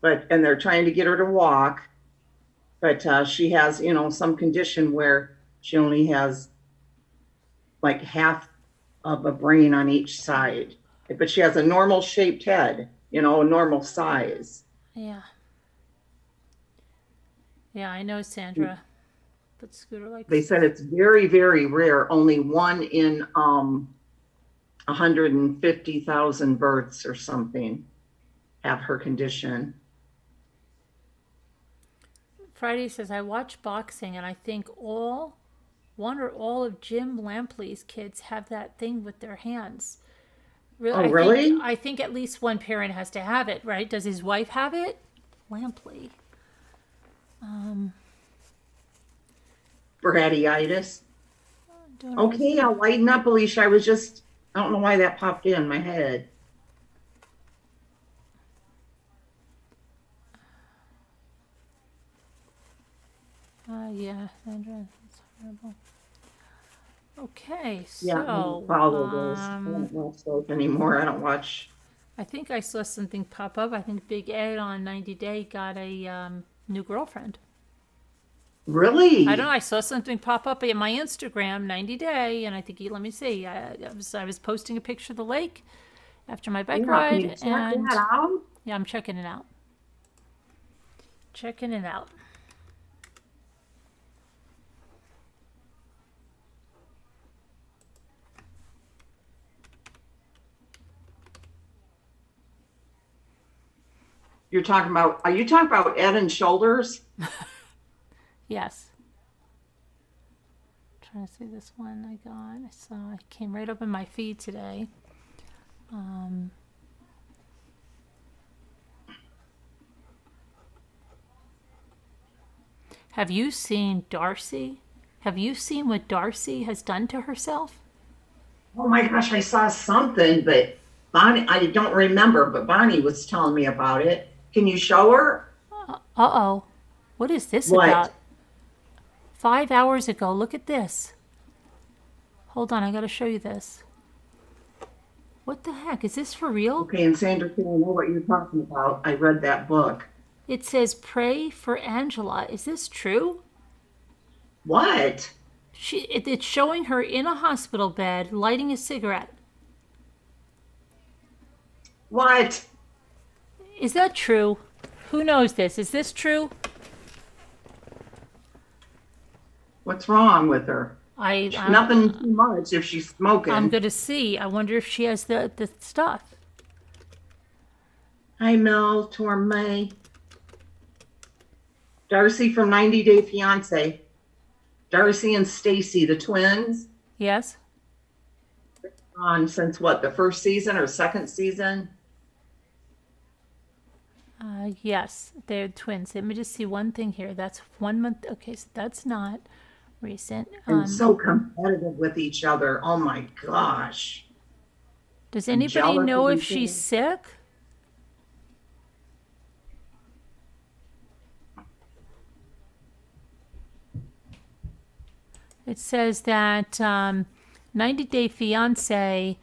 And they're trying to get her to walk, but she has, some condition where she only has like half of a brain on each side, but she has a normal shaped head, a normal size. Yeah. Yeah, I know Sandra. But Scooter likes They said it's very, very rare. Only 1 in 150,000 births or something have her condition. Friday says, I watch boxing and I think one or all of Jim Lampley's kids have that thing with their hands. Oh, really? I think at least one parent has to have it, right? Does his wife have it? Lampley. Brachitis. Don't know. Okay, I'll lighten up, Alicia. I don't know why that popped in my head. Yeah, Sandra, it's horrible. Okay, Yeah, I so don't follow those. I don't watch those anymore. I don't watch. I think I saw something pop up. I think Big Ed on 90 Day got a new girlfriend. Really? I don't know. I saw something pop up in my Instagram, 90 Day, and I think let me see. I was posting a picture of the lake after my bike Can you ride, check and that out? Yeah, I'm checking it out. Checking it out. You're talking about, are you talking about Head and Shoulders? Yes. Trying to see this one I got. I saw it came right up in my feed today. Have you seen Darcy? Have you seen what Darcy has done to herself? Oh my gosh, I saw something, but Bonnie, I don't remember, but Bonnie was telling me about it. Can you show her? Uh-oh. What is this What? about? 5 hours ago. Look at this. Hold on, I gotta show you this. What the heck? Is this for real? Okay, and Sandra, can I know what you're talking about? I read that book. It says pray for Angela. Is this true? What? It's showing her in a hospital bed lighting a cigarette. What? Is that true? Who knows this? Is this true? What's wrong with her? Nothing too much if she's smoking. I'm gonna see. I wonder if she has the stuff. Hi, Mel Torme. Darcy from 90 Day Fiance. Darcy and Stacy, the twins. Yes. On since what, the first season or second season? Yes, they're twins. Let me just see one thing here. That's 1 month. Okay, so that's not recent. And so competitive with each other. Oh my gosh. Does anybody jealous know of if each she's other. sick? It says that 90 Day Fiance,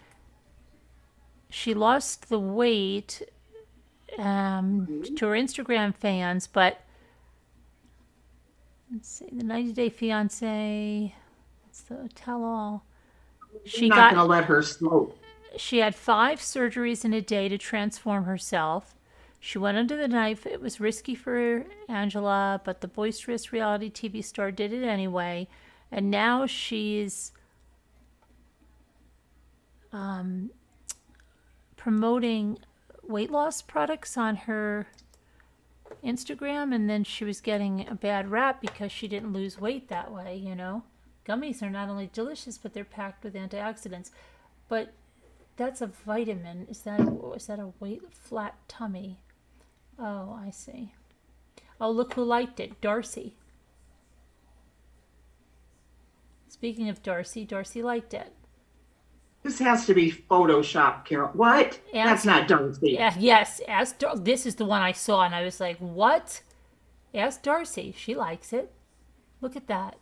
she lost the weight to her Instagram fans, but let's see, the 90 Day Fiance, it's the tell-all. She's not going to let her smoke. She had 5 surgeries in a day to transform herself. She went under the knife. It was risky for Angela, but the boisterous reality TV star did it anyway. And now she's promoting weight loss products on her Instagram, and then she was getting a bad rap because she didn't lose weight that way, you know. Gummies are not only delicious, but they're packed with antioxidants. But that's a vitamin. Is that a weight flat tummy? Oh, I see. Oh, look who liked it. Darcy. Speaking of Darcy, Darcy liked it. This has to be Photoshop, Carol. What? That's not Darcy. Yes, this is the one I saw, and I was like, what? Ask Darcy. She likes it. Look at that.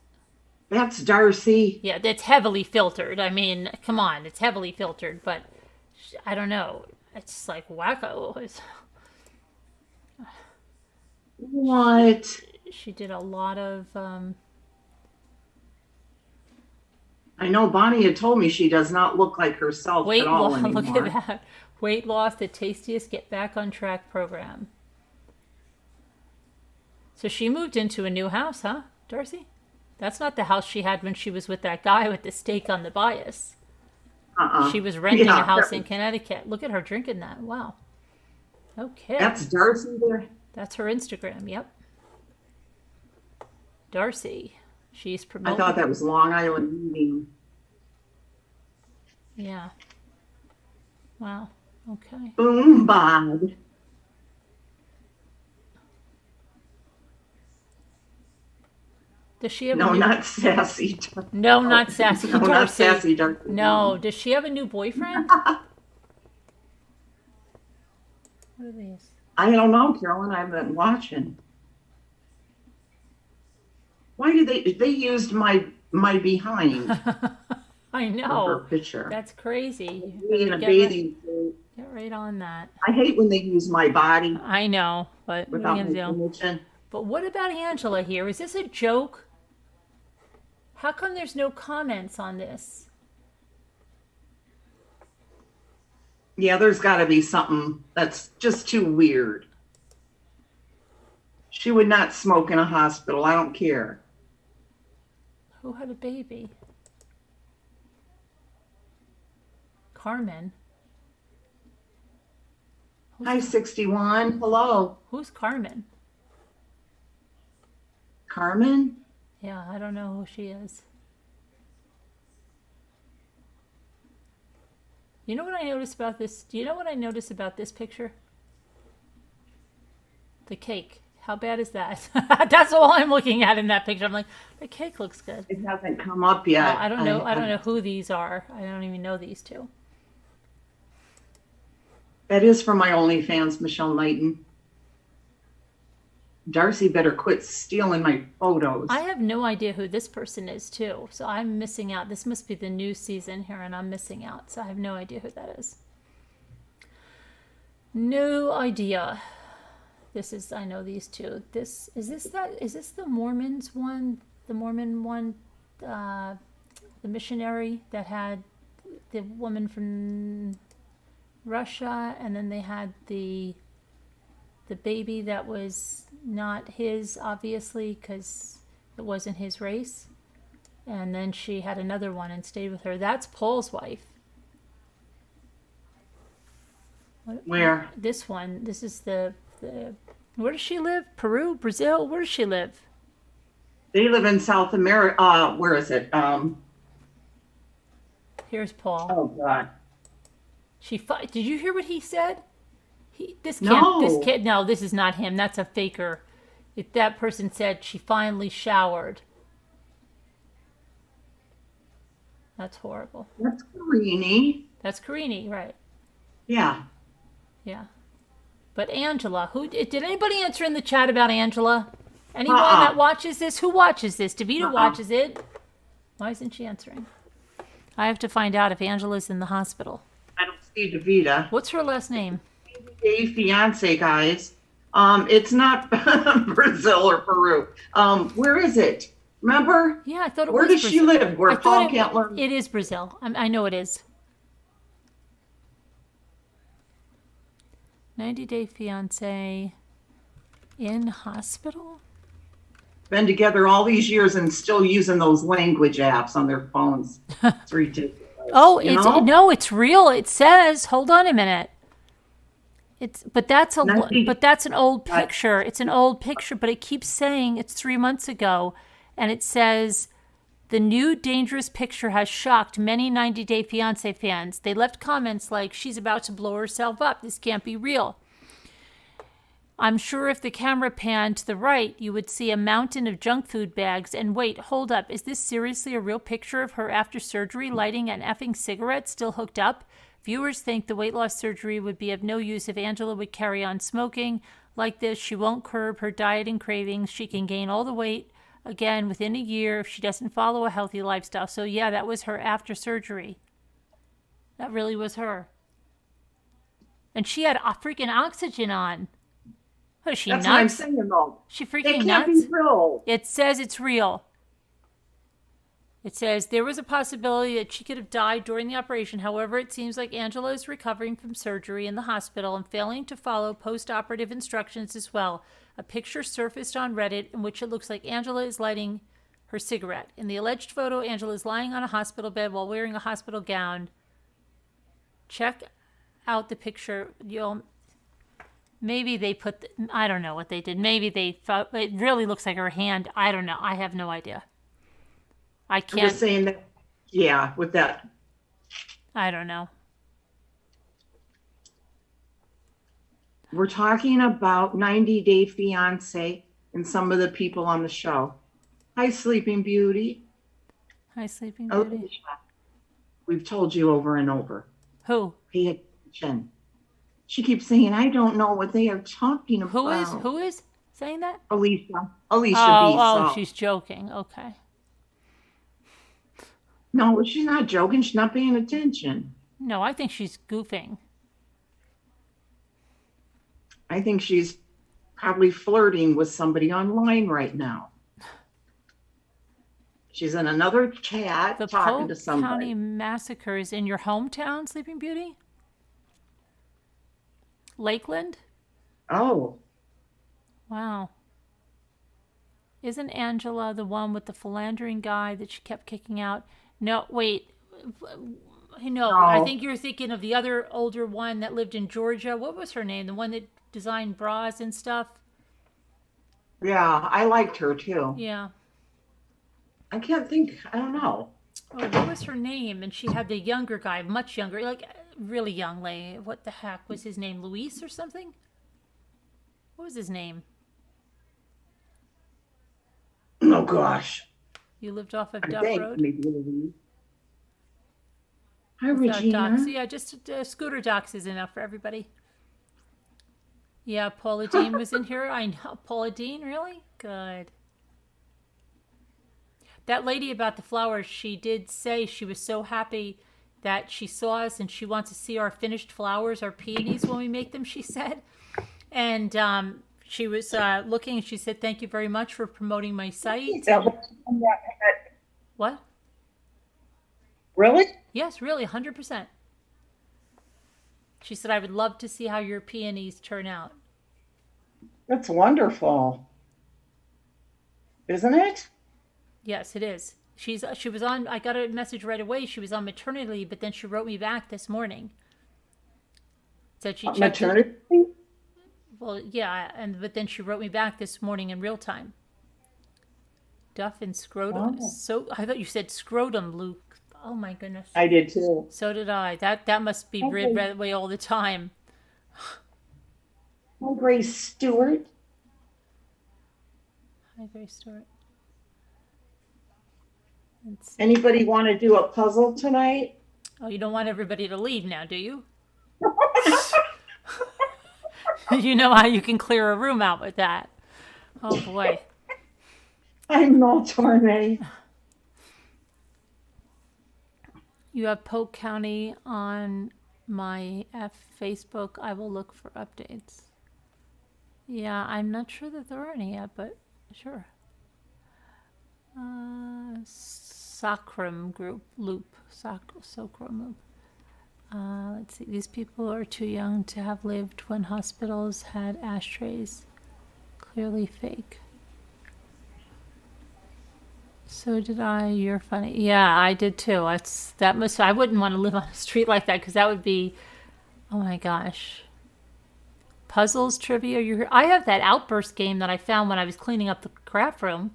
That's Darcy. Yeah, it's heavily filtered. I mean, come on, it's heavily filtered, but I don't know. It's like wacko. What? She did a lot of... I know Bonnie had told me she does not look like herself Weight at all loss, anymore. look at that. Weight loss, the tastiest get back on track program. So she moved into a new house, huh, Darcy? That's not the house she had when she was with that guy with the steak on the bias. She was renting a house in Connecticut. Look at her drinking that. Wow. Okay. That's Darcy there? That's her Instagram, yep. Darcy. She's promoting. I thought that was Long Island Meeting. Yeah. Wow. Okay. Boom, Bob. Does she have No, a new... not Sassy. No, not Sassy No, Darcy. not Sassy Darcy. No. Does she have a new boyfriend? What are these? I don't know, Carolyn. I've been watching. Why did they used my behind? I for know. her picture. That's crazy. Me in a Get bathing suit. Get right on that. I hate when they use my body I know, but what without are my you gonna do? permission. But what about Angela here? Is this a joke? How come there's no comments on this? Yeah, there's got to be something that's just too weird. She would not smoke in a hospital. I don't care. Who had a baby? Carmen. Hi, 61. Hello. Who's Carmen? Carmen? Yeah, I don't know who she is. You know what I noticed about this? Do you know what I noticed about this picture? The cake. How bad is that? That's all I'm looking at in that picture. I'm like, the cake looks good. It hasn't come up yet. I don't know. I don't know who these are. I don't even know these two. That is for my OnlyFans, Michelle Knighton. Darcy better quit stealing my photos. I have no idea who this person is, too. So I'm missing out. This must be the new season here, and I'm missing out. So I have no idea who that is. No idea. This is, I know these two. Is this the Mormons one? The Mormon one, the missionary that had the woman from Russia, and then they had the baby that was not his, obviously, because it wasn't his race. And then she had another one and stayed with her. That's Paul's wife. Where? This one. This is the where does she live? Peru? Brazil? Where does she live? They live in South America. Where is it? Here's Paul. Oh, God. Did you hear what he said? This is not him. That's a faker. That person said she finally showered. That's horrible. That's Carini. That's Carini, right? Yeah. Yeah. But Angela, did anybody answer in the chat about Angela? Anyone that watches this? Who watches this? Davita watches it. Why isn't she answering? I have to find out if Angela's in the hospital. I don't see Davita. What's her last name? Hey, Fiance, guys. It's not Brazil or Peru. Where is it? Remember? Yeah, I thought it Where was does she live? Where Paul can't learn? It is Brazil. I know it is. 90-day fiance in hospital? Been together all these years and still using those language apps on their phones. It's ridiculous. It's real. It says, hold on a minute. That's an old picture. It's an old picture, but it keeps saying it's 3 months ago, and it says the new dangerous picture has shocked many 90-Day Fiance fans. They left comments like, she's about to blow herself up. This can't be real. I'm sure if the camera panned to the right, you would see a mountain of junk food bags. And wait, hold up. Is this seriously a real picture of her after surgery lighting an effing cigarette still hooked up? Viewers think the weight loss surgery would be of no use if Angela would carry on smoking. Like this, she won't curb her diet and cravings. She can gain all the weight again within a year if she doesn't follow a healthy lifestyle. So yeah, that was her after surgery. That really was her. And she had a freaking oxygen on. What is she, That's nuts? what I'm saying, though. She freaking It can't nuts? be real. It says it's real. It says there was a possibility that she could have died during the operation. However, it seems like Angela is recovering from surgery in the hospital and failing to follow post-operative instructions as well. A picture surfaced on Reddit in which it looks like Angela is lighting her cigarette. In the alleged photo, Angela is lying on a hospital bed while wearing a hospital gown. Check out the picture. Maybe they put, I don't know what they did. Maybe they thought, it really looks like her hand. I don't know. I have no idea. I can't. I'm just saying that, yeah, with that. I don't know. We're talking about 90-Day Fiance and some of the people on the show. Hi, Sleeping Beauty. Hi, Sleeping Beauty. Alicia. We've told you over and over. Who? Pay attention. She keeps saying, I don't know what they are talking about. Who is saying that? Alicia Oh, she's joking. Okay. No, she's not joking. She's not paying attention. No, I think she's goofing. I think she's probably flirting with somebody online right now. She's in another chat The talking Polk to somebody. County Massacre is in your hometown, Sleeping Beauty? Lakeland? Oh, Wow. Isn't Angela the one with the philandering guy that she kept kicking out? No, wait. No, I No. think you're thinking of the other older one that lived in Georgia. What was her name? The one that designed bras and stuff? yeah, I liked her too. Yeah. I can't think, I don't know. Oh, what was her name? And she had the younger guy, much younger, like really young lady. What the heck was his name? Luis or something? What was his name? Oh, gosh. You lived off of I Duff think Road? maybe Louise. Hi, Without Regina. docs. Yeah, just scooter docs is enough for everybody. Yeah, Paula Dean was in here. I know. Paula Dean, really? Good. That lady about the flowers, she did say she was so happy that she saw us and she wants to see our finished flowers, our peonies when we make them, she said. And she was looking and she said, thank you very much for promoting my site. What? Really? Yes, really, 100%. She said, I would love to see how your peonies turn out. That's wonderful. Isn't it? Yes, it is. She was on, I got a message right away. She was on maternity leave, but then she wrote me back this morning. Said she checked it. Maternity? Well, yeah, but then she wrote me back this morning in real time. Duff and scrotum. Oh. So I thought you said scrotum, Luke. Oh my goodness. I did too. So did I. That must be read that way all the time. Oh, Grace Stewart. Hi, Grace Stewart. Anybody want to do a puzzle tonight? Oh, you don't want everybody to leave now, do you? You know how you can clear a room out with that. Oh boy. I'm no tornado. You have Polk County on my Facebook. I will look for updates. Yeah, I'm not sure that there are any yet, but sure. Sacrum group loop. Sacrum loop. Let's see. These people are too young to have lived when hospitals had ashtrays. Clearly fake. So did I. You're funny. Yeah, I did too. I wouldn't want to live on a street like that because that would be, oh my gosh. Puzzles, trivia. I have that Outburst game that I found when I was cleaning up the craft room.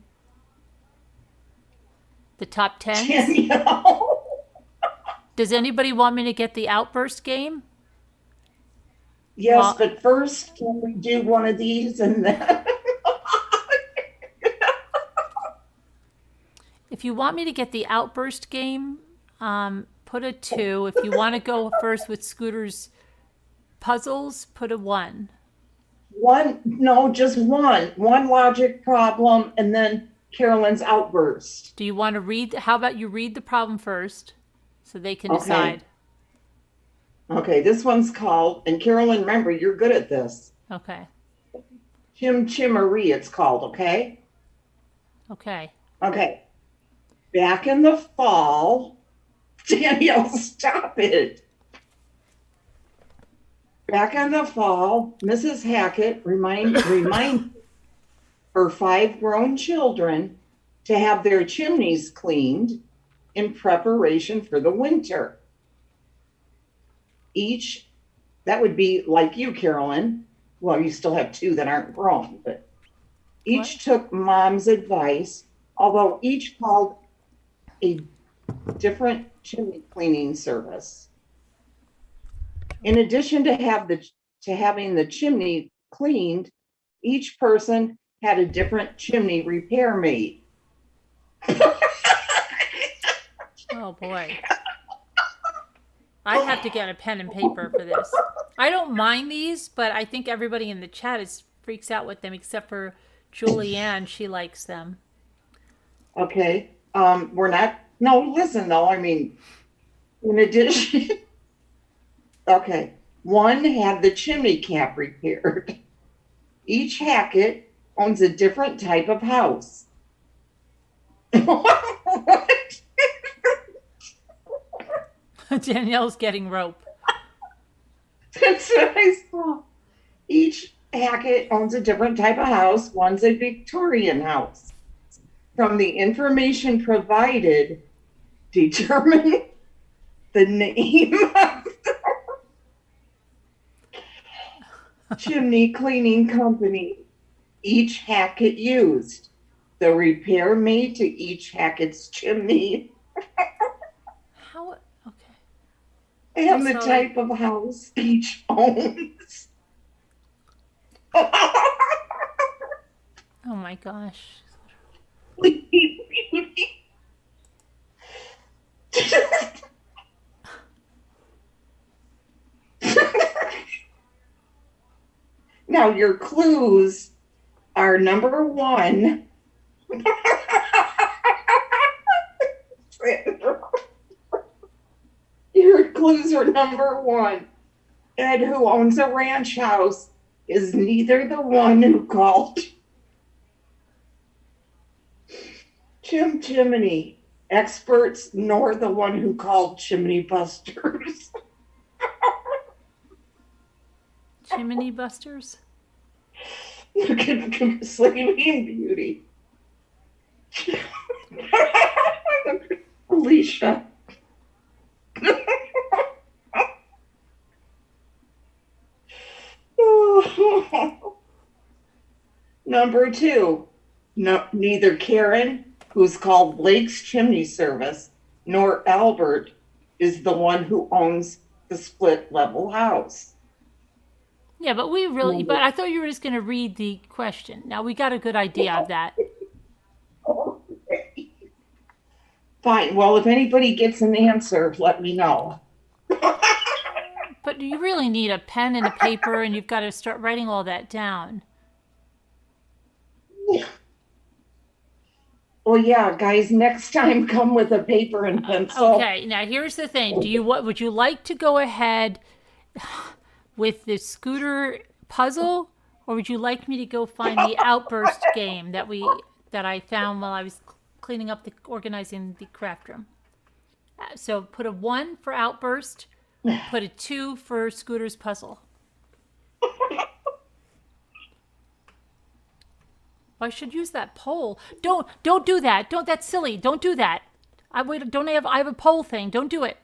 The top 10. Does anybody want me to get the Outburst game? Yes, but first, can we do one of these and then? If you want me to get the Outburst game, put a 2. If you want to go first with Scooter's puzzles, put a 1. No, just one. One logic problem and then Carolyn's Outburst. Do you want to read? How about you read the problem first so they can decide? Okay, this one's called, and Carolyn, remember, you're good at this. Okay. Chimmery, it's called, okay? Okay. Okay. Back in the fall, Danielle, stop it. Back in the fall, Mrs. Hackett remind her 5 grown children to have their chimneys cleaned in preparation for the winter. That would be like you, Carolyn. Well, you still have 2 that aren't grown, but each took mom's advice, although each called a different chimney cleaning service. In addition to having the chimney cleaned, each person had a different chimney repair made. Oh boy. I have to get a pen and paper for this. I don't mind these, but I think everybody in the chat freaks out with them except for Julianne. She likes them. Okay. Listen though, I mean, in addition, okay, 1 had the chimney cap repaired. Each Hackett owns a different type of house. What? Danielle's getting rope. That's what I saw. Each Hackett owns a different type of house. One's a Victorian house. From the information provided, determine the name of the chimney cleaning company each Hackett used, the repair made to each Hackett's chimney, How? Okay. and the Sorry. type of house each owns. Oh my gosh. Now, your clues are number one. Your clues are number one. Ed, who owns a ranch house, is neither the one who called Chimney experts nor the one who called chimney busters. Chimney busters? Look at Sleeping Beauty. Alicia. Number two, neither Karen, who's called Blake's Chimney Service, nor Albert is the one who owns the split level house. Yeah, but but I thought you were just going to read the question. Now we got a good idea of that. Okay. Fine. Well, if anybody gets an answer, let me know. But you really need a pen and a paper, and you've got to start writing all that down. Well, yeah, guys, next time come with a paper and pencil. Okay, now here's the thing. Would you like to go ahead with the scooter puzzle, or would you like me to go find the outburst game that I found while I was cleaning up organizing the craft room? So put a 1 for outburst, put a 2 for scooter's puzzle. I should use that poll. Don't do that. That's silly. Don't do that. I have a poll thing. Don't do it.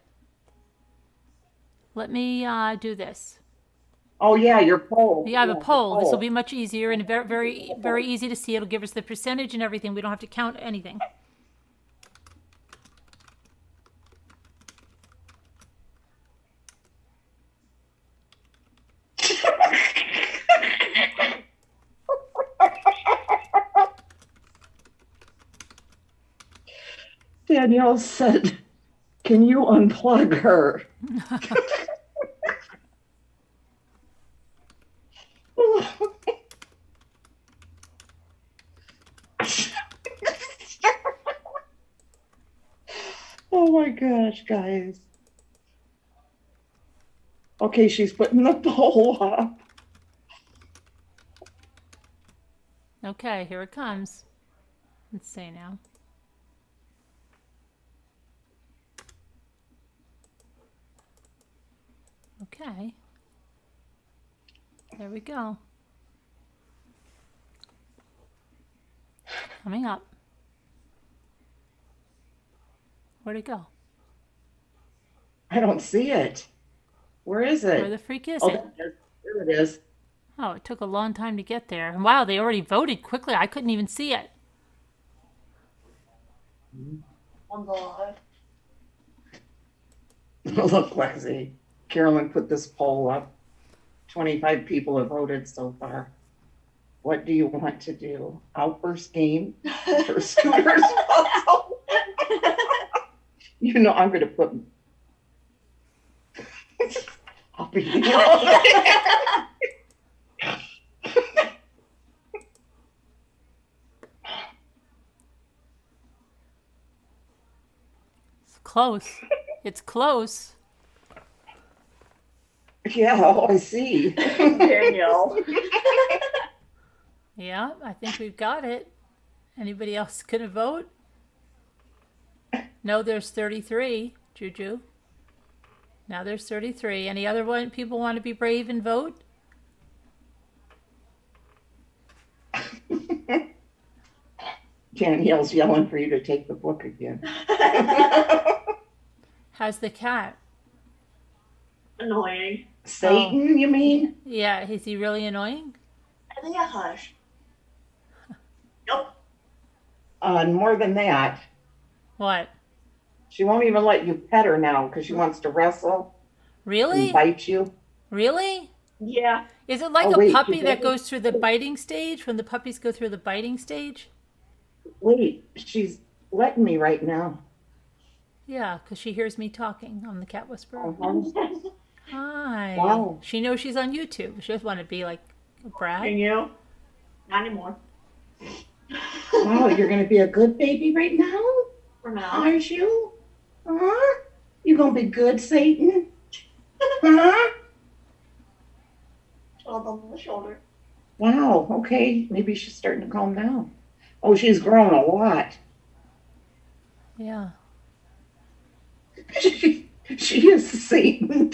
Let me do this. Oh yeah, your poll. Yeah, I have a poll. This will be much easier and very, very, very easy to see. It'll give us the percentage and everything. We don't have to count anything. Danielle said, "Can you unplug her?" Oh my gosh, guys. Okay, she's putting the poll up. Okay, here it comes. Let's see now. Okay. There we go. Coming up. Where'd it go? I don't see it. Where is it? Where the freak is Oh, it? there it is. Oh, it took a long time to get there. And wow, they already voted quickly. I couldn't even see it. Look, Lexi. Carolyn put this poll up. 25 people have voted so far. What do you want to do? Outburst game or scooters puzzle? You know, I'm going to put. I'll be It's close. It's close. Yeah, oh, I see. Danielle. Yeah, I think we've got it. Anybody else gonna vote? No, there's 33, Juju. Now there's 33. Any other people want to be brave and vote? Danielle's yelling for you to take the book again. How's the cat? Annoying. Satan, you mean? Yeah, is he really annoying? I think I hush. Nope. More than that, What? she won't even let you pet her now because she wants to wrestle Really? and bite you. Really? Yeah. Is it like Oh, a wait, puppy you that did? goes through the biting stage? When the puppies go through the biting stage? Wait, she's letting me right now. Yeah, because she hears me talking. I'm the cat whisperer. Uh-huh. Hi. Wow. She knows she's on YouTube. She doesn't want to be like a brat. And you? Not anymore. Wow, you're going to be a good baby right now? For now. Aren't you? Huh? You going to be good, Satan? Huh? Hold on the shoulder. Wow, okay. Maybe she's starting to calm down. Oh, she's grown a lot. Yeah. She is Satan.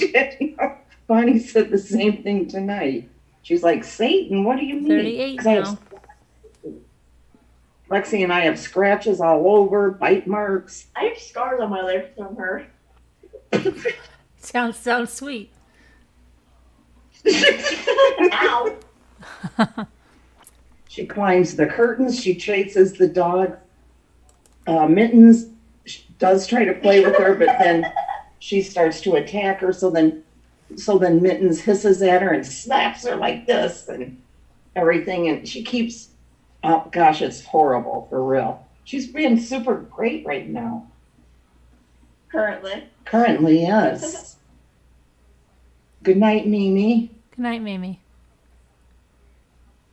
Bonnie said the same thing tonight. She's like, Satan, what do you mean? 38 'Cause I have- now. Lexi and I have scratches all over, bite marks. I have scars on my leg from her. Sounds sweet. Ow. She climbs the curtains. She chases the dog. Mittens does try to play with her, but then she starts to attack her. So then Mittens hisses at her and slaps her like this and everything. And she keeps, oh gosh, it's horrible for real. She's being super great right now. Currently. Currently, yes. Good night, Mimi. Good night, Mimi.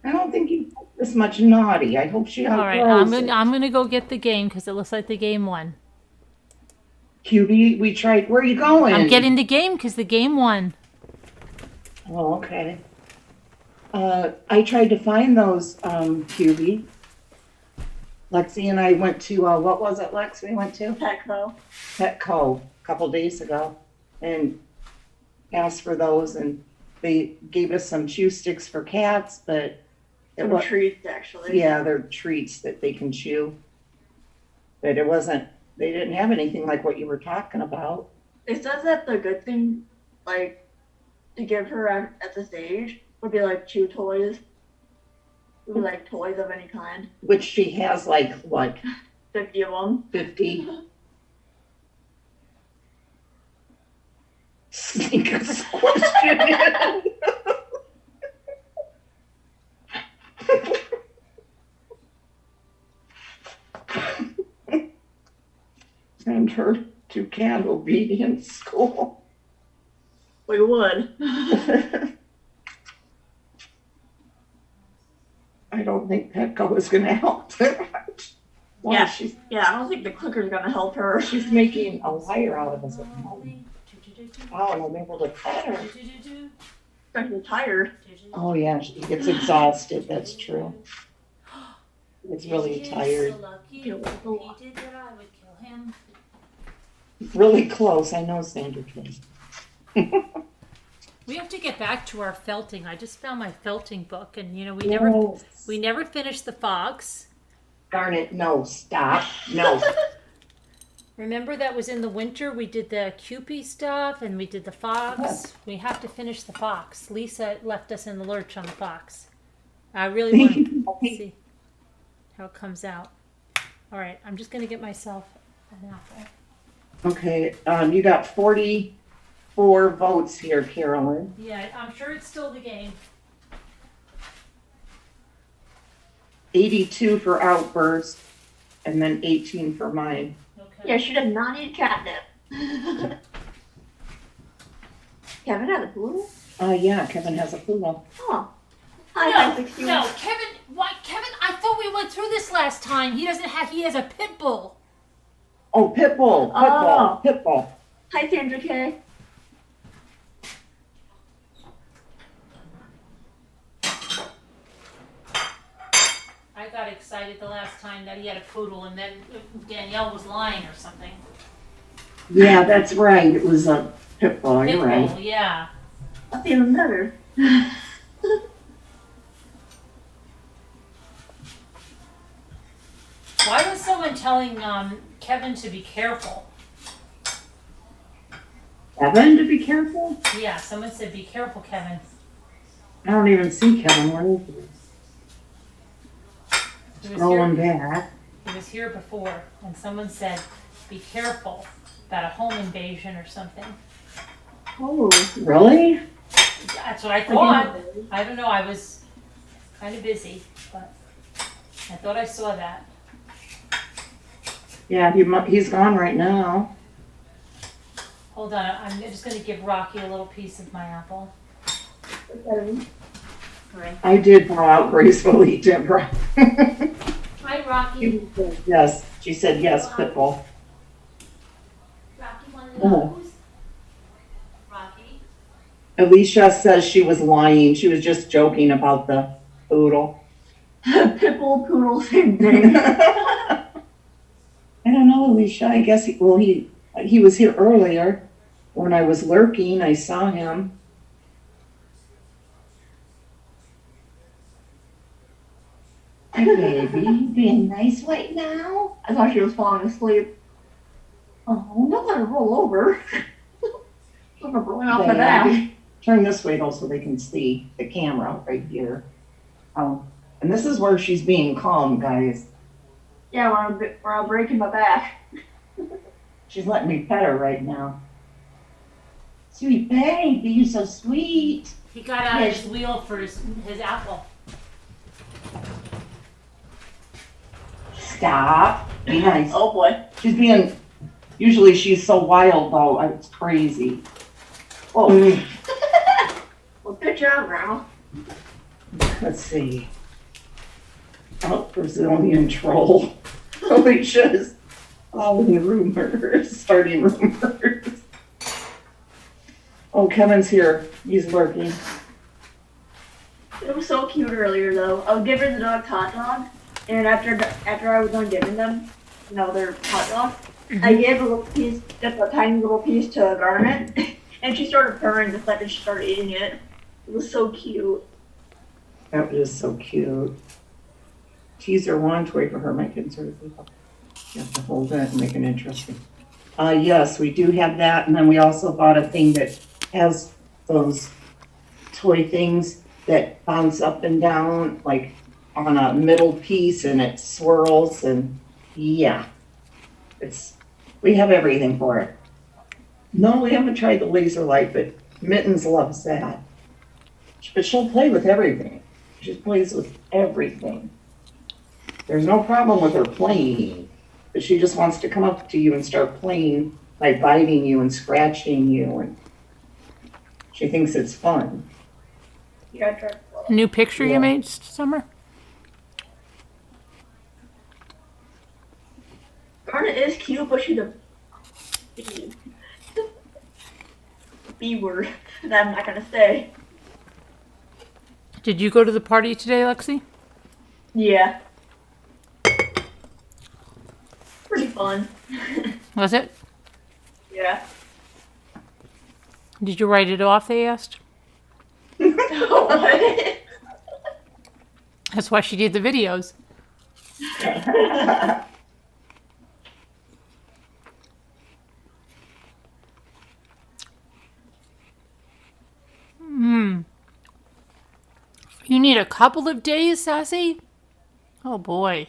I don't think you this much naughty. I hope she All right, outgrows it. I'm gonna go get the game because it looks like the game won. Cutie, we tried. Where are you going? I'm getting the game because the game won. Oh, okay. I tried to find those, Cutie. Lexi and I went to, what was it, Lex, we went to? Petco. Petco a couple days ago and asked for those, and they gave us some chew sticks for cats, but it Some was, treats, actually. yeah, they're treats that they can chew. But it wasn't, they didn't have anything like what you were talking about. It says that the good thing, like, to give her at this age would be like chew toys. Would be like toys of any kind. Which she has like, what, 50 of them. 50? Sneak us a question in. Send her to cat obedience school. We would. I don't think Petco is gonna help her. Wow, Yeah. she's Yeah, I don't think the clicker's gonna help her. she's making a liar out of us at the moment. Oh, and I'm able to pet her. Especially tired. Oh yeah, she gets exhausted, that's true. It's really tired. Really close, I know Sandra can. We have to get back to our felting. I just found my felting book, and we never finished the fox. Darn it, no, stop, no. Remember that was in the winter. We did the Cupie stuff, and we did the fox. We have to finish the fox. Lisa left us in the lurch on the fox. I really want to see how it comes out. All right, I'm just gonna get myself an apple. Okay, you got 44 votes here, Carolyn. Yeah, I'm sure it's still the game. 82 for outburst, and then 18 for mine. Okay. Yeah, she does not eat catnip. Kevin had a poodle? Yeah, Kevin has a poodle. Huh. Hi, 61. No, Kevin. What, Kevin? I thought we went through this last time. He doesn't have. He has a pit bull. Oh, Pitbull, Oh. Pitbull. Hi, Sandra K. I got excited the last time that he had a poodle, and then Danielle was lying or something. Yeah, that's right. It was a Pitbull, you're right. Pitbull, yeah. That's even better. telling Kevin to be careful. Kevin, to be careful? Yeah, someone said, be careful, Kevin. I don't even see Kevin. Where is he? He was Scrolling here, back. he was here before, and someone said, be careful about a home invasion or something. Oh, really? That's what I thought. I don't know, I was kind of busy, but I thought I saw that. Yeah, he's gone right now. Hold on, I'm just gonna give Rocky a little piece of my apple. I did bow out gracefully, Deborah. Hi, Rocky. Yes, she said yes, Pitbull. Rocky, one of Oh. those. Rocky. Alicia says she was lying. She was just joking about the poodle. Pitbull, poodle, same thing. I don't know, Alicia. I guess he was here earlier. When I was lurking, I saw him. Hi, baby. You being nice right now? I thought she was falling asleep. Oh, don't let her roll over. Let her rolling off the back. Baby. Turn this way though so they can see the camera right here. And this is where she's being calm, guys. Yeah, where I'm breaking my back. She's letting me pet her right now. Sweet baby, you're so sweet. He got out of his wheel for his apple. Stop. Be nice. Oh boy. Usually she's so wild though, it's crazy. Oh, Well, good job, Grandma. let's see. Oh, Brazilian troll. Alicia's starting rumors. Oh, Kevin's here. He's lurking. It was so cute earlier though. I was giving the dogs hot dog, and after I was done giving them, their hot dog, I gave a little piece, just a tiny little piece to Garnet, and she started purring the second she started eating it. It was so cute. That was so cute. Teaser one, toy for her, my kids are. You have to hold it and make it interesting. Yes, we do have that, and then we also bought a thing that has those toy things that bounce up and down, like on a middle piece, and it swirls, and yeah, we have everything for it. No, we haven't tried the laser light, but Mittens loves that. But she'll play with everything. She plays with everything. There's no problem with her playing, but she just wants to come up to you and start playing by biting you and scratching you, and she thinks it's fun. Yeah, A new picture Yeah. you made, Summer? Garnet is cute, but she's a B word that I'm not gonna say. Did you go to the party today, Lexi? Yeah. Pretty fun. Was it? Yeah. Did you write it off, they asked? What? That's why she did the videos. You need a couple of days, Sassy? Oh boy.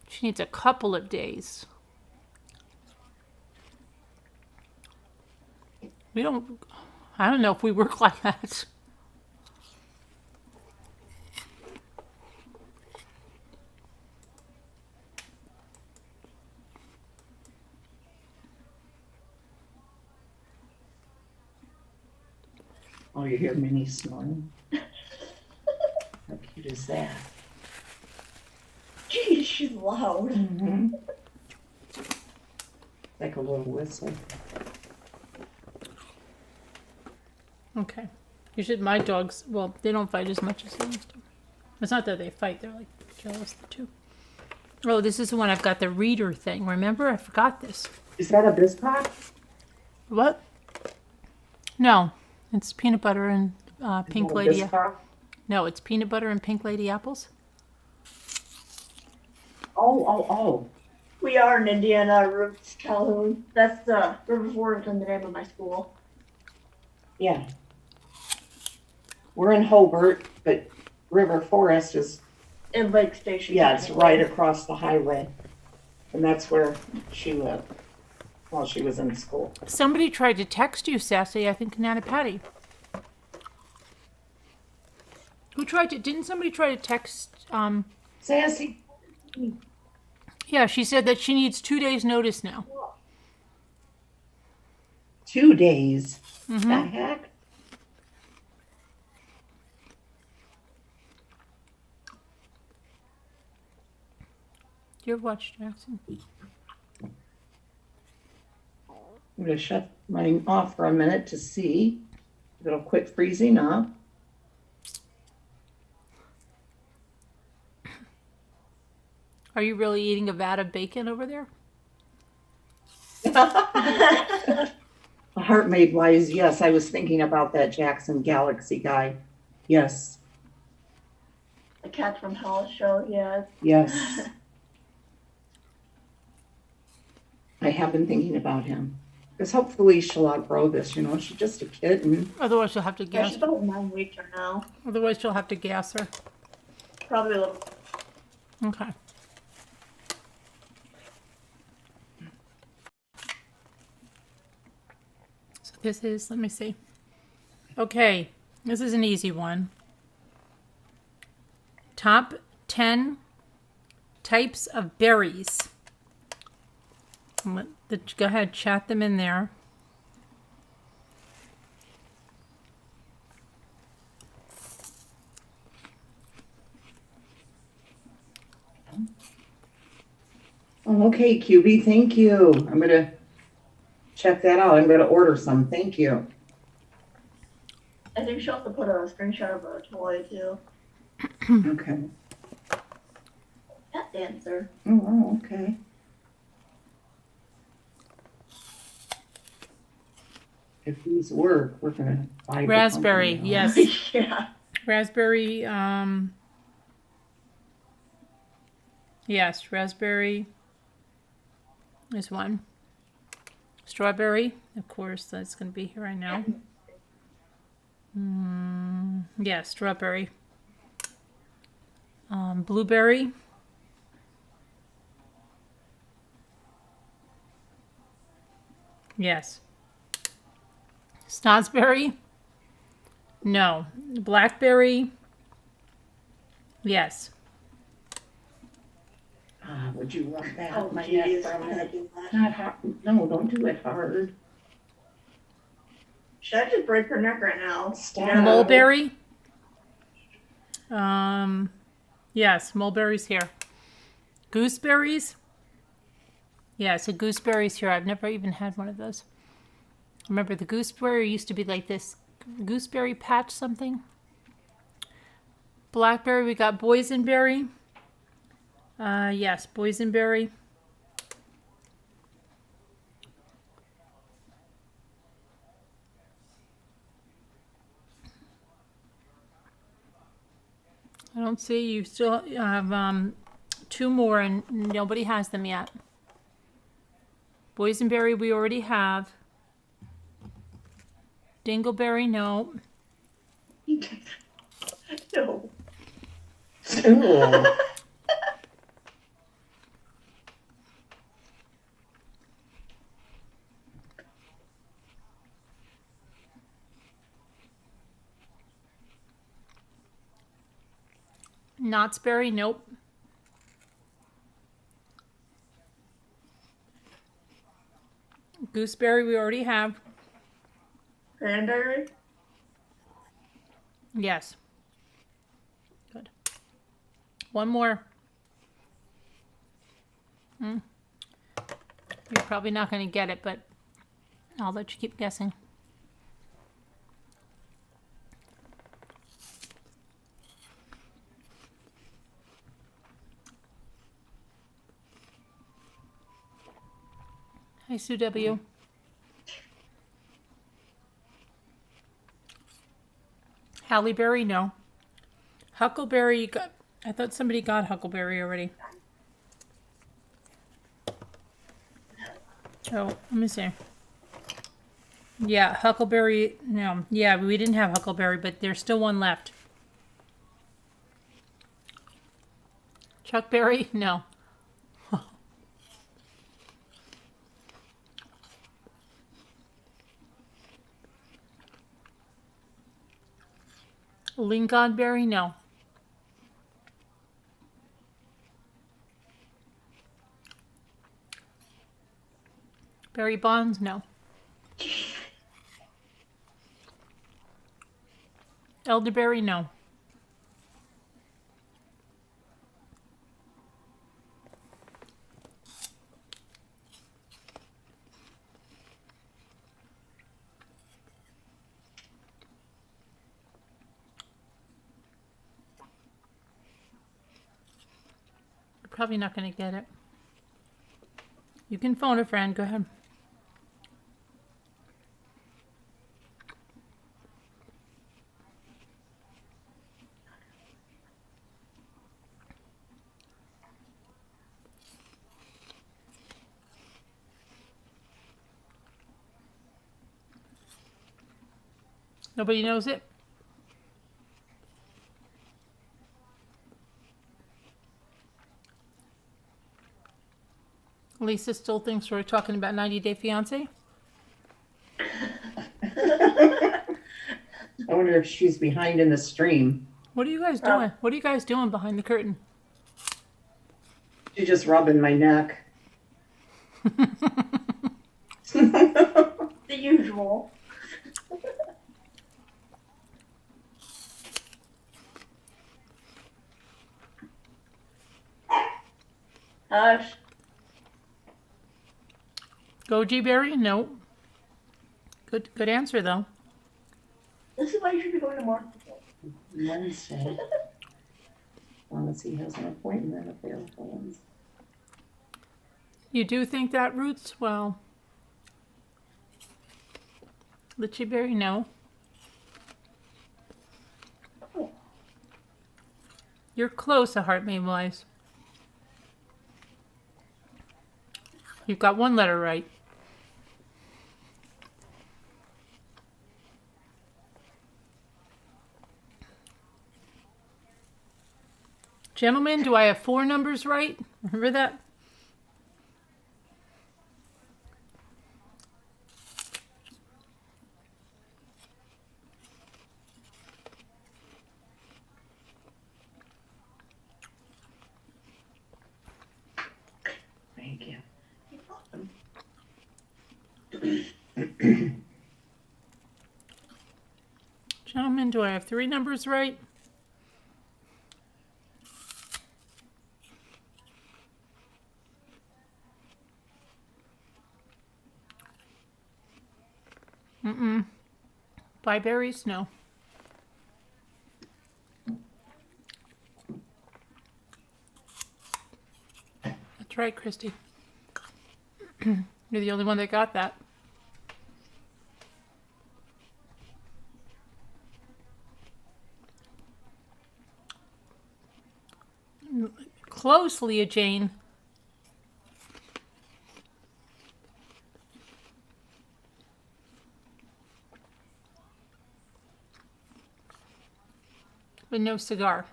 She needs a couple of days. I don't know if we work like that. Oh, you hear Minnie snoring? How cute is that? Geez, she's loud. Mm-hmm. Like a little whistle. Okay. Usually my dogs, well, they don't fight as much as they used to. It's not that they fight, they're like jealous too. Oh, this is the one I've got the reader thing. Remember? I forgot this. Is that a Biscoff? What? No. It's peanut butter and pink lady. Biscoff? No, it's peanut butter and pink lady apples. Oh. We are in Indiana, Roots, Calhoun. That's River Forest in the name of my school. Yeah. We're in Hobart, but River Forest is, In Lake Station. yeah, it's right across the highway. And that's where she lived while she was in school. Somebody tried to text you, Sassy. I think Nana Patty. Who tried to? Didn't somebody try to text? Sassy. Yeah, she said that she needs 2 days' notice now. 2 days. Mm-hmm. The heck? You ever watch Jackson? I'm going to shut mine off for a minute to see if it'll quit freezing up. Are you really eating a vat of bacon over there? Heart made wise, yes. I was thinking about that Jackson Galaxy guy. Yes. The Cat from Hell show, yes. Yes. I have been thinking about him. Because hopefully she'll outgrow this, you know. She's just a kitten. Otherwise, she'll have to Yeah, gas. she's about 9 weeks or now. Otherwise, she'll have to gas her. Probably a little. Okay. So this is, let me see. Okay, this is an easy one. Top 10 types of berries. Go ahead, chat them in there. Oh, okay, QB, thank you. I'm going to check that out. I'm going to order some. Thank you. I think she'll also put a screenshot of a toy too. Okay. Cat dancer. Oh, okay. If these work, we're going to buy the Raspberry, company. yes. Yeah. Raspberry, yes, raspberry is one. Strawberry, of course, that's going to be here right now. Yeah, strawberry. Blueberry. Yes. Snozzberry. No. Blackberry. Yes. Would you want that? Oh, My geez. neck for a minute. Not hard. No, don't do it hard. Should I just break her neck right now? Stop. Mulberry. Yes, mulberries here. Gooseberries. Yes, a gooseberry's here. I've never even had one of those. Remember, the gooseberry used to be like this gooseberry patch something. Blackberry, we got boysenberry. Yes, boysenberry. I don't see, you still have 2 more and nobody has them yet. Boysenberry we already have. Dingleberry, no. No. Ooh. Knott's-berry, nope. Gooseberry we already have. Cranberry? Yes. Good. One more. You're probably not going to get it, but I'll let you keep guessing. Hi, Sue W. Halleberry, no. Huckleberry, you got. I thought somebody got huckleberry already. Oh, let me see. Yeah, Huckleberry, no. Yeah, we didn't have Huckleberry, but there's still one left. Chuckberry? No. Lingonberry? No. Berry Bonds? No. Elderberry? No. You're probably not going to get it. You can phone a friend. Go ahead. Nobody knows it? Lisa still thinks we're talking about 90 Day Fiance? I wonder if she's behind in the stream. What are you guys doing? What are you guys doing behind the curtain? She's just rubbing my neck. The usual. Hush. Goji berry? No. Good answer though. This is why you should be going to market. Wednesday. Pharmacy has an appointment available. You do think that Roots? Well, lychee berry? No. You're close, a heart made wise. You've got one letter right. Gentlemen, do I have 4 numbers right? Remember that? Thank you. Gentlemen, do I have 3 numbers right? Buy berries? No. That's right, Christy. You're the only one that got that. Close, Leah Jane. But no cigar.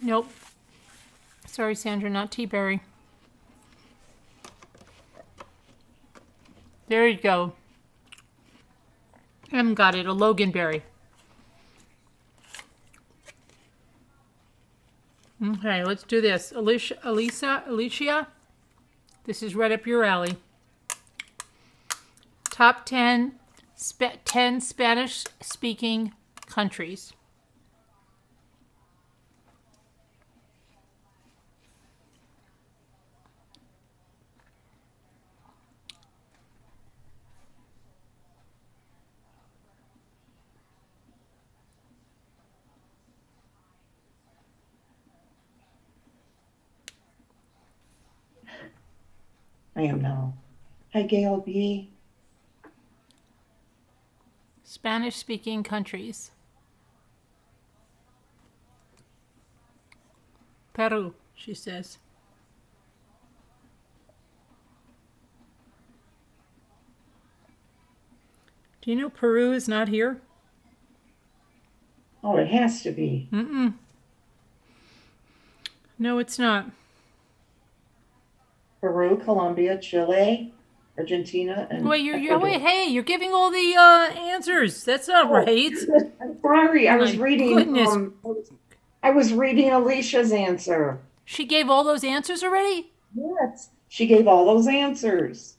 Nope. Sorry, Sandra, not tea berry. There you go. M got it, a Loganberry. Okay, let's do this. Alicia, this is right up your alley. Top 10 Spanish-speaking countries. I am now. Hi, Gail B. Spanish-speaking countries. Peru, she says. Do you know Peru is not here? Oh, it has to be. Mm-mm. No, it's not. Peru, Colombia, Chile, Argentina, and Wait, Ecuador. you're giving all the answers. That's not right. I'm sorry, I was My reading. goodness. I was reading Alicia's answer. She gave all those answers already? Yes, she gave all those answers.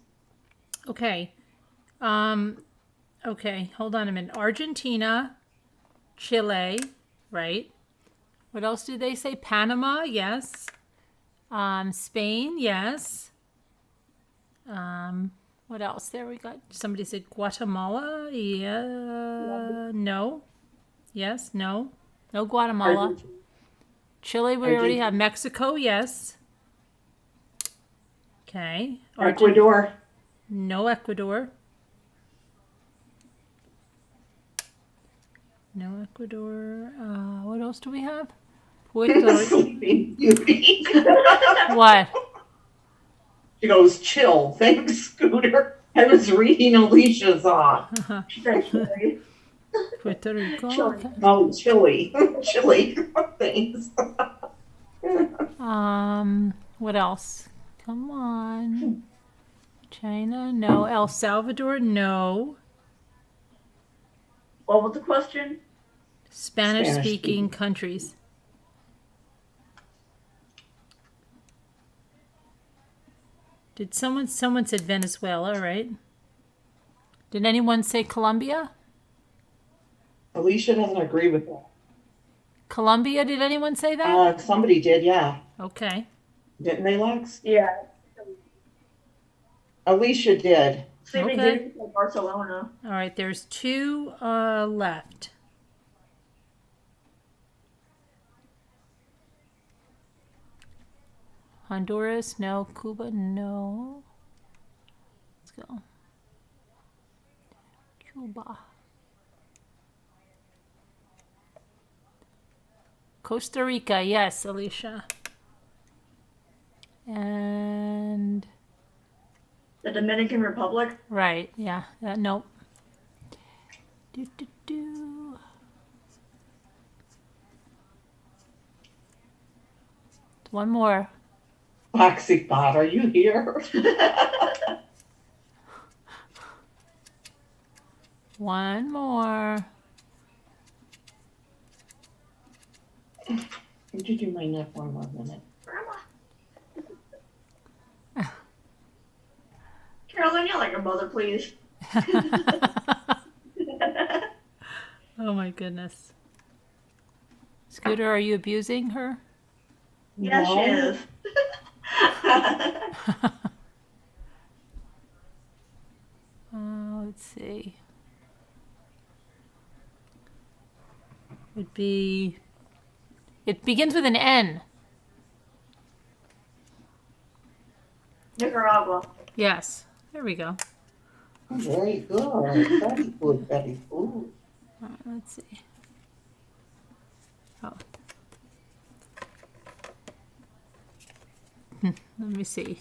Okay. Okay, hold on a minute. Argentina, Chile, right? What else did they say? Panama, yes. Spain, yes. What else? There we got. Somebody said Guatemala. Yeah. No. Yes. No. No Guatemala. Chile, we already have. Mexico, yes. Okay. Ecuador. No Ecuador. No Ecuador. What else do we have? Puerto Rico. Sleeping Beauty. What? She goes, chill. Thanks, Scooter. I was reading Alicia's off. She said Chile. Puerto Rico. Chile. Okay. Oh, Chile. Chile. Thanks. What else? Come on. China, no. El Salvador, no. What was the question? Spanish-speaking countries. Did someone said Venezuela, right? Did anyone say Colombia? Alicia doesn't agree with that. Colombia, did anyone say that? Somebody did, yeah. Okay. Didn't they, Lex? Yeah. Alicia did. Sleeping Okay. Beauty said Barcelona. All right, there's 2 left. Honduras, no. Cuba, no. Let's go. Cuba. Costa Rica, yes, Alicia. And The Dominican Republic. right, yeah, nope. One more. Toxic Bot, are you here? One more. Would you do my neck one more minute? Carolyn, yell like your mother, please. Oh my goodness. Scooter, are you abusing her? Yeah, she is. Let's see. Would be. It begins with an N. Nicaragua. Yes. There we go. Very good. Very good, very good. Let's see. Oh. Let me see.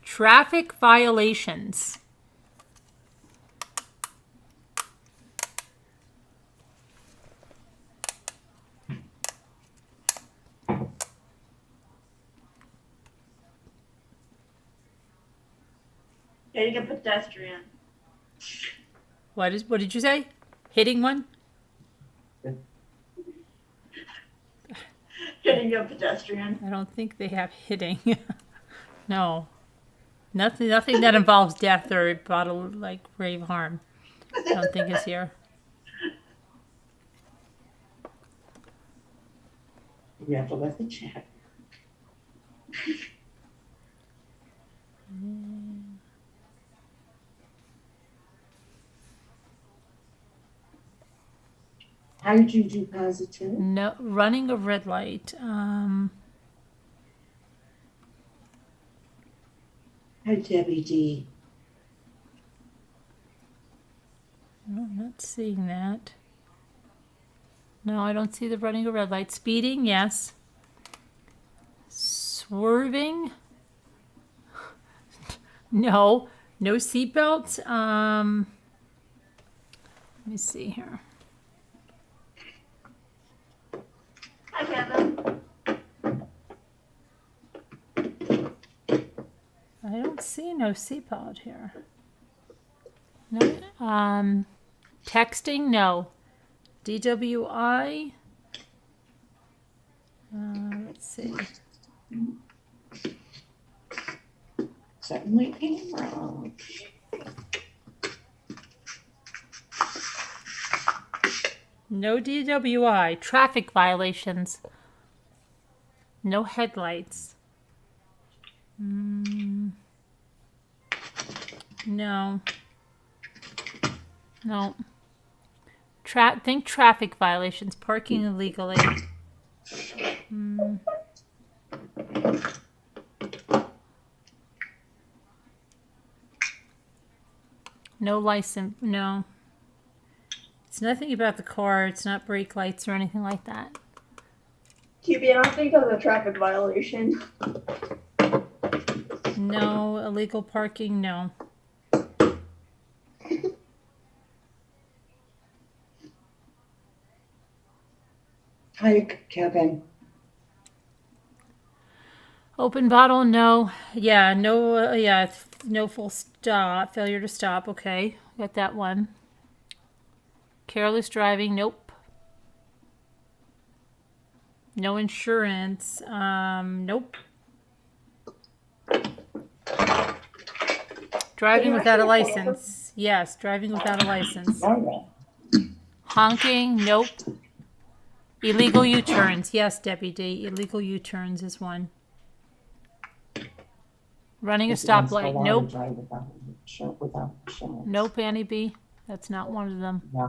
Traffic violations. Hitting a pedestrian. What did you say? Hitting one? Hitting a pedestrian. I don't think they have hitting. No. Nothing that involves death or bodily like grave harm. I don't think is here. You have to let the chat. How did you do positive? No, running a red light. Hi, Debbie D. No, I'm not seeing that. No, I don't see the running a red light. Speeding, yes. Swerving? No. No seatbelt. Let me see here. Hi, Kevin. I don't see no seatbelt here. No. Texting? No. DWI? Let's see. Suddenly came wrong. No DWI. Traffic violations. No headlights. No. No. Think traffic violations. Parking illegally. No license. No. It's nothing about the car. It's not brake lights or anything like that. QB, I don't think of a traffic violation. No. Illegal parking. No. Hi, Kevin. Open bottle, no. Yeah, no, no full stop. Failure to stop, okay. Got that one. Careless driving, nope. No insurance, nope. Driving without a license. Yes, driving without a license. Honking, nope. Illegal U-turns, yes, Debbie D. Illegal U-turns is one. Running a stoplight, nope. Nope, Annie B. That's not one of them. Yeah.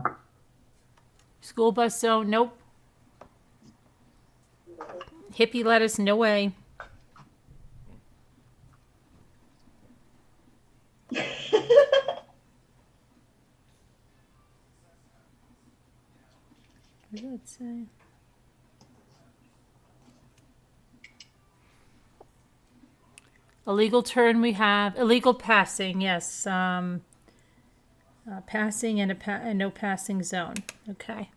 School bus zone, nope. Hippie lettuce, no way. What did it say? Illegal turn we have. Illegal passing, yes. Passing and a no passing zone. Okay.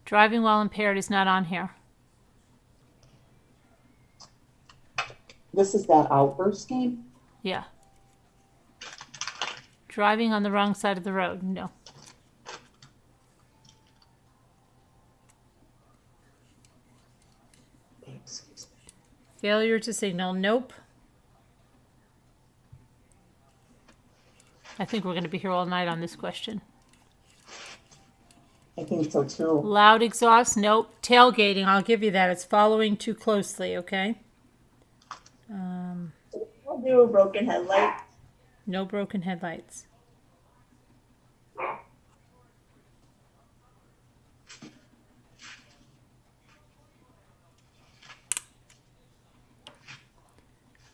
Driving while impaired is not on here. This is that outburst game? Yeah. Driving on the wrong side of the road, no. Failure to signal, nope. I think we're going to be here all night on this question. I think so too. Loud exhaust, nope. Tailgating, I'll give you that. It's following too closely, okay? I'll do a broken headlight. No broken headlights.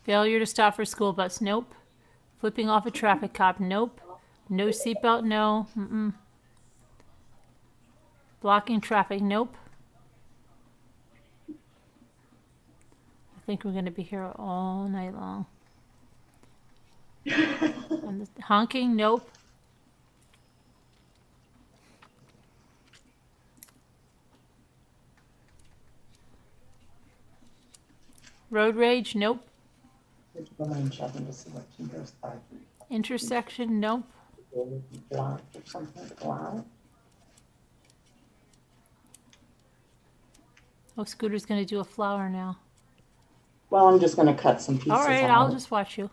Failure to stop for school bus, nope. Flipping off a traffic cop, nope. No seatbelt, no. Blocking traffic, nope. I think we're going to be here all night long. And the honking, nope. Road rage, nope. Intersection, nope. Oh, Scooter's going to do a flower now. Well, I'm just going to cut some pieces All right, out. I'll just watch you.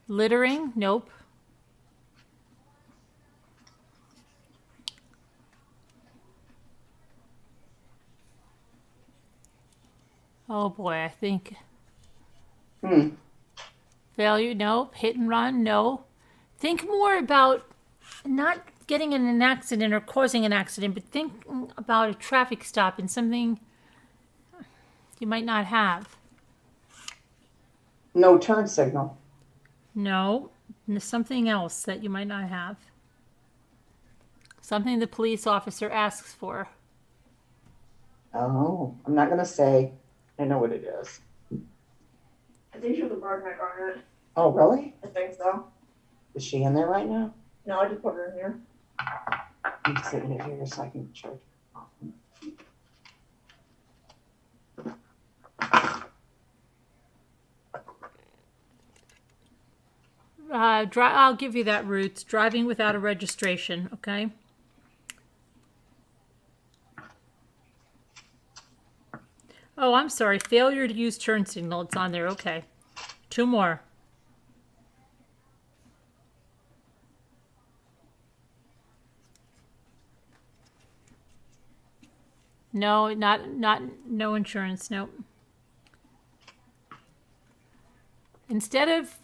Littering, nope. Oh boy, I think. Failure, nope. Hit and run, no. Think more about not getting in an accident or causing an accident, but think about a traffic stop and something you might not have. No turn signal. No, something else that you might not have. Something the police officer asks for. Oh, I'm not gonna say. I know what it is. I think she was a partner on it. Oh, really? I think so. Is she in there right now? No, I just put her in here. I'm sitting it here so I can charge. I'll give you that, Roots. Driving without a registration, okay? Oh, I'm sorry. Failure to use turn signal. It's on there. Okay. 2 more. No, no insurance. Nope. Instead of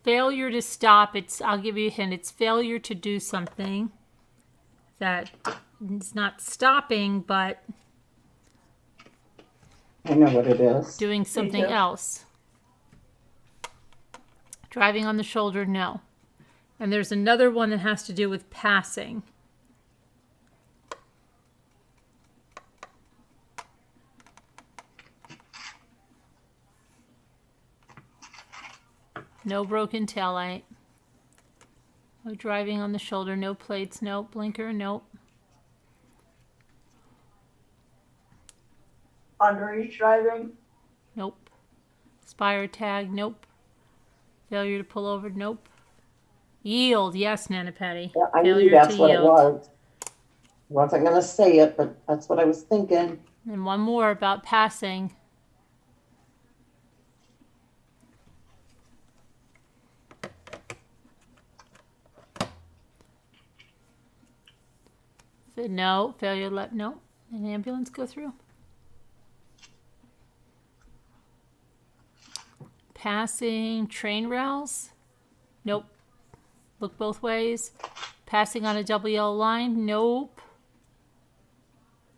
failure to stop, I'll give you a hint. It's failure to do something that is not stopping, but I know what it is. doing something else. Driving on the shoulder, no. And there's another one that has to do with passing. No broken taillight. No driving on the shoulder, no plates, no blinker, nope. Underage driving. Nope. Spire tag, nope. Failure to pull over, nope. Yield, yes, Nana Patty. Yeah, I Failure knew that's to what yield. it was. Wasn't gonna say it, but that's what I was thinking. And one more about passing. No, failure to let, no. An ambulance go through. Passing train rails. Nope. Look both ways. Passing on a double yellow line. Nope.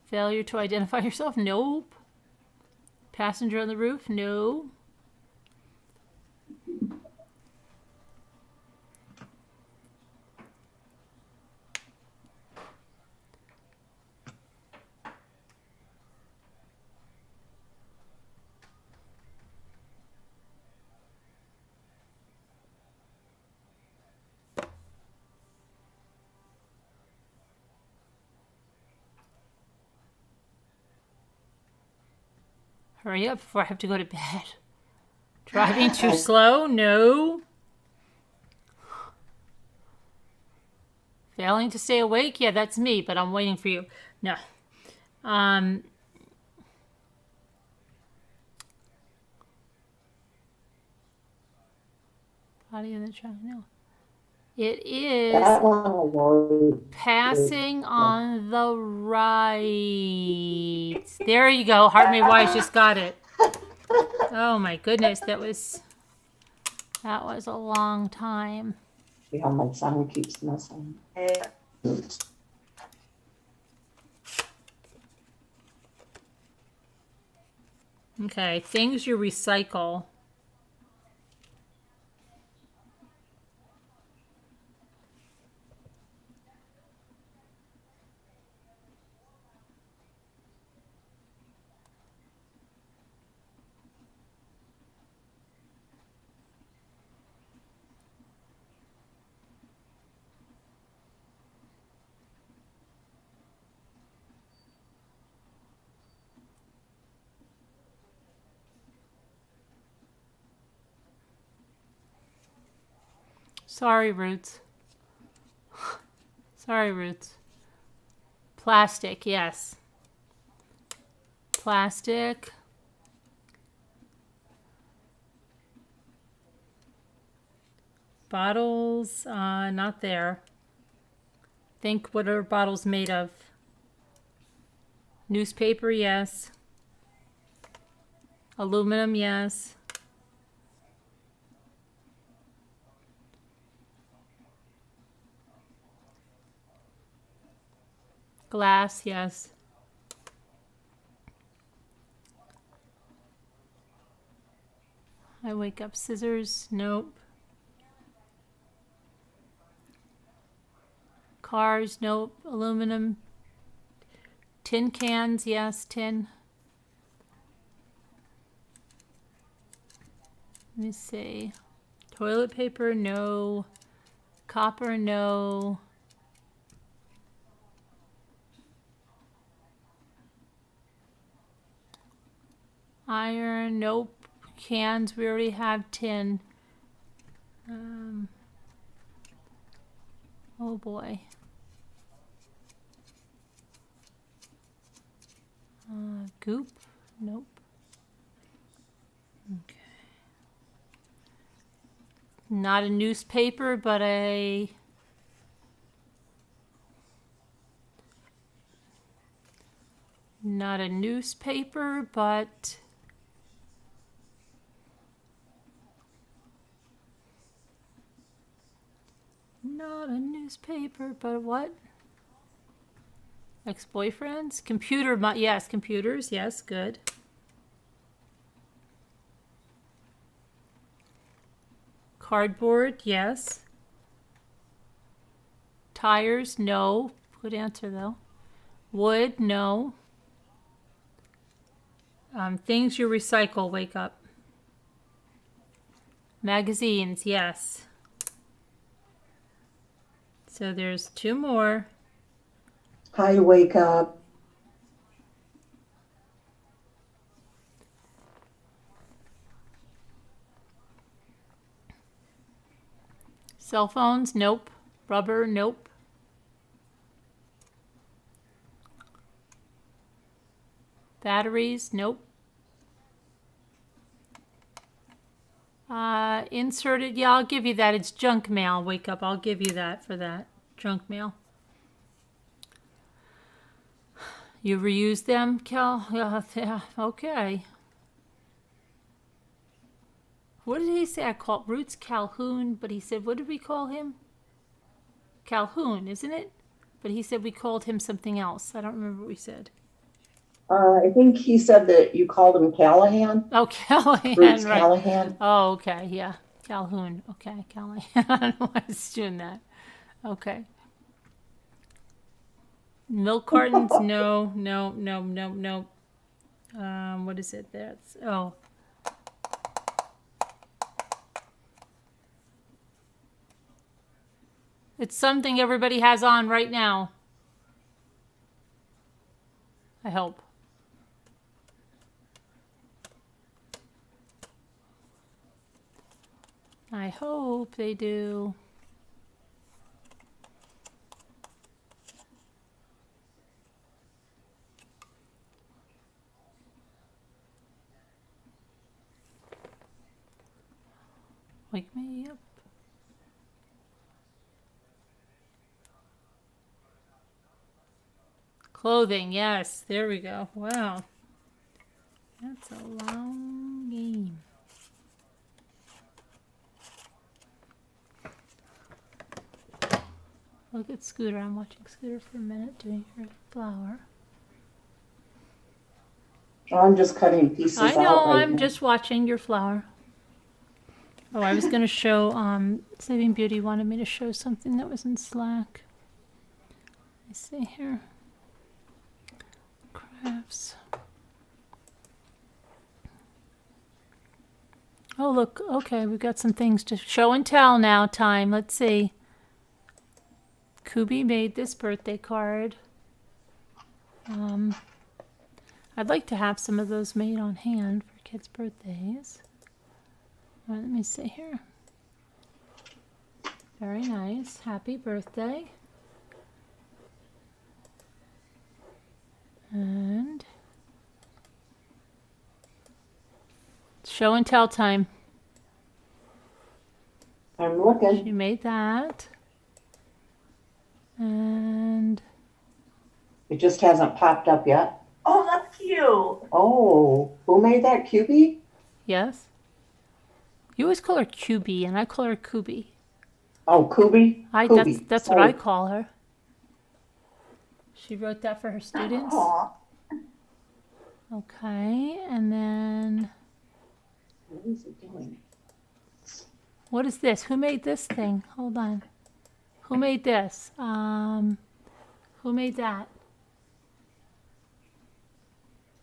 Failure to identify yourself. Nope. Passenger on the roof. No. Hurry up before I have to go to bed. Driving too slow? No. Failing to stay awake? Yeah, that's me, but I'm waiting for you. No. Body in the truck? No. It is That one was passing on the right. There you go. Heart Made Wise just got it. Oh my goodness, that was a long time. See how my son keeps messing. Okay, things you recycle. Sorry, Roots. Sorry, Roots. Plastic, yes. Plastic. Bottles, not there. Think what are bottles made of? Newspaper, yes. Aluminum, yes. Glass, yes. I wake up scissors, nope. Cars, nope. Aluminum. Tin cans, yes, tin. Let me see. Toilet paper, no. Copper, no. Iron, nope. Cans, we already have tin. Oh boy. Goop, nope. Okay. Not a newspaper, but a not a newspaper, but not a newspaper, but what? Ex-boyfriends? Computer, yes, computers, yes, good. Cardboard, yes. Tires, no. Good answer, though. Wood, no. Things you recycle, wake up. Magazines, yes. So there's 2 more. Hi, wake up. Cell phones, nope. Rubber, nope. Batteries, nope. Inserted, yeah, I'll give you that. It's junk mail. Wake up, I'll give you that for that. Junk mail. You reuse them, Cal? Yeah, okay. What did he say? I called Roots Calhoun, but he said, what did we call him? Calhoun, isn't it? But he said we called him something else. I don't remember what we said. I think he said that you called him Callahan. Oh, Callahan, Roots right. Callahan. Oh, okay, yeah. Calhoun, okay, Callahan. I don't know why I was doing that. Okay. Milk cartons, no. What is it? That's, oh. It's something everybody has on right now. I hope. I hope they do. Wake me up. Clothing, yes. There we go. Wow. That's a long game. Look at Scooter. I'm watching Scooter for a minute doing her flower. I'm just cutting pieces out. I know, right I'm now. just watching your flower. Oh, I was going to show, Sleeping Beauty wanted me to show something that was in Slack. Let me see here. Crafts. Oh, look, okay, we've got some things to show and tell now time. Let's see. Kubi made this birthday card. I'd like to have some of those made on hand for kids' birthdays. All right, let me see here. Very nice. Happy birthday. And show and tell time. I'm looking. She made that. And It just hasn't popped up yet. Oh, that's cute. Oh, who made that? QB? yes. You always call her QB, and I call her Kubi. Oh, Kubi? That's what I call her. She wrote that for her students. Aw. Okay, and then What is it doing? what is this? Who made this thing? Hold on. Who made this? Who made that?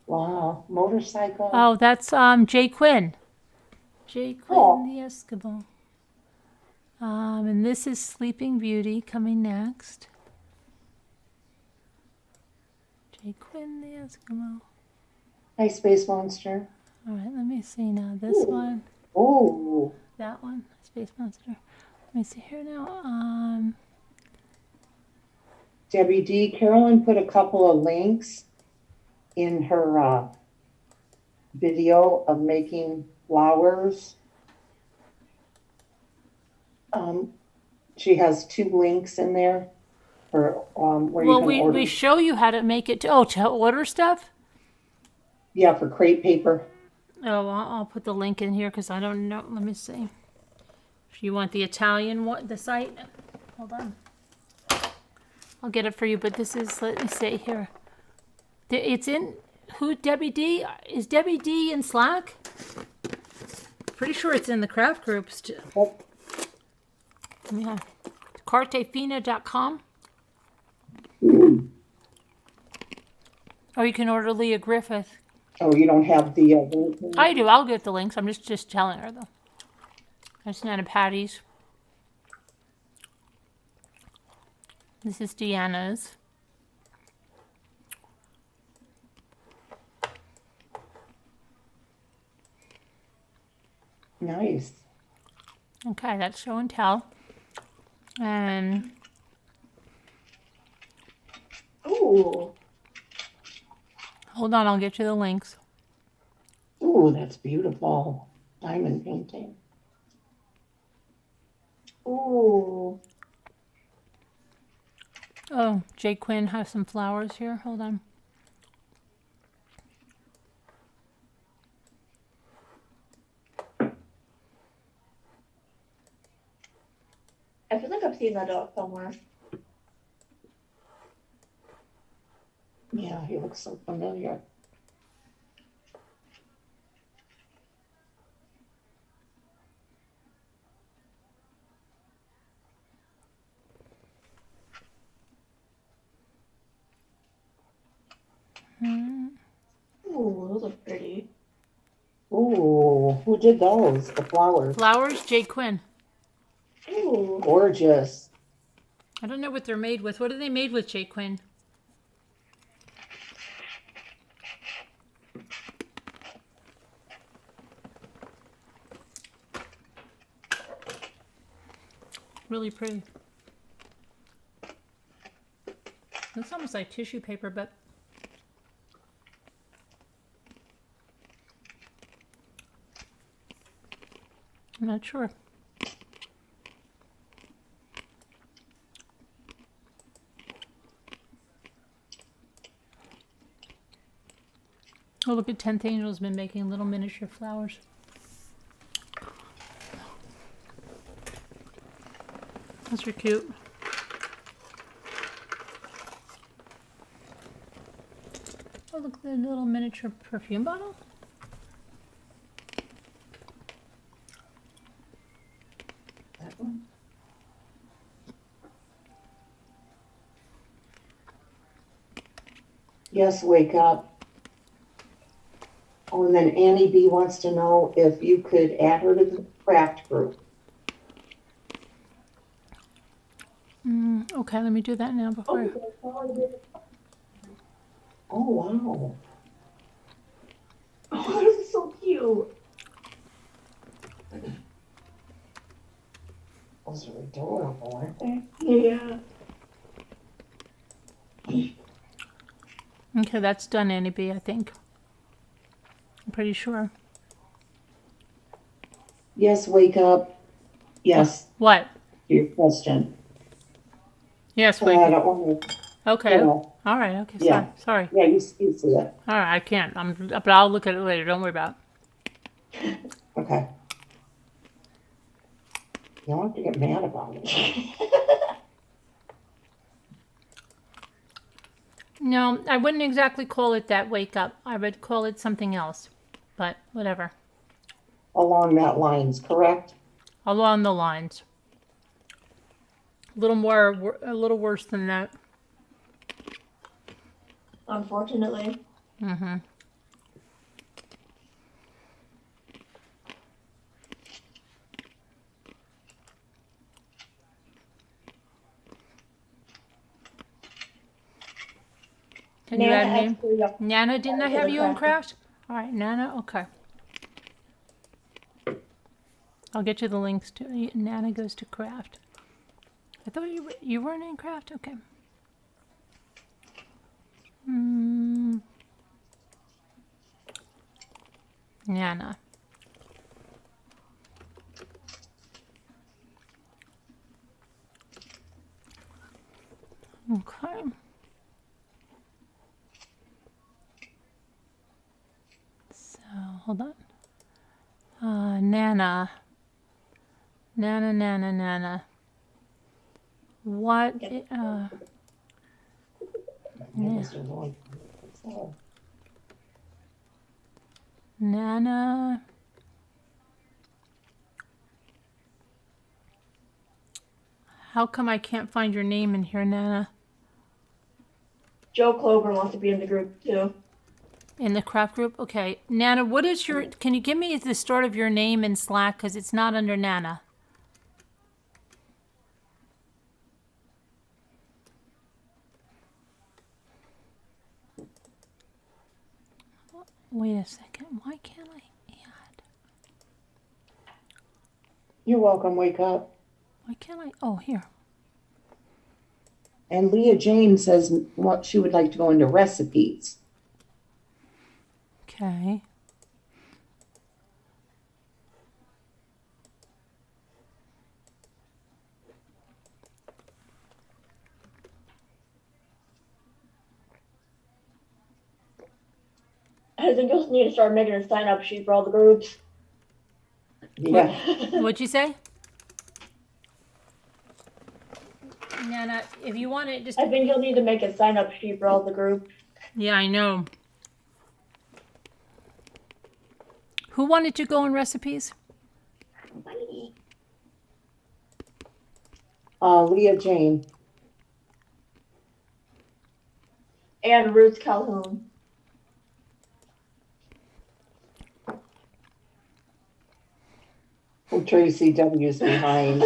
Wow, motorcycle. Oh, that's Jay Quinn. J. Quinn Oh. the Eskimo. And this is Sleeping Beauty coming next. J. Quinn the Eskimo. Hi, Space Monster. All right, let me see now. This one, Oh, that one, Space Monster. Let me see here now. Debbie D. Carolyn put a couple of links in her video of making flowers. She has 2 links in there for where you Well, can order. we show you how to make it. To order stuff. Yeah, for crepe paper. Oh, I'll put the link in here because I don't know. Let me see. If you want the Italian one, the site, hold on. I'll get it for you. But this is, let me see here. It's in Debbie D? Is Debbie D in Slack? Pretty sure it's in the craft groups too. Yeah. Cartefina.com. Or you can order Leah Griffith. Oh, you don't have the link? I do. I'll get the links. I'm just telling her though. That's Nana Patty's. This is Deanna's. Nice. Okay, that's show and tell. And Ooh. hold on, I'll get you the links. Ooh, that's beautiful. Diamond painting. Ooh. Oh, Jay Quinn has some flowers here. Hold on. I feel like I've seen that dog somewhere. Yeah, he looks so familiar. Ooh, those are pretty. Ooh, who did those? The flowers. Flowers, Jay Quinn. Ooh. Gorgeous. I don't know what they're made with. What are they made with, Jay Quinn? Really pretty. Looks almost like tissue paper, but I'm not sure. Oh, look at 10th Angel's been making little miniature flowers. Those are cute. Oh, look at the little miniature perfume bottle. That one. Yes, wake up. Oh, and then Annie B wants to know if you could add her to the craft group. Okay, let me do that now before. Oh, wow. Oh, this is so cute. Those are adorable, aren't they? Yeah. Okay, that's done, Annie B, I think. I'm pretty sure. Yes, wake up. Yes, What? your question. Yes, I wait. don't want to, Okay. you know, All right. Okay. Yeah. Sorry. yeah, you see it. All right. I can't. But I'll look at it later. Don't worry about it. Okay. You don't have to get mad about it. No, I wouldn't exactly call it that wake up. I would call it something else. But whatever. Along that lines, correct? Along the lines. A little worse than that. Unfortunately. Mm-hmm. Can you add me? Nana, Nana, didn't I For have the you in craft. craft? All right, Nana, okay. I'll get you the links to Nana goes to craft. I thought you weren't in craft? Okay. Nana. Okay. So, hold on. Nana. Nana. What? Yeah. Nana. How come I can't find your name in here, Nana? Joe Clover wants to be in the group too. In the craft group? Okay. Nana, what is your... Can you give me the start of your name in Slack? Because it's not under Nana. Wait a second. Why can't I add? You're welcome, wake up. Why can't I? Oh, here. And Leah Jane says what she would like to go into recipes. Okay. I think you'll need to start making a sign up sheet for all the groups. Yeah. What'd you say? Nana, if you want it, just... I think you'll need to make a sign up sheet for all the groups. Yeah, I know. Who wanted to go in recipes? Leah Jane. And Ruth Calhoun. Oh, Tracy W's behind.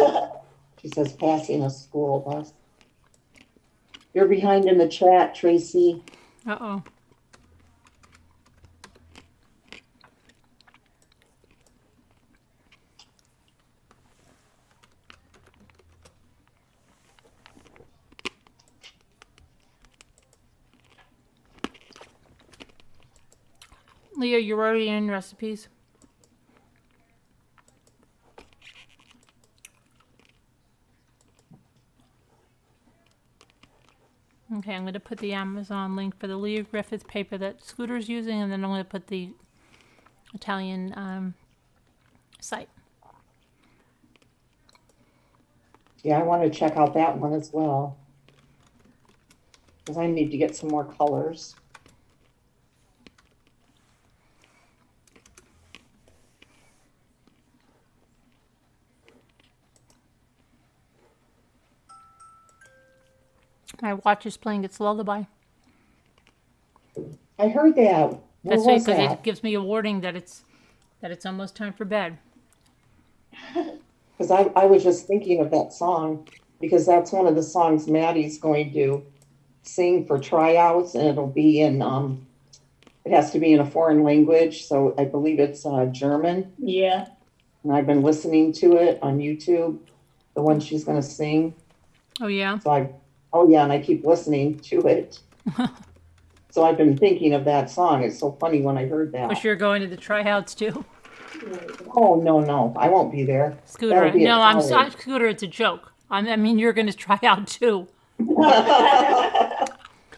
She says passing a school bus. You're behind in the chat, Tracy. Uh-oh. Leah, you're already in recipes. Okay, I'm going to put the Amazon link for the Leah Griffith paper that Scooter's using, and then I'm going to put the Italian site. Yeah, I want to check out that one as well. Because I need to get some more colors. My watch is playing its lullaby. I heard that. Where That's right, was because that? it gives me a warning that it's almost time for bed. Because I was just thinking of that song, because that's one of the songs Maddie's going to sing for tryouts, and it'll be in, it has to be in a foreign language, so I believe it's German. Yeah. And I've been listening to it on YouTube, the one she's going to sing. Oh, yeah? So and I keep listening to it. So I've been thinking of that song. It's so funny when I heard that. Wish you're going to the tryouts, too. Oh, no, I won't be there. Scooter. That'll be No, at I'm college. Scooter, it's a joke. I mean, you're going to try out, too.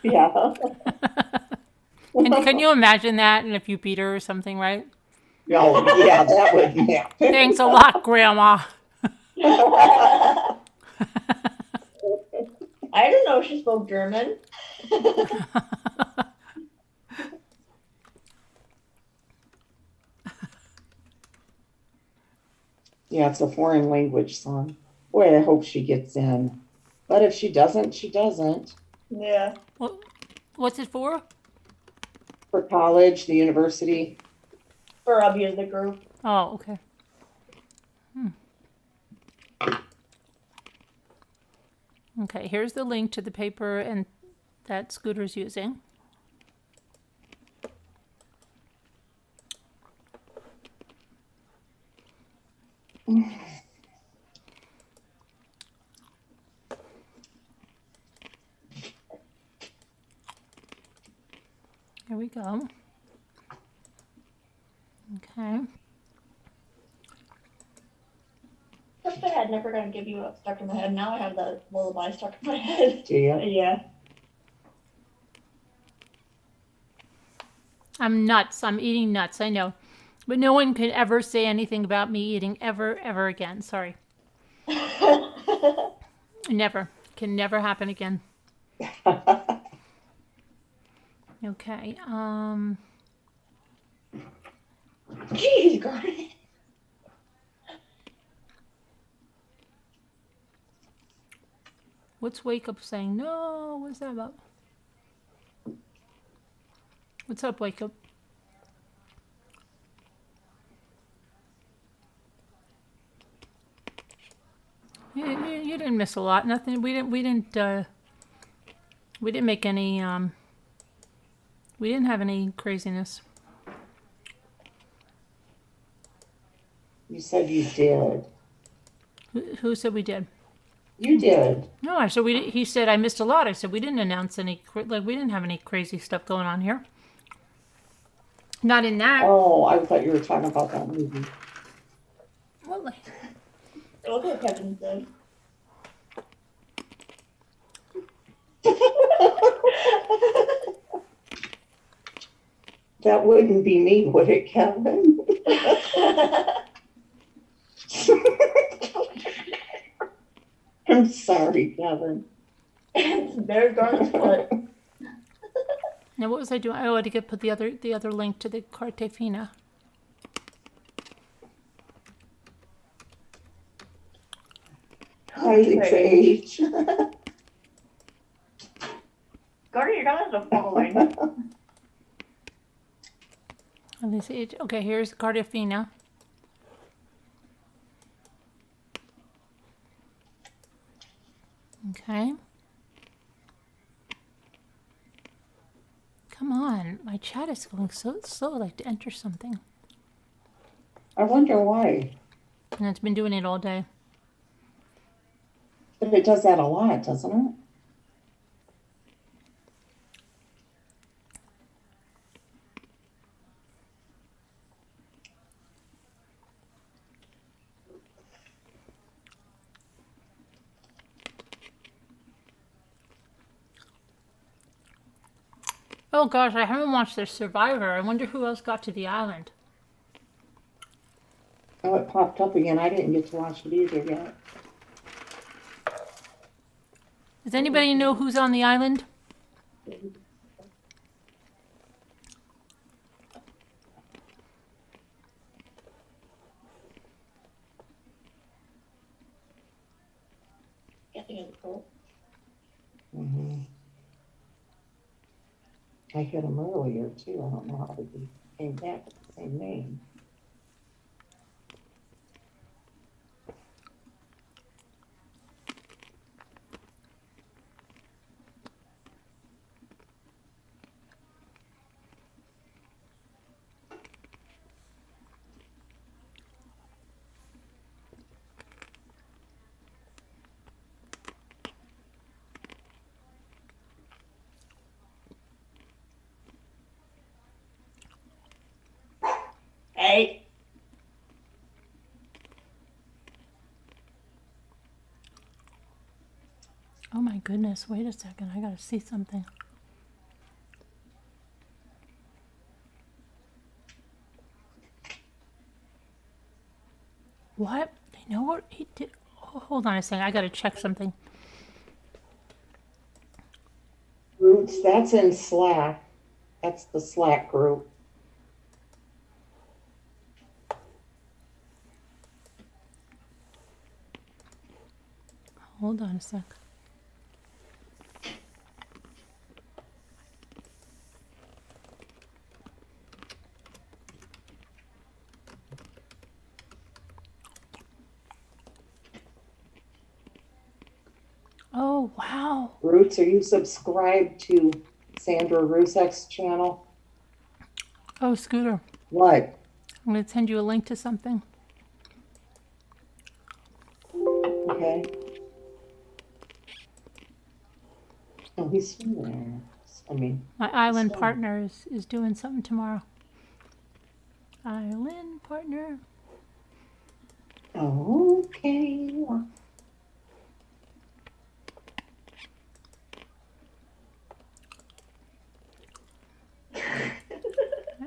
Yeah. Can you imagine that in a few Peter or something, right? Oh, yeah, that would, yeah. Thanks a lot, Grandma. I didn't know she spoke German. Yeah, it's a foreign language song. Boy, I hope she gets in. But if she doesn't, she doesn't. Yeah. What's it for? For college, the university. For a music group. Oh, okay. Okay, here's the link to the paper and that Scooter's using. we go. Okay. First I had Never Gonna Give You Up stuck in my head. Now I have the lullaby stuck in my head. Do you? Yeah. I'm nuts. I'm eating nuts. I know. But no one could ever say anything about me eating ever again. Sorry. Never. Can never happen again. Okay. Jeez, Gordon. What's Wake Up saying? No, what's that about? What's up, Wake Up? You didn't miss a lot. Nothing. We didn't make any. We didn't have any craziness. You said you did. Who said we did? You did. No, I said we did. He said I missed a lot. I said we didn't announce any. Like we didn't have any crazy stuff going on here. Not in that. Oh, I thought you were talking about that movie. Well, Look what Kevin said. That wouldn't be me, would it, Kevin? I'm sorry, Kevin. There's Garden's foot. now what was I doing? I had to put the other link to the Carte Fina. Hi, Paige. Garden, you're not the following. Let me see. Okay, here's Carte Fina. Okay. Come on, my chat is going so slow. I'd like to enter something. I wonder why. And it's been doing it all day. But it does that a lot, doesn't it? Oh gosh, I haven't watched The Survivor. I wonder who else got to the island. Oh, it popped up again. I didn't get to watch it either yet. Does anybody know who's on the island? Mm-hmm. I hit him earlier too. I don't know how he came back with the same name. Hey. Oh my goodness, wait a second. I gotta see something. What? They know what he did? Oh, hold on a second. I gotta check something. Roots, that's in Slack. That's the Slack group. Hold on a sec. Oh, wow. Roots, are you subscribed to Sandra Rusek's channel? Oh, Scooter. What? I'm going to send you a link to something. Okay. Oh, he's still there. I mean, My island So- partner is doing something tomorrow. Island partner. okay.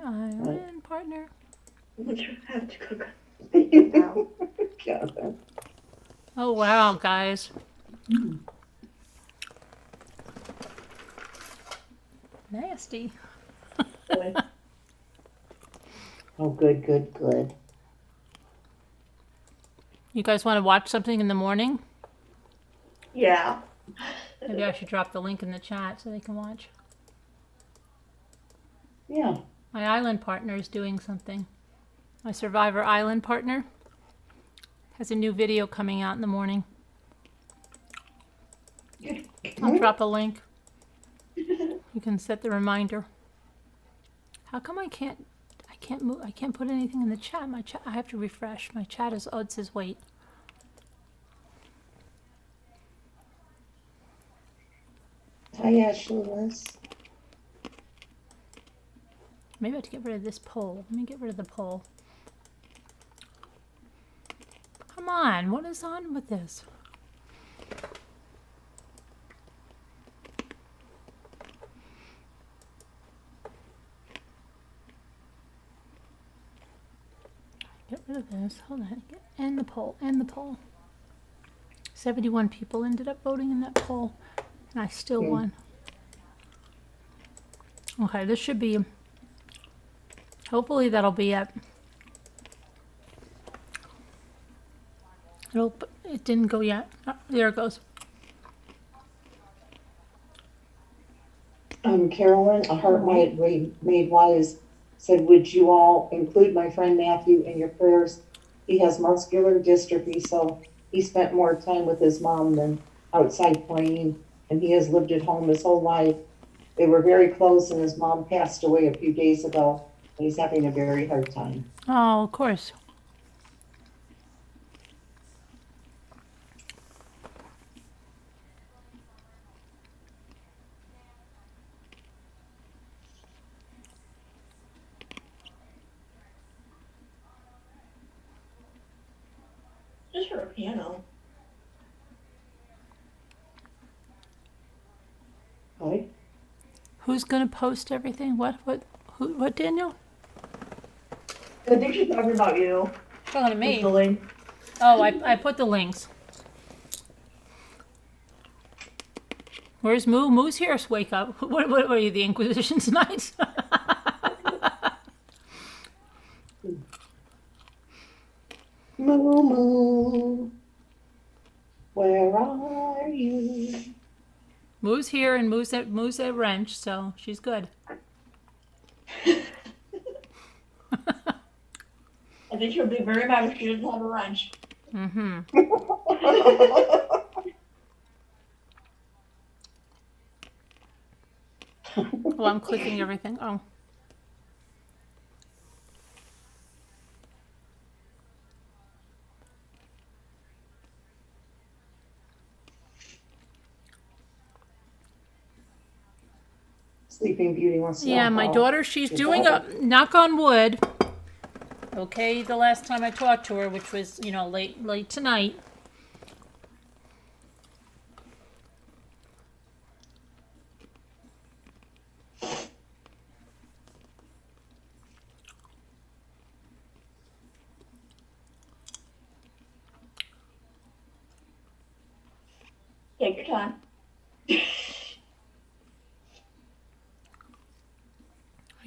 Island partner. Which I have to cook. Kevin. Oh wow, guys. Nasty. Oh, good, good, good. You guys want to watch something in the morning? Yeah. Maybe I should drop the link in the chat so they can watch. Yeah. My island partner is doing something. My Survivor Island partner has a new video coming out in the morning. I'll drop a link. You can set the reminder. How come I can't move? I can't put anything in the chat. My chat. I have to refresh. My chat is. Oh, it says wait. Hi, Ashley Liz. Maybe I have to get rid of this poll. Let me get rid of the poll. Come on, what is on with this? Get rid of this. Hold on. End the poll. End the poll. 71 people ended up voting in that poll, and I still won. Okay, this should be. Hopefully that'll be it. It didn't go yet. Oh, there it goes. Carolyn, a heart made wise, said, would you all include my friend Matthew in your prayers? He has muscular dystrophy, so he spent more time with his mom than outside playing, and he has lived at home his whole life. They were very close, and his mom passed away a few days ago. And he's having a very hard time. Oh, of course. Just for a piano. Hi. Who's gonna post everything? What, Daniel? I think she's talking about you. Talking to me. The link. Oh, I put the links. Where's Moo? Moo's here. Wake up. What are you, the Inquisition tonight? Moo moo, where are you? Moo's here, and Moo's at wrench, so she's good. I think she'll be very mad if she doesn't have a wrench. Mm-hmm. Oh, I'm clicking everything. Oh. Sleeping Beauty wants to know Yeah, my how daughter, she's your doing daughter- a knock on wood. Okay, the last time I talked to her, which was, late tonight. Take your time. Are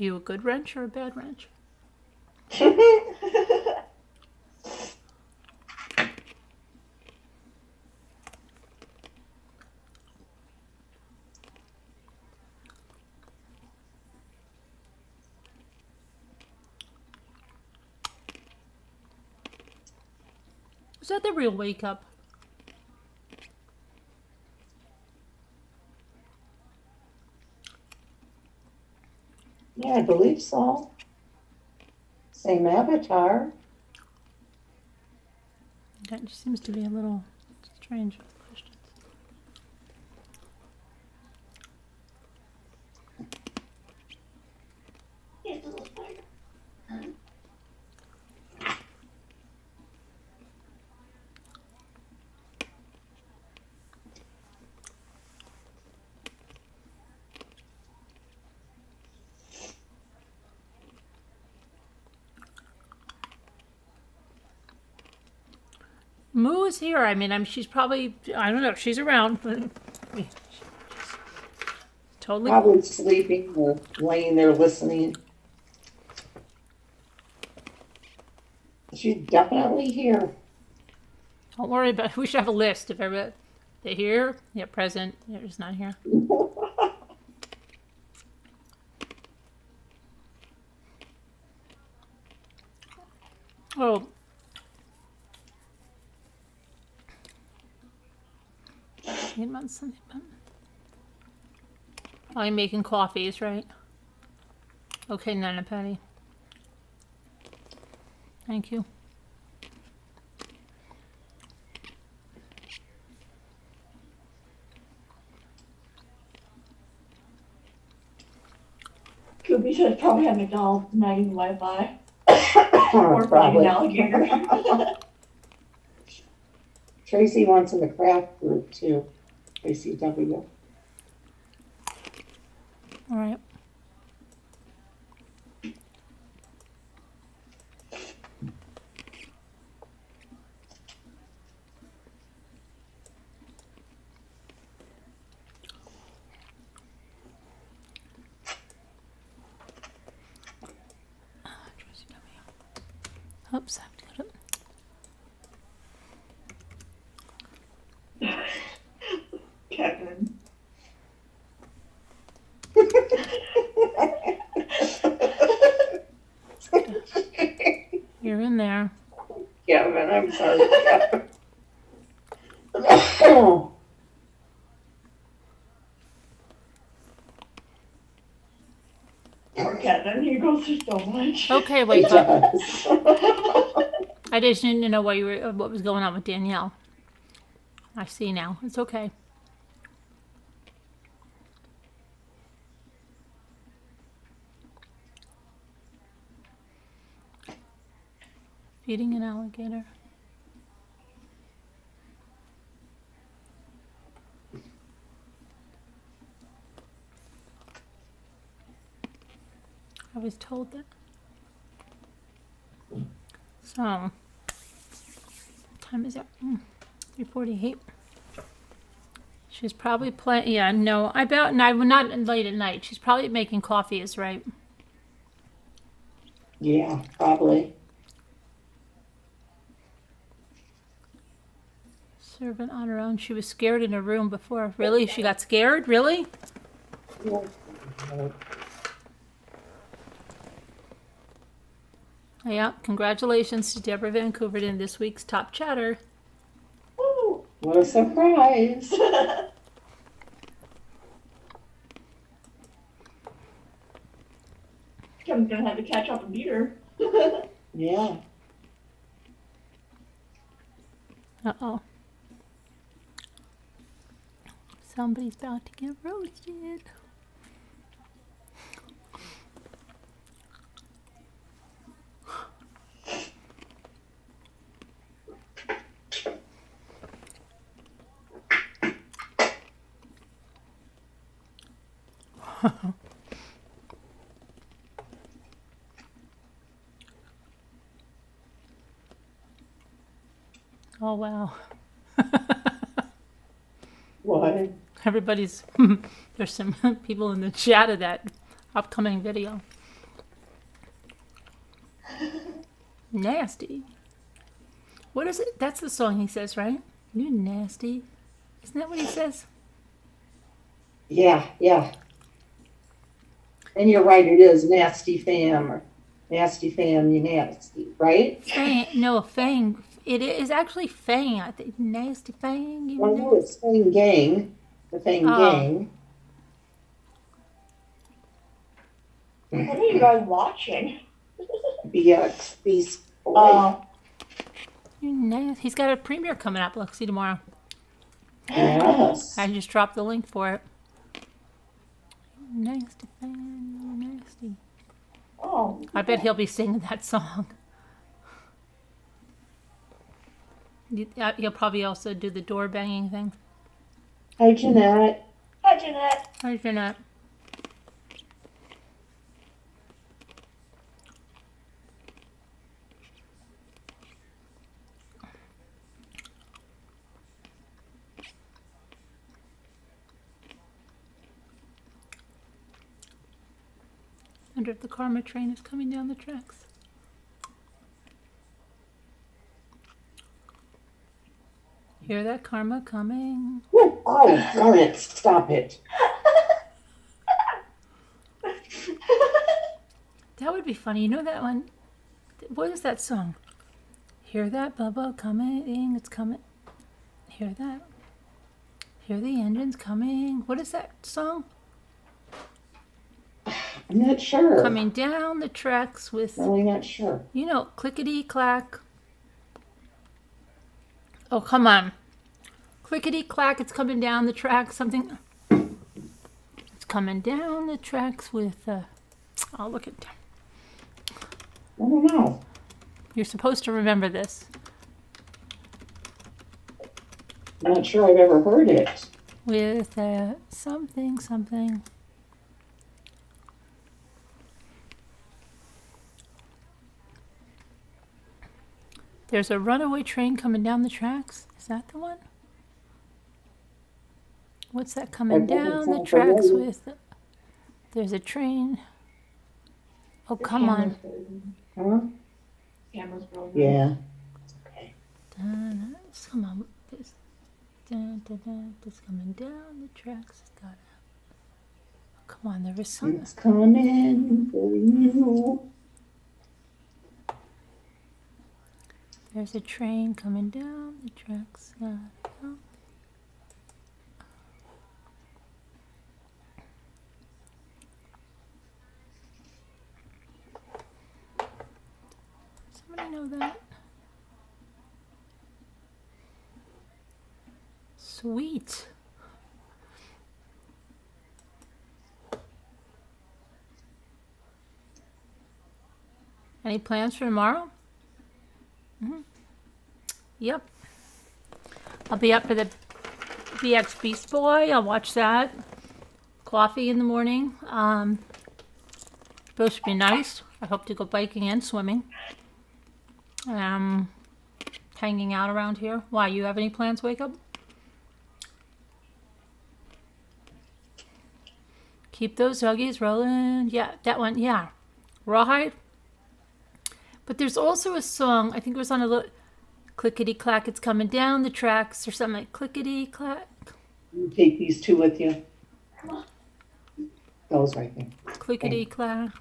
you a good wrench or a bad wrench? Was that the real wake up? Yeah, I believe so. Same avatar. That just seems to be a little strange questions. Moo is here. I mean, she's probably, I don't know if she's around, but totally. Probably sleeping or laying there listening. She's definitely here. Don't worry about it. We should have a list of everybody. They're here. Yeah, present. They're just not here. Oh. 8 months, something. Oh, I'm making coffees, right? Okay, Nana Patty. Thank you. Kobe said probably have McDonald's not using Wi-Fi. Or probably an alligator. Tracy wants in the craft group too. Tracy W. All right. Oops, I have to go to... Kevin. You're in there. Kevin, I'm sorry, Kevin. Poor Kevin, he goes through so much. Okay, wait. Yes. I just didn't know what was going on with Danielle. I see now. It's okay. Feeding an alligator. I was told that. So, what time is it? 3:48. She's probably playing. Yeah, no, I bet. No, not late at night. She's probably making coffee. Is right. Yeah, probably. Servant on her own. She was scared in her room before. Really? She got scared? Really? Yeah. Congratulations to Deborah Vancouver in this week's Top Chatter. Ooh, what a surprise. Kevin's gonna have to catch up and beat her. Yeah. Uh-oh. Somebody's about to get roasted. Oh, wow. What? Everybody's, there's some people in the chat of that upcoming video. Nasty. What is it? That's the song he says, right? You nasty. Isn't that what he says? Yeah, yeah. And you're right, it is nasty fam or nasty fam, you nasty, right? Fang, no, Fang. It is actually Fang. I think nasty Fang. You Well, no, it's Fang Gang, the Fang Gang. What are you guys watching? BX Beast Boy. You nasty. He's got a premiere coming up, Lexi, tomorrow. Yes. I just dropped the link for it. Nasty Fang, nasty. Oh. I bet he'll be singing that song. He'll probably also do the door banging thing. Hi, Jeanette. Hi, Jeanette. Hi, Jeanette. wonder if the karma train is coming down the tracks. Hear that karma coming? Oh, darn it, stop it. That would be funny. You know that one? What is that song? Hear that bubble coming? It's coming. Hear that? Hear the engines coming? What is that song? I'm not sure. Coming down the tracks with, Really not sure. you know, clickety clack. Oh, come on. Clickety clack, it's coming down the tracks. Something. It's coming down the tracks with, oh, look at. I don't know. You're supposed to remember this. I'm not sure I've ever heard it. With something, something. There's a runaway train coming down the tracks. Is that the one? What's that coming down the tracks with? There's a train. Oh, come on. Huh? Camera's broken. Yeah. Okay. Come on. This coming down the tracks. It's got. Come on, there is something. It's coming for you. There's a train coming down the tracks. Somebody know that? Sweet. Any plans for tomorrow? Yep. I'll be up for the BX Beast Boy. I'll watch that. Coffee in the morning. Supposed to be nice. I hope to go biking and swimming. Hanging out around here. Why, you have any plans, Wake Up? Keep those Huggies rolling. Yeah, that one, yeah. Rawhide. But there's also a song, I think it was on a little... Clickety clack, it's coming down the tracks, or something like clickety clack. You take these two with you. Those right there. Clickety clack.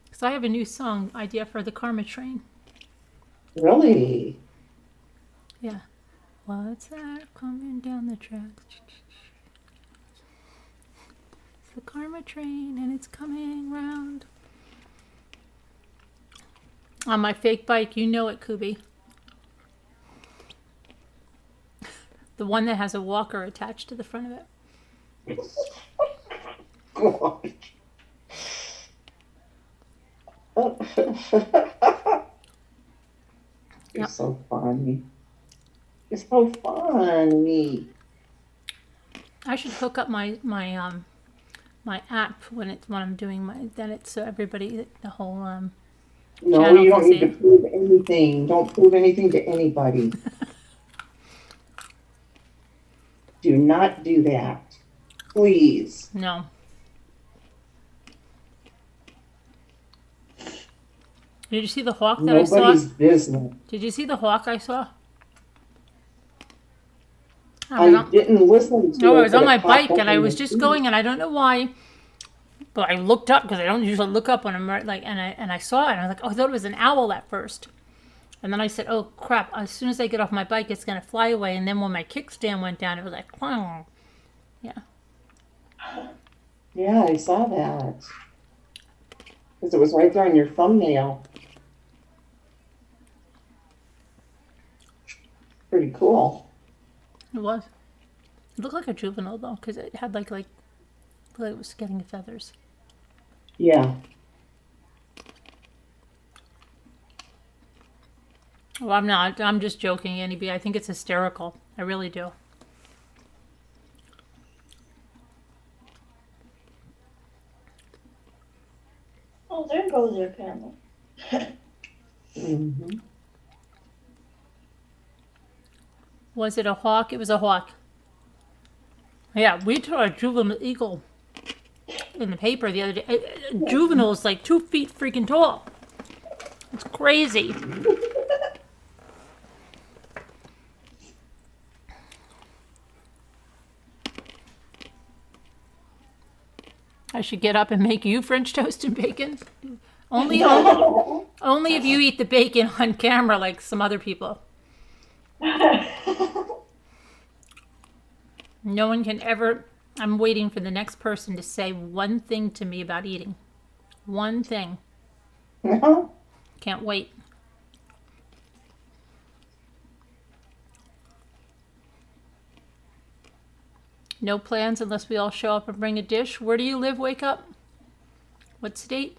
Because I have a new song idea for the Karma Train. Really? Yeah. What's that coming down the tracks? It's the Karma Train and it's coming round. On my fake bike, you know it, Kubi. The one that has a walker attached to the front of it. God. You're so funny. You're so funny. I should hook up my app when I'm doing then it's so everybody the whole No, you don't need to prove anything. Don't prove anything to anybody. Do not do that. Please. No. Did you see the hawk that I saw? Nobody's business. Did you see the hawk I saw? I didn't listen to it. No, I was on but my it popped bike up and I in was the just feed. going and I don't know why. But I looked up because I don't usually look up when I'm like, and I saw it and I was like, oh, I thought it was an owl at first, and then I said, oh crap! As soon as I get off my bike, it's gonna fly away. And then when my kickstand went down, it was like, clang. Yeah. Yeah, I saw that. Because it was right there on your thumbnail. Pretty cool. It was. It looked like a juvenile though, because it had like it was getting feathers. Yeah. Well, I'm not. I'm just joking, Annie B. I think it's hysterical. I really do. Oh, there goes your camera. Mm-hmm. Was it a hawk? It was a hawk. Yeah, we saw a juvenile eagle. in the paper the other day. A juvenile is like 2 feet freaking tall. It's crazy. I should get up and make you French toast and bacon. Only if you eat the bacon on camera like some other people. No one can ever... I'm waiting for the next person to say one thing to me about eating. One thing. Can't wait. No plans unless we all show up and bring a dish. Where do you live, Wake Up? What state?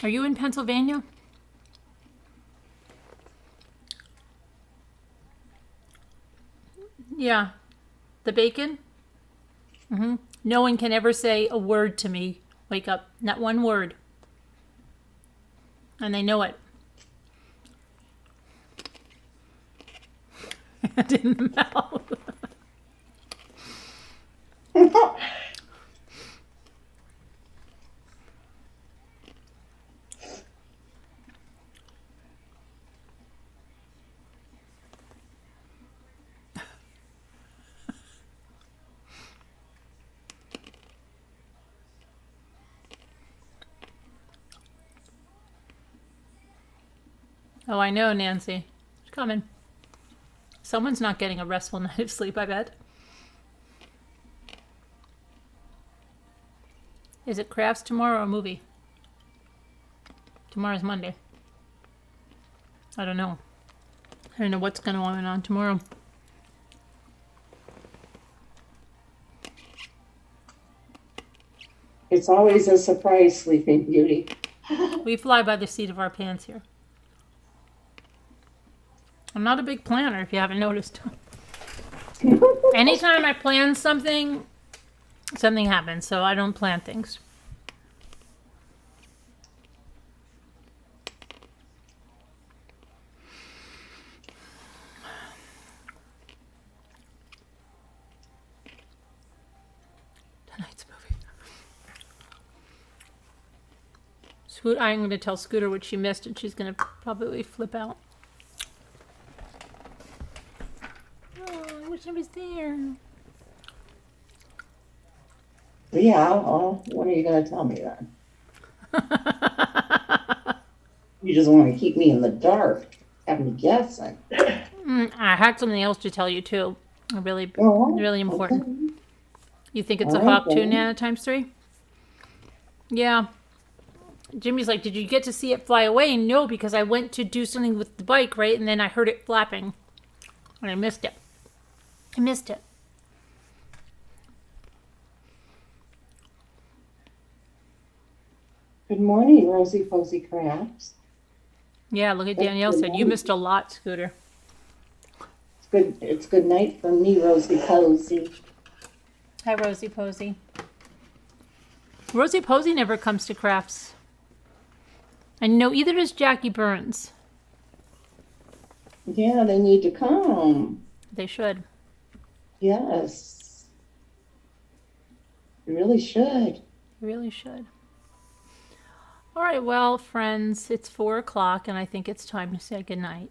Are you in Pennsylvania? Yeah. The bacon? Mm-hmm. No one can ever say a word to me. Wake Up. Not one word. And they know it. In the mouth. Oh, I know, Nancy. It's coming. Someone's not getting a restful night of sleep, I bet. Is it crafts tomorrow or a movie? Tomorrow's Monday. I don't know. I don't know what's going on tomorrow. It's always a surprise, Sleeping Beauty. We fly by the seat of our pants here. I'm not a big planner, if you haven't noticed. Anytime I plan something, something happens, so I don't plan things. Tonight's movie. I'm going to tell Scooter what she missed, and she's going to probably flip out. Oh, I wish I was there. Yeah, well, when are you going to tell me that? You just want to keep me in the dark, have me guessing. I had something else to tell you, too. Really important. Okay. You think it's a hawk too, Nana times 3? Yeah. Jimmy's like, did you get to see it fly away? No, because I went to do something with the bike, right? And then I heard it flapping. And I missed it. Good morning, Rosie Posey Crafts. Yeah, look at Danielle said, you missed a lot, Scooter. It's good night for me, Rosie Posey. Hi, Rosie Posey. Rosie Posey never comes to crafts. And no, either does Jackie Burns. Yeah, they need to come. They should. Yes. You really should. Really should. All right, well, friends, it's 4 o'clock, and I think it's time to say goodnight.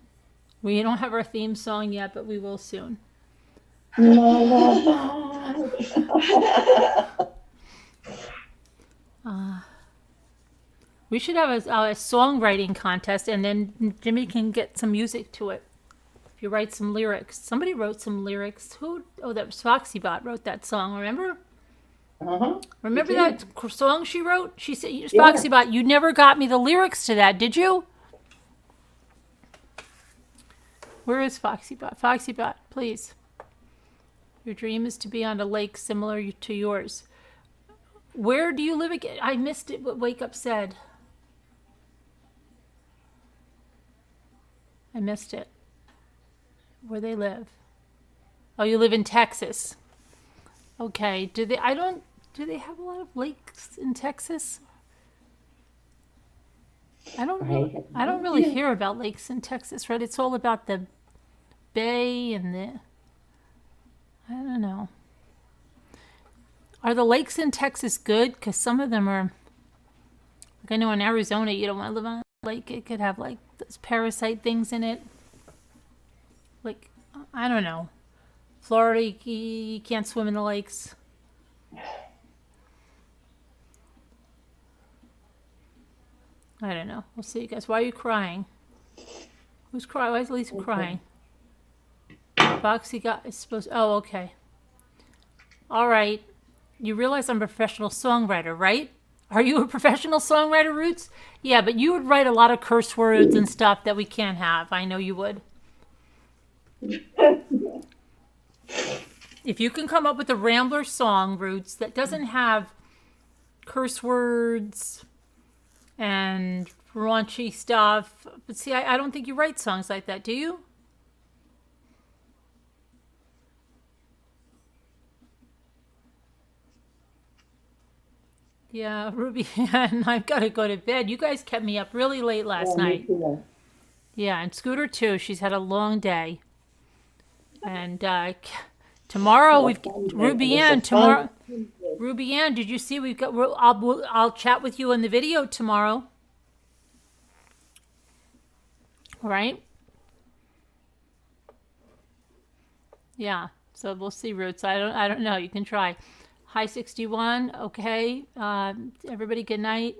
We don't have our theme song yet, but we will soon. We should have a songwriting contest, and then Jimmy can get some music to it. If you write some lyrics. Somebody wrote some lyrics. Who? Oh, that was Foxy Bot wrote that song, remember? Remember that song she wrote? She said, Foxy Bot, you never got me the lyrics to that, did you? Where is Foxy Bot? Foxy Bot, please. Your dream is to be on a lake similar to yours. Where do you live again? I missed it, what Wake Up said. I missed it. Where they live. Oh, you live in Texas. Okay. Do they have a lot of lakes in Texas? I don't really hear about lakes in Texas, right? It's all about the bay and I don't know. Are the lakes in Texas good? Because some of them are, like I know in Arizona, you don't want to live on a lake. It could have like those parasite things in it. Like, I don't know. Florida, you can't swim in the lakes. I don't know. We'll see, you guys. Why are you crying? Who's crying? Why is Lisa crying? Boxy got is supposed. Oh, okay. All right. You realize I'm a professional songwriter, right? Are you a professional songwriter, Roots? Yeah, but you would write a lot of curse words and stuff that we can't have. I know you would. If you can come up with a Rambler song, Roots, that doesn't have curse words and raunchy stuff. But see, I don't think you write songs like that, do you? Yeah, Ruby, and I've got to go to bed. You guys kept me up really late last night. Yeah, and Scooter too. She's had a long day. And tomorrow we've got Ruby Ann. Tomorrow, Ruby Ann, did you see we've got? I'll chat with you on the video tomorrow. All right. Yeah. So we'll see, Roots. I don't know. You can try. High 61. Okay. Everybody. Good night.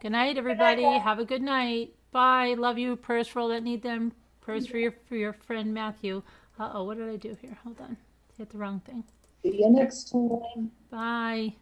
Good night, everybody. Have a good night. Bye. Love you. Prayers for all that need them. Prayers for your friend Matthew. Uh-oh, what did I do here? Hold on. Hit the wrong thing. See you next time. Bye.